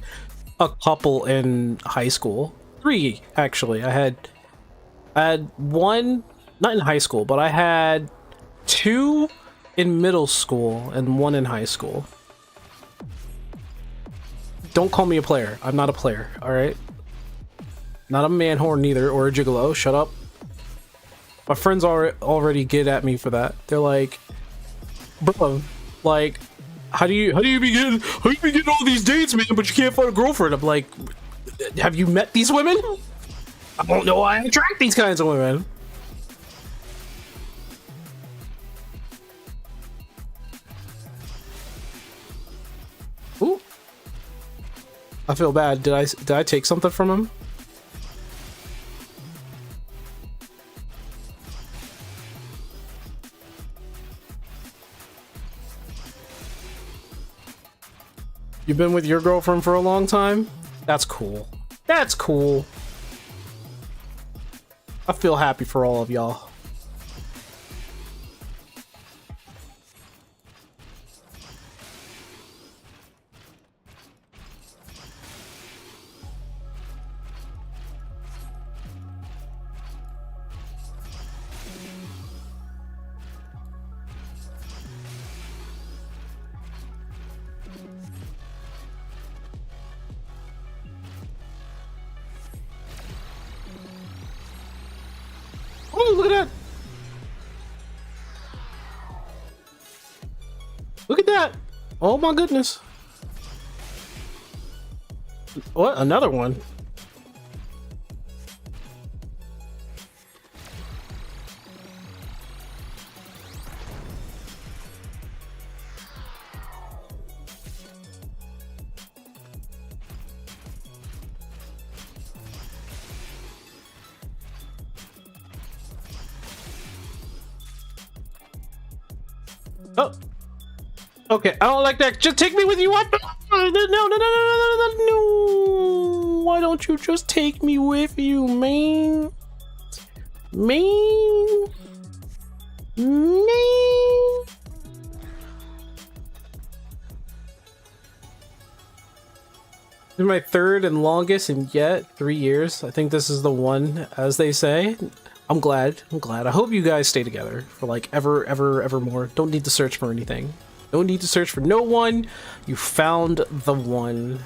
a couple in high school, 3 actually. I had one, not in high school, but I had 2 in middle school and 1 in high school. Don't call me a player. I'm not a player, all right? Not a man whore neither, or a gigolo. Shut up. My friends already get at me for that. They're like, bro, like, how do you be getting all these dates, man, but you can't find a girlfriend? I'm like, have you met these women? I don't know why I attract these kinds of women. Ooh. I feel bad. Did I take something from him? You've been with your girlfriend for a long time? That's cool. That's cool. I feel happy for all of y'all. Oh, look at that! Look at that! Oh my goodness! What? Another one? Oh, okay. I don't like that. Just take me with you. What? No. Why don't you just take me with you, man? Man. This is my third and longest in yet 3 years. I think this is the one, as they say. I'm glad. I hope you guys stay together for like ever more. Don't need to search for anything. Don't need to search for no one. You found the one.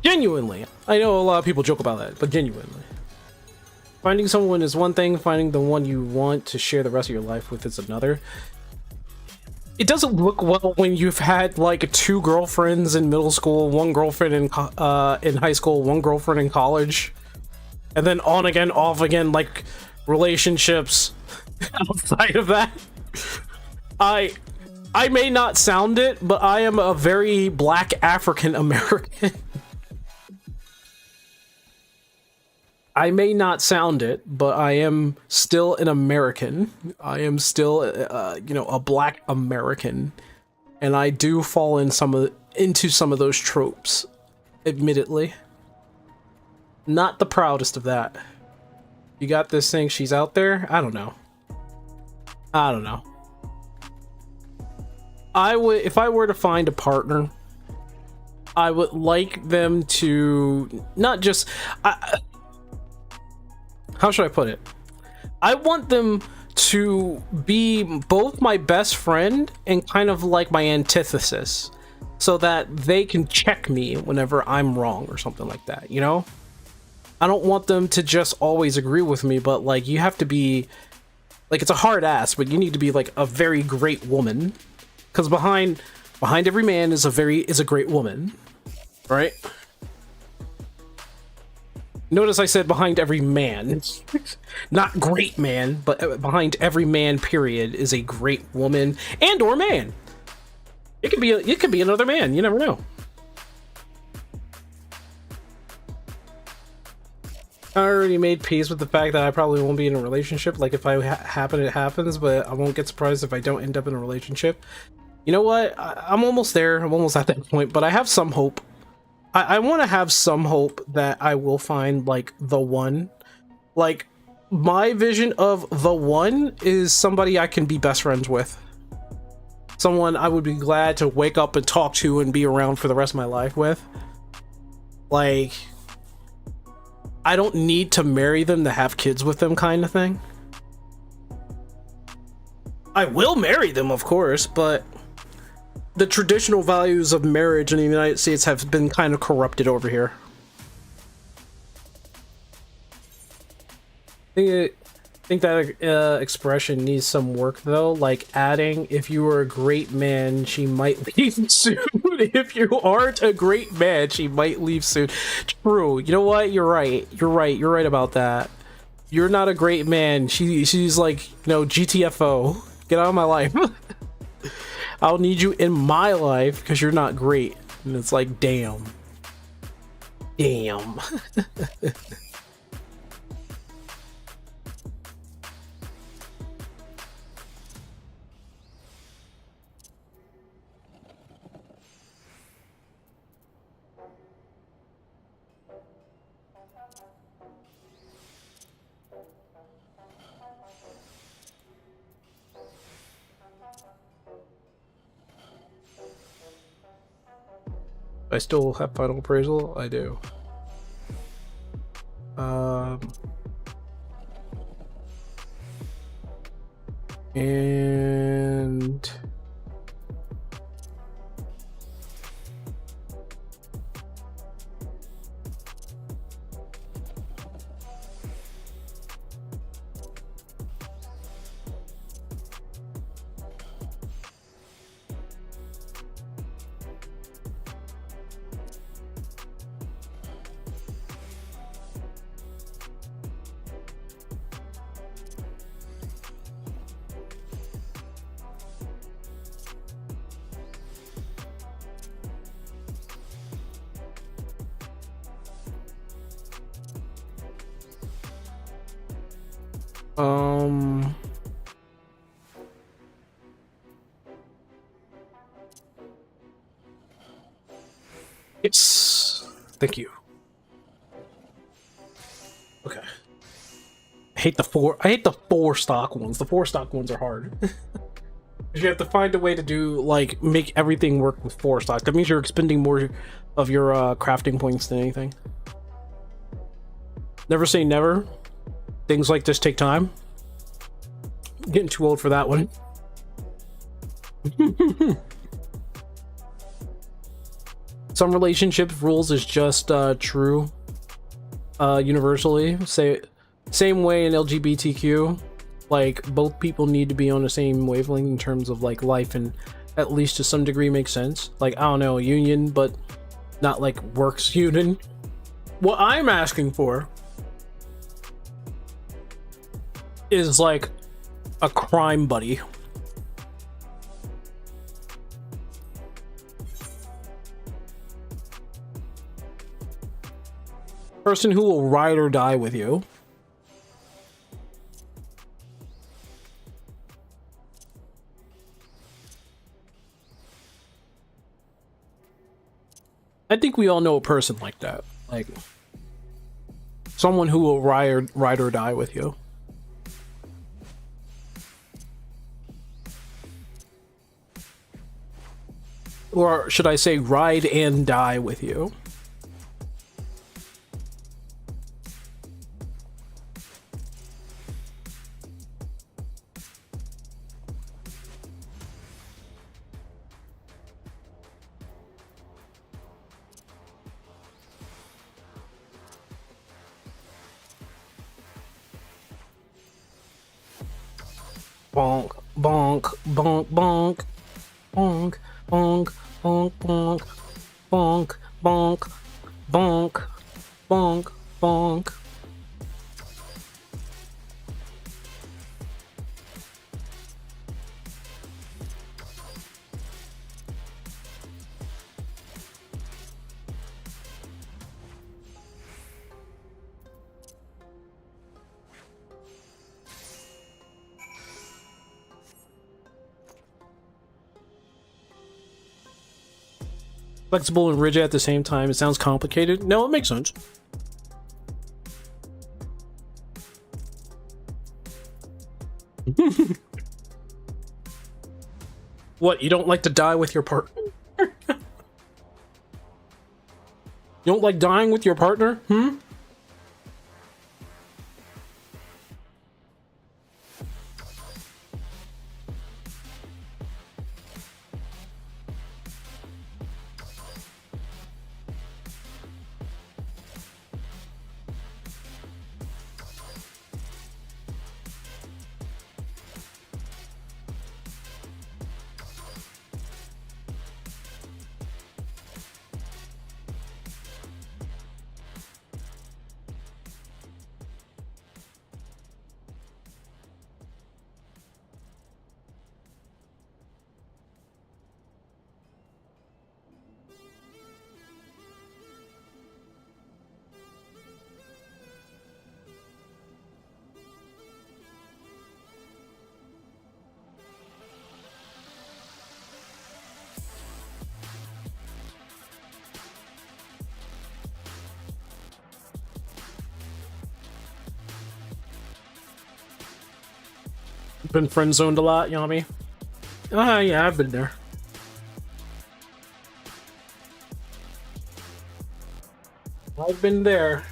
Genuinely. I know a lot of people joke about that, but genuinely. Finding someone is one thing, finding the one you want to share the rest of your life with is another. It doesn't look well when you've had like 2 girlfriends in middle school, 1 girlfriend in high school, 1 girlfriend in college, and then on again, off again, like relationships outside of that. I may not sound it, but I am a very Black African American. I may not sound it, but I am still an American. I am still, you know, a Black American, and I do fall in into some of those tropes, admittedly. Not the proudest of that. You got this thing, she's out there? I don't know. I don't know. If I were to find a partner, I would like them to not just... how should I put it? I want them to be both my best friend and kind of like my antithesis, so that they can check me whenever I'm wrong or something like that, you know? I don't want them to just always agree with me, but like you have to be like, it's a hard ass, but you need to be like a very great woman, because behind every man is a great woman, right? Notice I said behind every man, not great man, but behind every man, period, is a great woman and or man. It could be another man. You never know. I already made peace with the fact that I probably won't be in a relationship. Like if I happen, it happens, but I won't get surprised if I don't end up in a relationship. You know what? I'm almost there. I'm almost at that point, but I have some hope. I want to have some hope that I will find like the one. Like my vision of the one is somebody I can be best friends with. Someone I would be glad to wake up and talk to and be around for the rest of my life with. Like, I don't need to marry them to have kids with them, kind of thing. I will marry them, of course, but the traditional values of marriage in the United States have been kind of corrupted over here. I think that expression needs some work, though. Like adding, if you were a great man, she might leave soon. If you aren't a great man, she might leave soon. True. You know what? You're right. You're right. You're right about that. You're not a great man. She's like, you know, GTFO. Get out of my life. I'll need you in my life because you're not great. And it's like, damn. Damn. I still have final appraisal? I do. And yes. Thank you. Okay. I hate the four stock ones. The 4 stock ones are hard. You have to find a way to do, like, make everything work with 4 stock. That means you're expending more of your crafting points than anything. Never say never. Things like this take time. I'm getting too old for that one. Some relationship rules is just true universally. Same way in LGBTQ, like both people need to be on the same wavelength in terms of like life, and at least to some degree make sense. Like, I don't know, a union, but not like works union. What I'm asking for is like a crime buddy. Person who will ride or die with you. I think we all know a person like that. Like someone who will ride or die with you. Or should I say ride and die with you? Bonk, bonk, bonk, bonk, bonk, bonk, bonk, bonk, bonk, bonk, bonk, bonk, bonk. Flexible and rigid at the same time. It sounds complicated. No, it makes sense. What, you don't like to die with your partner? You don't like dying with your partner? Hmm? Been friend zoned a lot, Yami. Ah, yeah, I've been there. I've been there.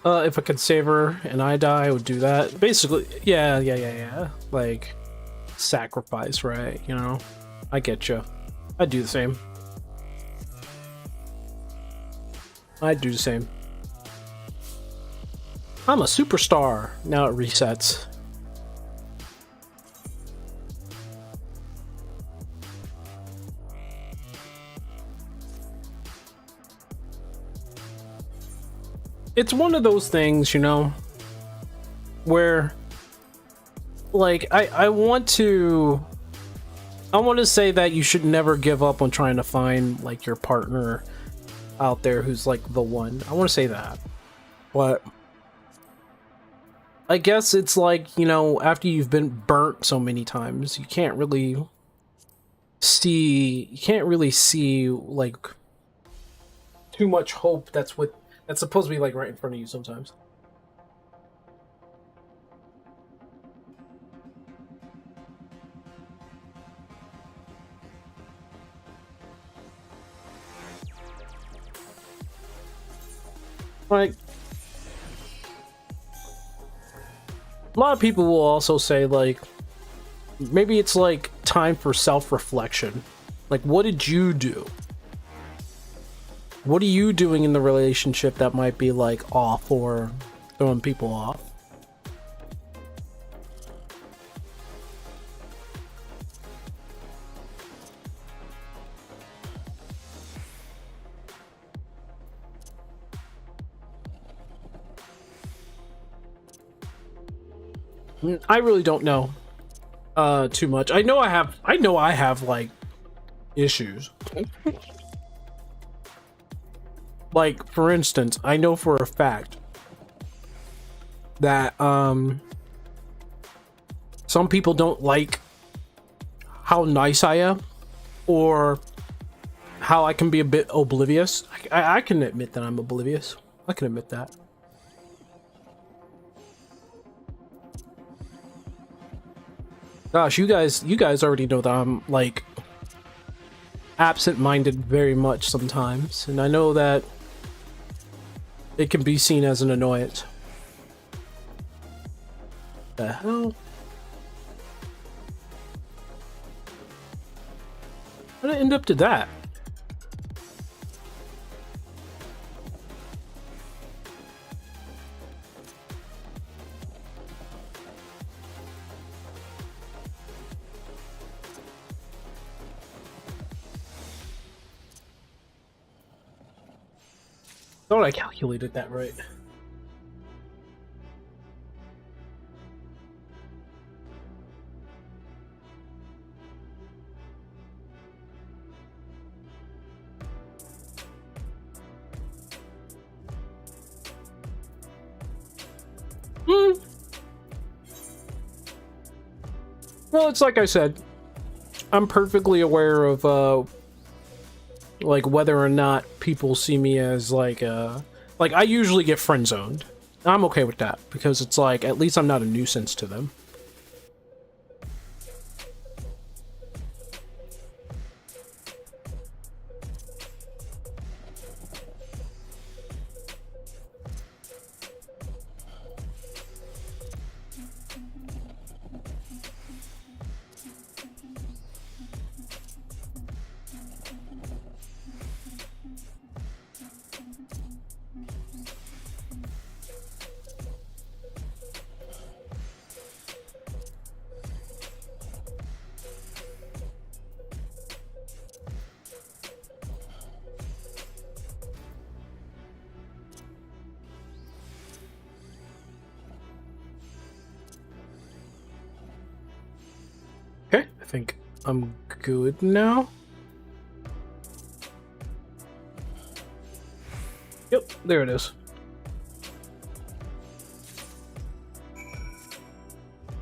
If I could save her and I die, I would do that. Basically, yeah. Like, sacrifice, right? You know? I get you. I'd do the same. I'd do the same. I'm a superstar. Now it resets. It's one of those things, you know, where like I want to say that you should never give up on trying to find like your partner out there who's like the one. I want to say that. But I guess it's like, you know, after you've been burnt so many times, you can't really see like too much hope that's supposed to be like right in front of you sometimes. Like, a lot of people will also say, like, maybe it's like time for self-reflection. Like, what did you do? What are you doing in the relationship that might be like off or throwing people off? I really don't know too much. I know I have like issues. Like, for instance, I know for a fact that some people don't like how nice I am or how I can be a bit oblivious. I can admit that I'm oblivious. I can admit that. Gosh, you guys already know that I'm like absent-minded very much sometimes, and I know that it can be seen as an annoyance. The hell? How did it end up to that? Thought I calculated that right. Well, it's like I said, I'm perfectly aware of like whether or not people see me as like I usually get friend zoned. I'm okay with that because it's like at least I'm not a nuisance to them. Okay, I think I'm good now. Yep, there it is.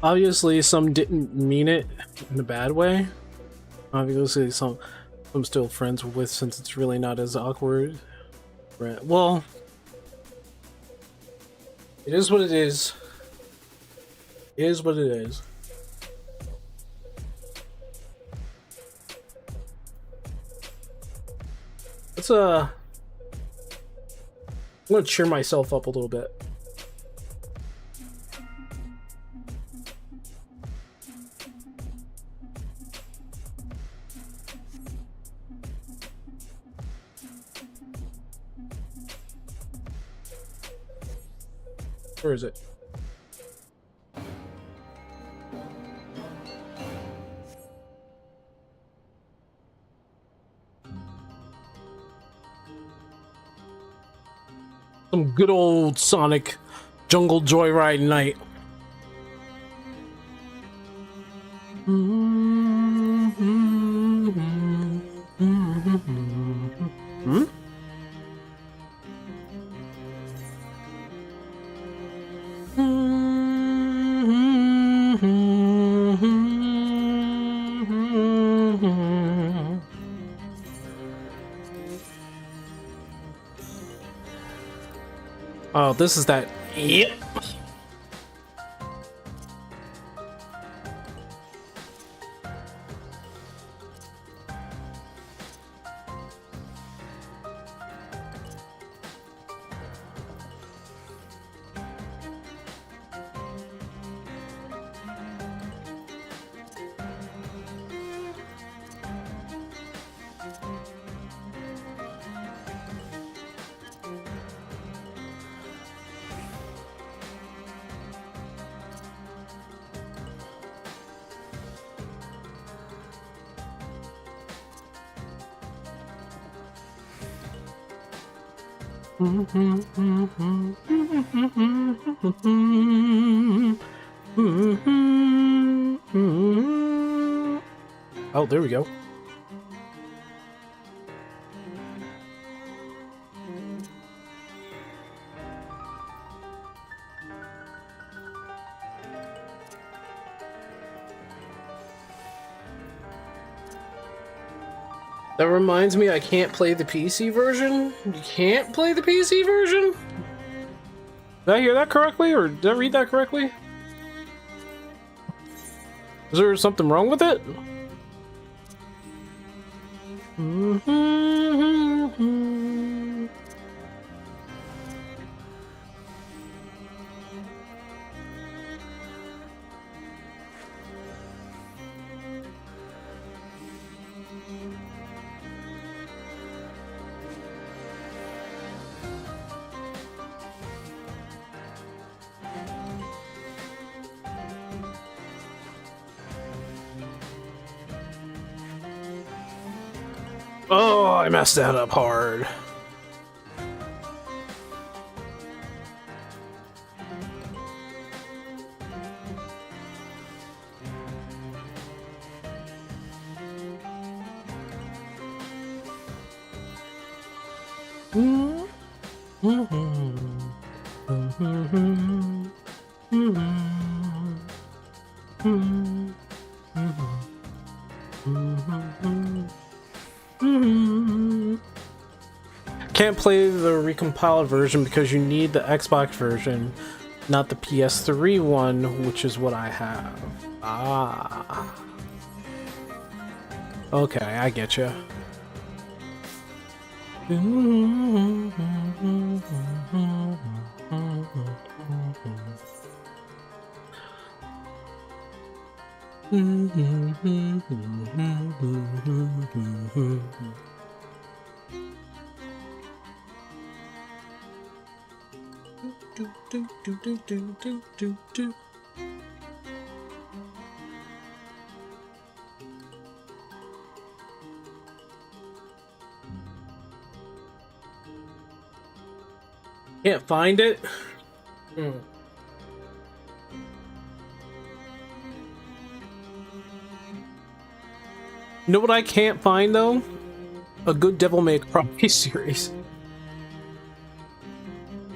Obviously, some didn't mean it in a bad way. Obviously, some I'm still friends with since it's really not as awkward. Well, it is what it is. It is what it is. Let's I'm gonna cheer myself up a little bit. Where is it? Some good old Sonic Jungle Joyride night. Hmm? Oh, this is that. Yep. Oh, there we go. That reminds me, I can't play the PC version. You can't play the PC version? Did I hear that correctly, or did I read that correctly? Is there something wrong with it? Oh, I messed that up hard. Can't play the recompiled version because you need the Xbox version, not the PS3 one, which is what I have. Ah. Okay, I get you. Can't find it. You know what I can't find though? A good Devil May Cry series.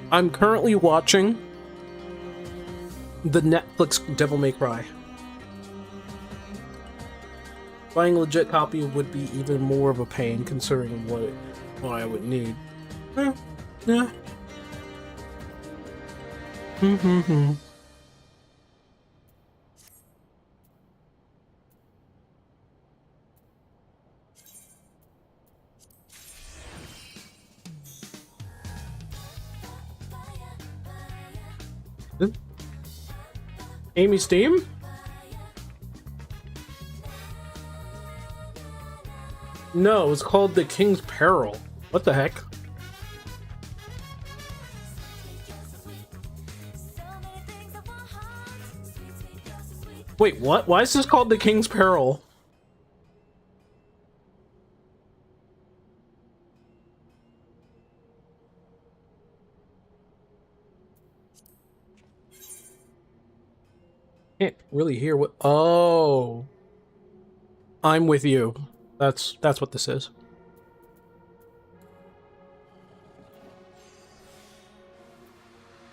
I'm currently watching the Netflix Devil May Cry. Buying a legit copy would be even more of a pain considering what I would need. Yeah. Amy Steam? No, it's called The King's Peril. What the heck? Wait, what? Why is this called The King's Peril? Can't really hear what. Oh, I'm with you. That's what this is.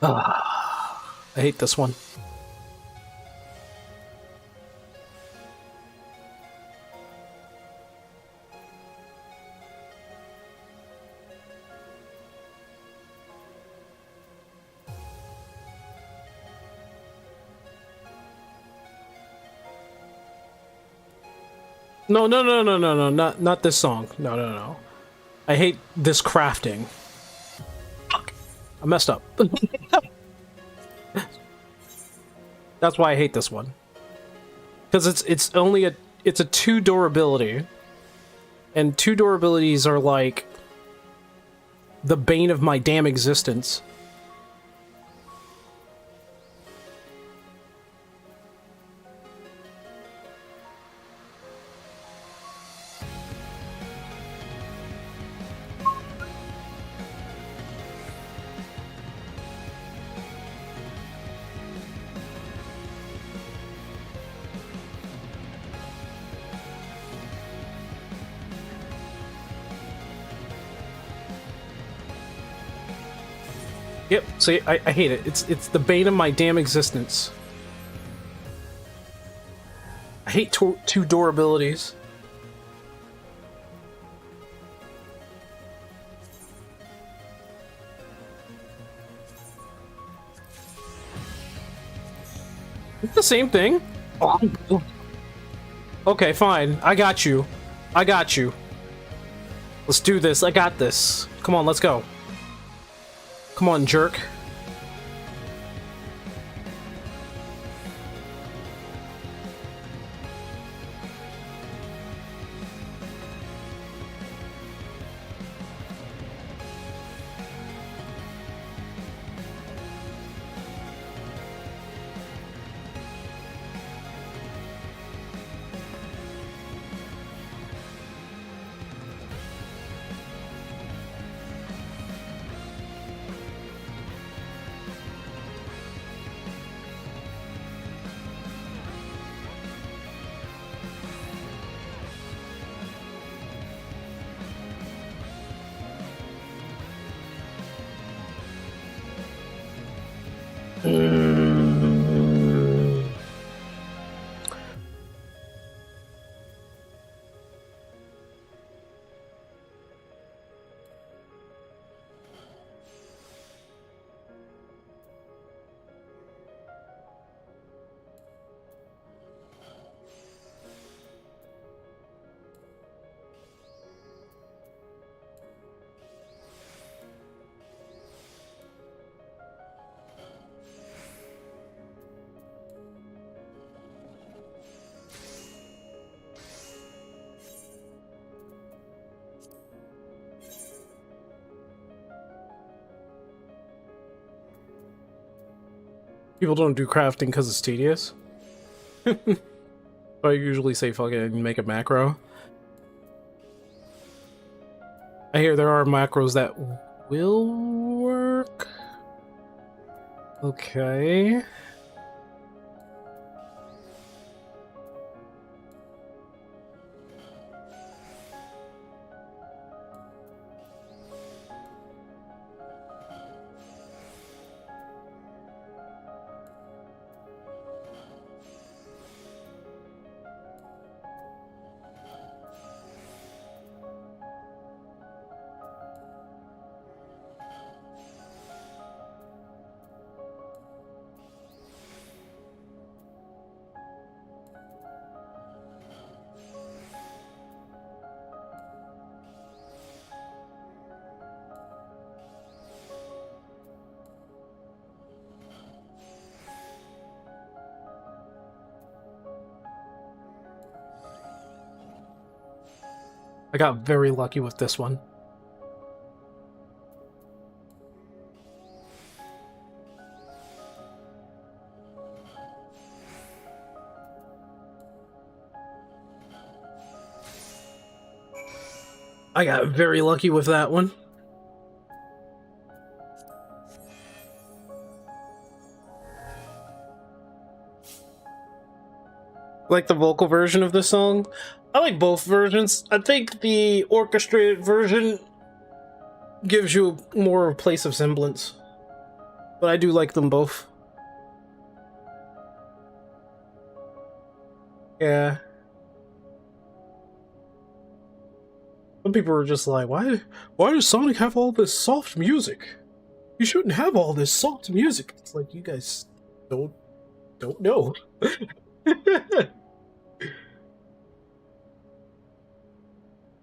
I hate this one. No, not this song. No. I hate this crafting. Fuck. I messed up. That's why I hate this one. Because it's only a 2 durability. And 2 durabilities are like the bane of my damn existence. Yep, see, I hate it. It's the bane of my damn existence. I hate two door abilities. It's the same thing. Oh. Okay, fine. I got you. I got you. Let's do this. I got this. Come on, let's go. Come on, jerk. People don't do crafting because it's tedious. I usually say fucking make a macro. I hear there are macros that will work. Okay. I got very lucky with this one. I got very lucky with that one. Like the vocal version of this song? I like both versions. I think the orchestrated version gives you more of a place of semblance. But I do like them both. Yeah. Some people are just like, why does Sonic have all this soft music? You shouldn't have all this soft music. It's like, you guys don't know.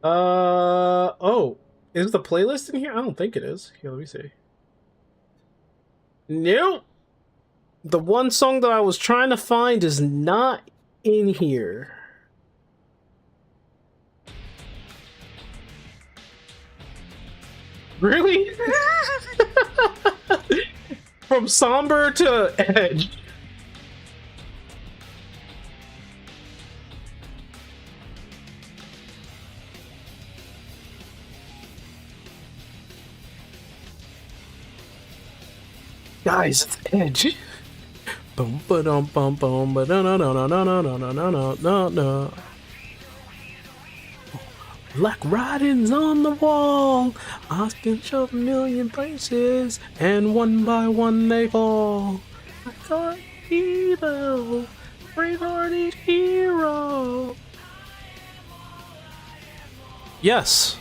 Oh, is the playlist in here? I don't think it is. Here, let me see. Nope. The one song that I was trying to find is not in here. Really? From somber to edge. Guys, it's edge. Boom, ba-dum, bum, bum, ba-da-na-na-na-na-na-na-na-na-na-na. Black writings on the wall. I can show a million places, and one by one they fall. I got evil, brave-hearted hero. Yes,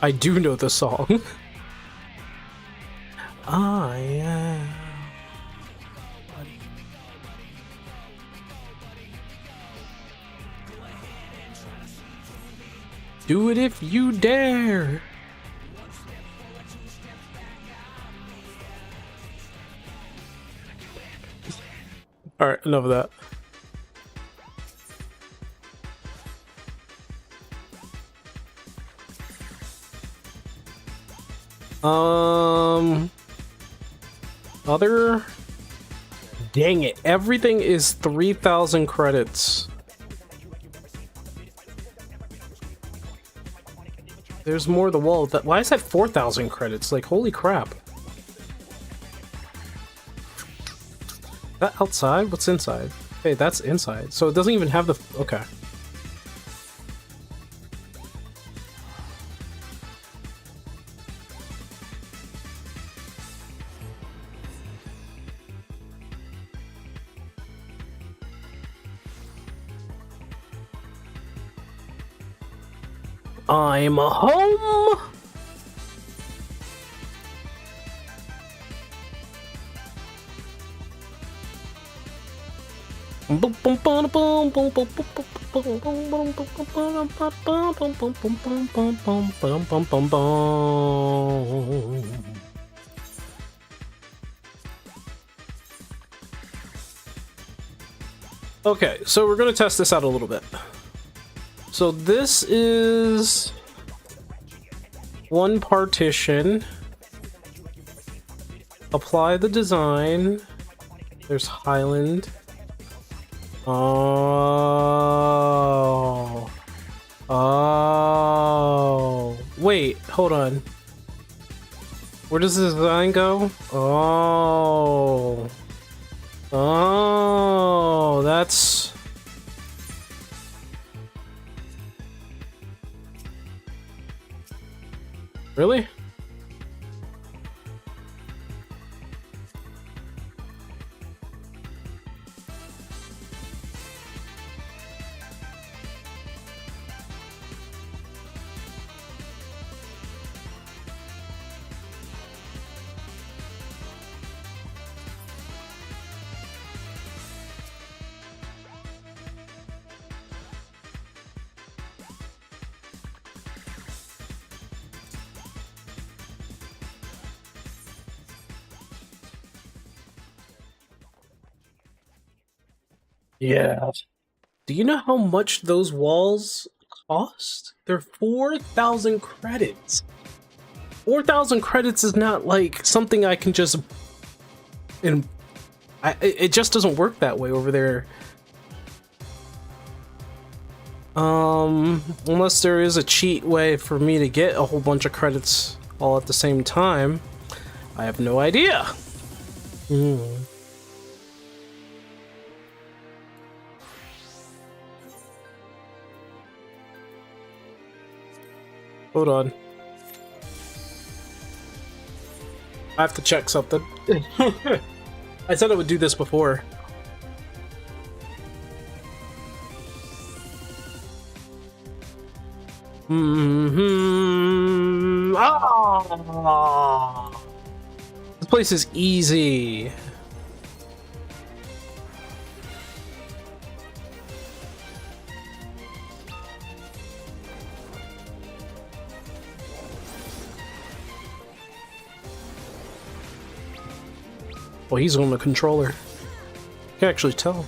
I do know the song. I am. Do it if you dare. All right, enough of that. Other. Dang it! Everything is 3,000 credits. There's more of the wall. Why is that 4,000 credits? Like, holy crap. That outside? What's inside? Hey, that's inside. So it doesn't even have the... Okay. I'm home! Okay, so we're gonna test this out a little bit. So this is one partition. Apply the design. There's Highland. Oh. Oh. Wait, hold on. Where does the design go? Oh. Oh, that's... Really? Yeah. Do you know how much those walls cost? They're 4,000 credits. 4,000 credits is not like something I can just... it just doesn't work that way over there. Unless there is a cheat way for me to get a whole bunch of credits all at the same time. I have no idea. Hold on. I have to check something. I said I would do this before. Ah! This place is easy. Well, he's on the controller. You can actually tell.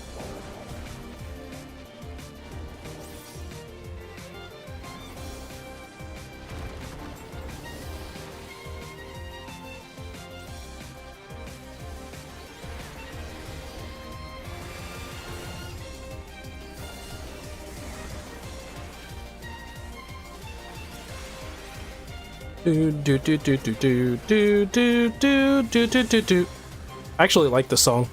Do do do do do do do do do do do do do. I actually like the song.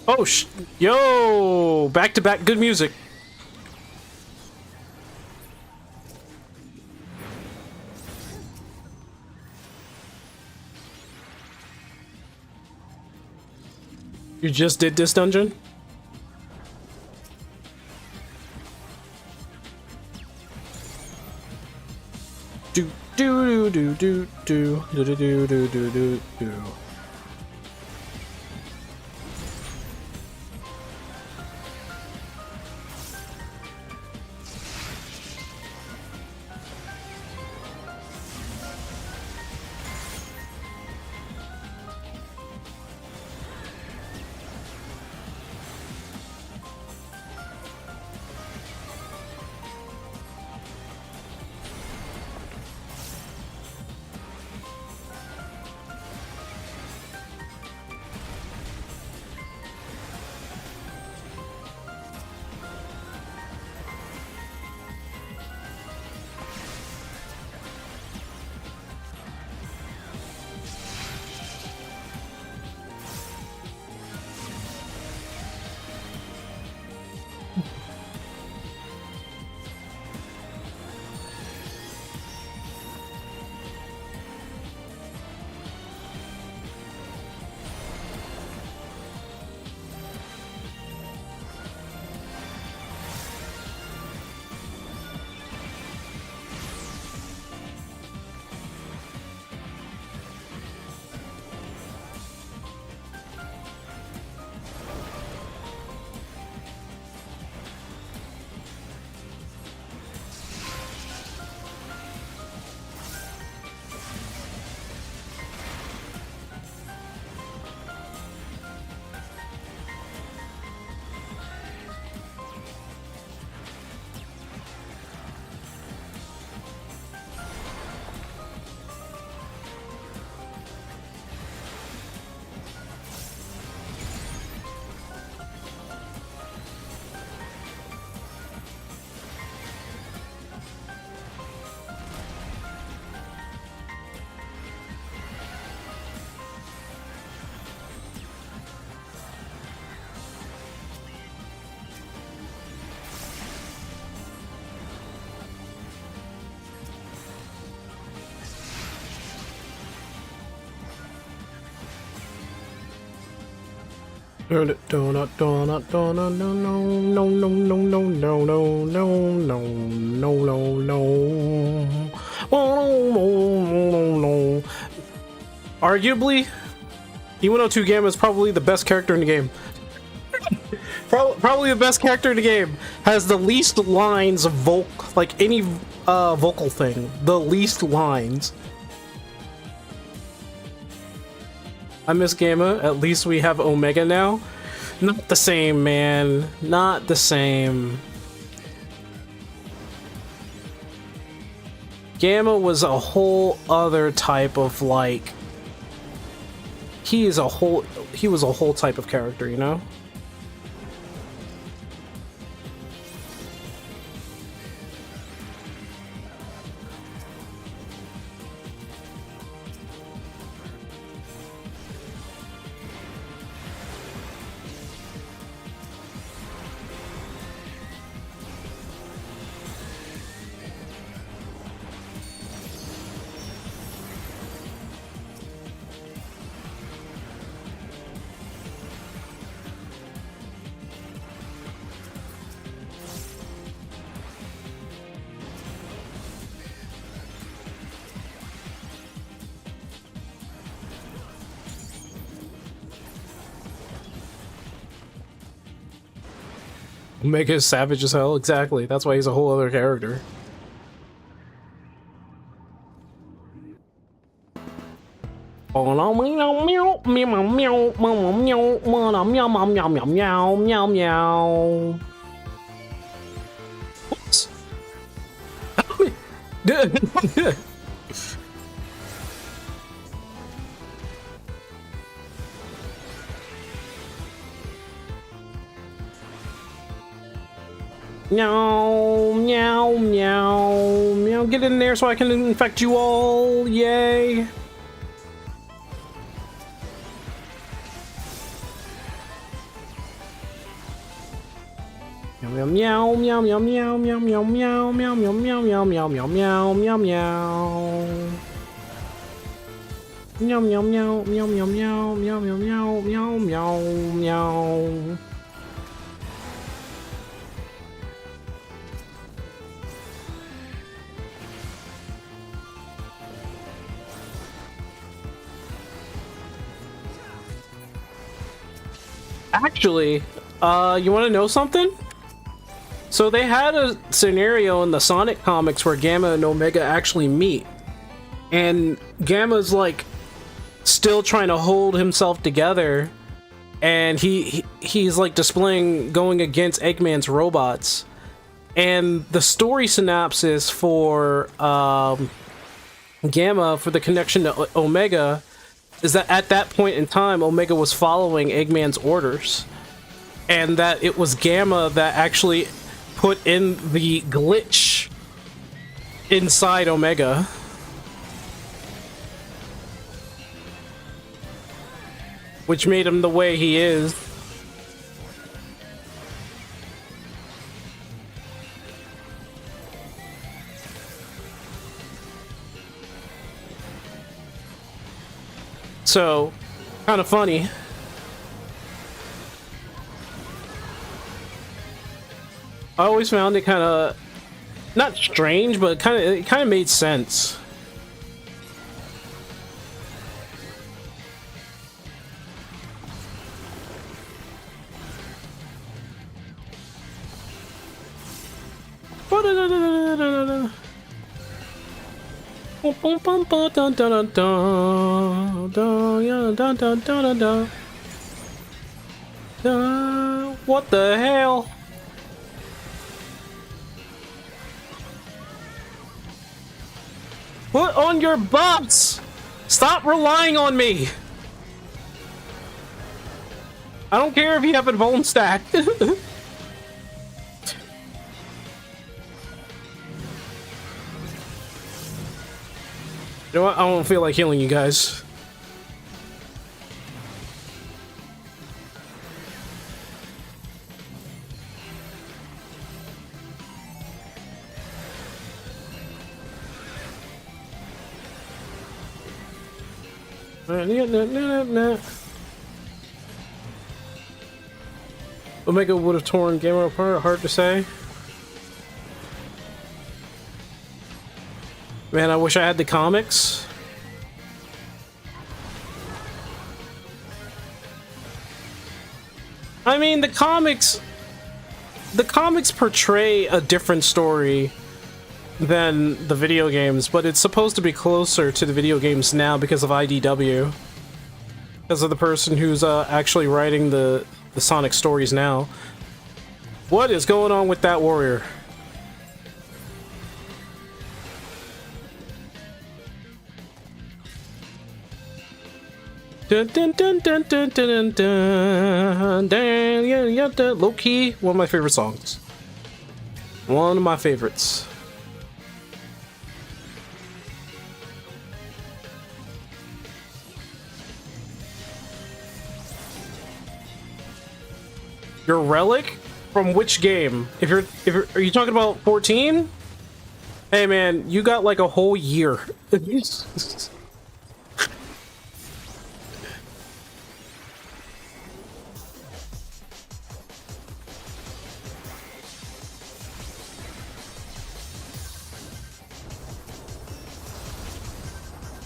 Oh, yo! Back to back good music. You just did this dungeon? Do do do do do do do do do do do do. Donut, donut, donut, donut, no, no, no, no, no, no, no, no, no, no, no. Arguably, E102 Gamma is probably the best character in the game. Probably the best character in the game. Has the least lines of like any vocal thing. The least lines. I miss Gamma. At least we have Omega now. Not the same, man. Not the same. Gamma was a whole other type of like. He was a whole type of character, you know? Omega is savage as hell. Exactly. That's why he's a whole other character. Oh no! Meow meow meow meow meow meow meow meow meow meow meow meow. Oops. Meow, meow, meow, meow. Get in there so I can infect you all. Yay. Meow, meow, meow, meow, meow, meow, meow, meow, meow, meow, meow, meow, meow, meow, meow, meow. Meow, meow, meow, meow, meow, meow, meow, meow, meow, meow, meow. Actually, you want to know something? So they had a scenario in the Sonic comics where Gamma and Omega actually meet. And Gamma's like still trying to hold himself together, and he's like displaying going against Eggman's robots. And the story synopsis for Gamma for the connection to Omega is that at that point in time, Omega was following Eggman's orders, and that it was Gamma that actually put in the glitch inside Omega. Which made him the way he is. So, kind of funny. I always found it kind of not strange, but it kind of made sense. What the hell? Put on your buffs! Stop relying on me! I don't care if you have a bone stack. You know what? I don't feel like healing you guys. Omega would have torn Gamma apart, hard to say. Man, I wish I had the comics. I mean, the comics portray a different story than the video games, but it's supposed to be closer to the video games now because of IDW. Because of the person who's actually writing the Sonic stories now. What is going on with that warrior? Dun, dun, dun, dun, dun, dun, dun, dun, yeah, dun. Low key, one of my favorite songs. One of my favorites. Your relic from which game? Are you talking about 14? Hey man, you got like a whole year.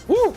Woo!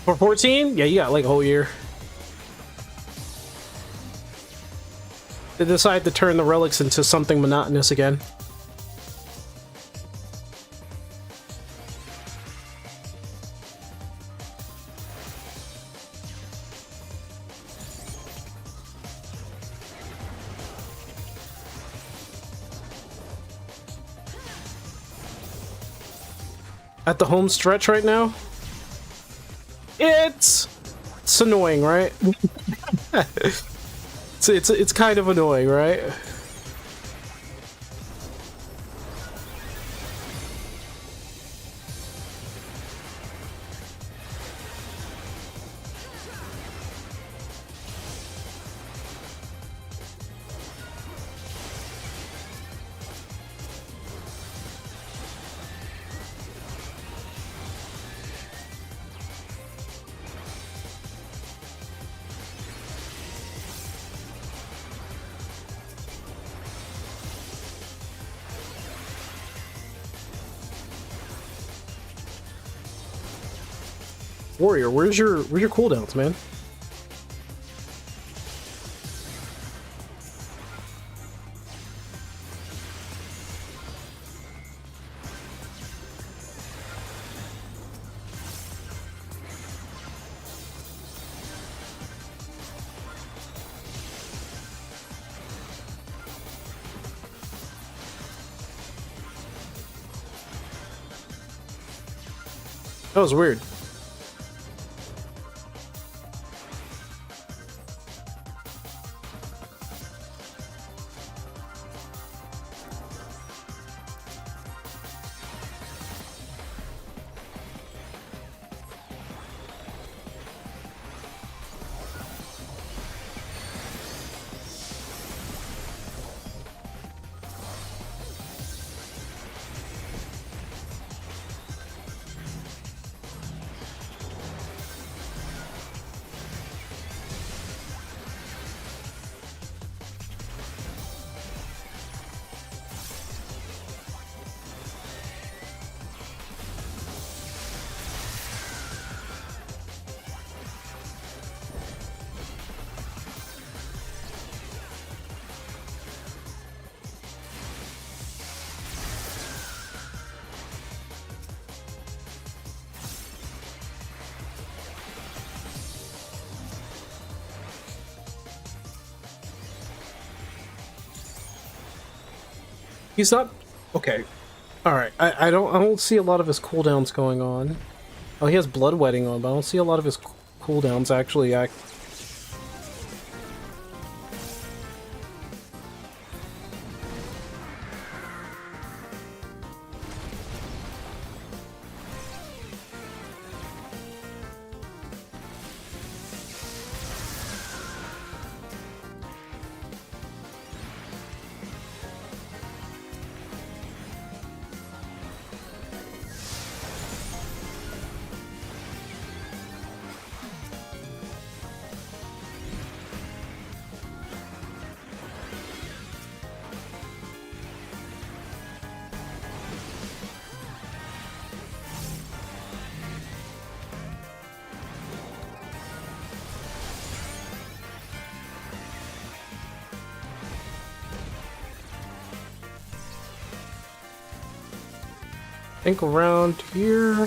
For 14? Yeah, you got like a whole year. They decide to turn the relics into something monotonous again. At the home stretch right now? It's annoying, right? it's kind of annoying, right? Warrior, where's your cooldowns, man? That was weird. He's not okay. All right, I don't see a lot of his cooldowns going on. Oh, he has bloodwetting on, but I don't see a lot of his cooldowns actually act. I think around here.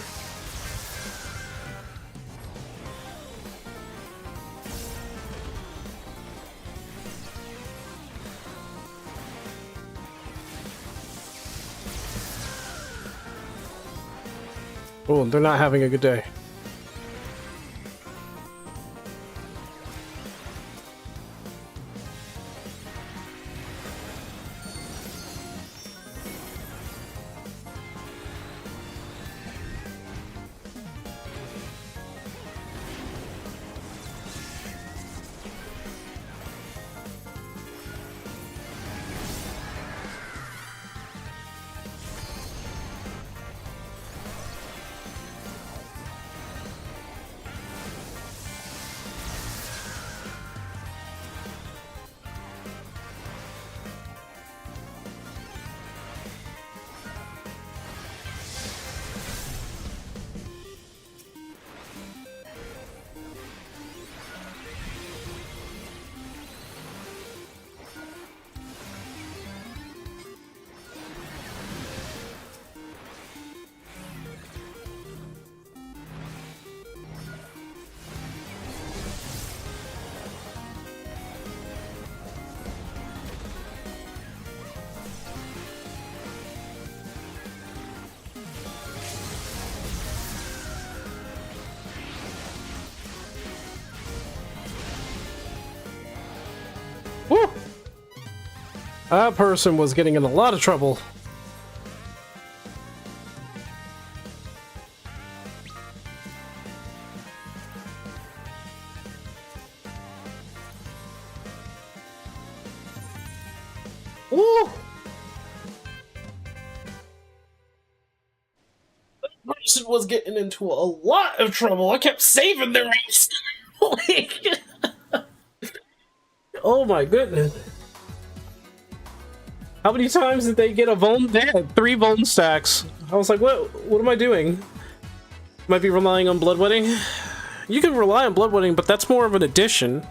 Oh, they're not having a good day. That person was getting in a lot of trouble. Woo! That person was getting into a lot of trouble. I kept saving their ass. Oh my goodness. How many times did they get a Vuln? They had 3 Vuln stacks. I was like, what am I doing? Might be relying on Bloodwedding. You can rely on Bloodwedding, but that's more of an addition.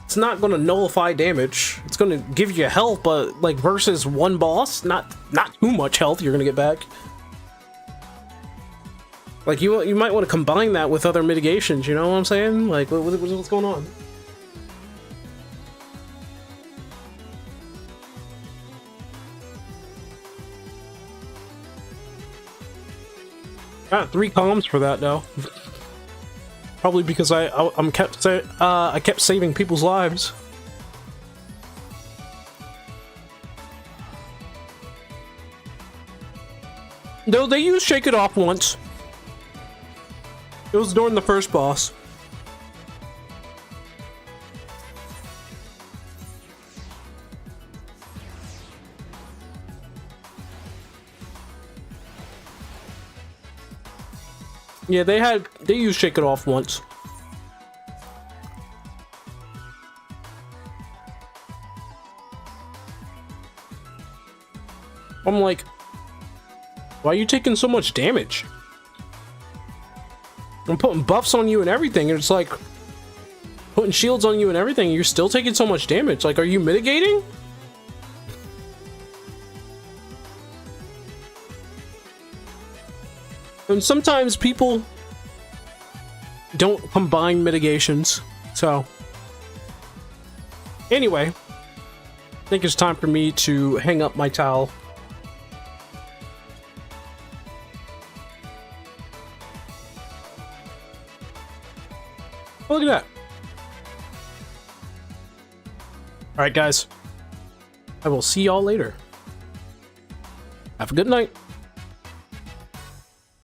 It's not going to nullify damage. It's going to give you health, but like versus one boss, not too much health you're going to get back. Like you might want to combine that with other mitigations, you know what I'm saying? Like what's going on? Got 3 comms for that though. Probably because I kept saving people's lives. No, they used Shake It Off once. It was during the first boss. Yeah, they used Shake It Off once. I'm like, why are you taking so much damage? I'm putting buffs on you and everything, and it's like putting shields on you and everything, and you're still taking so much damage. Like, are you mitigating? And sometimes people don't combine mitigations, so anyway, I think it's time for me to hang up my towel. Look at that. Alright guys, I will see y'all later. Have a good night.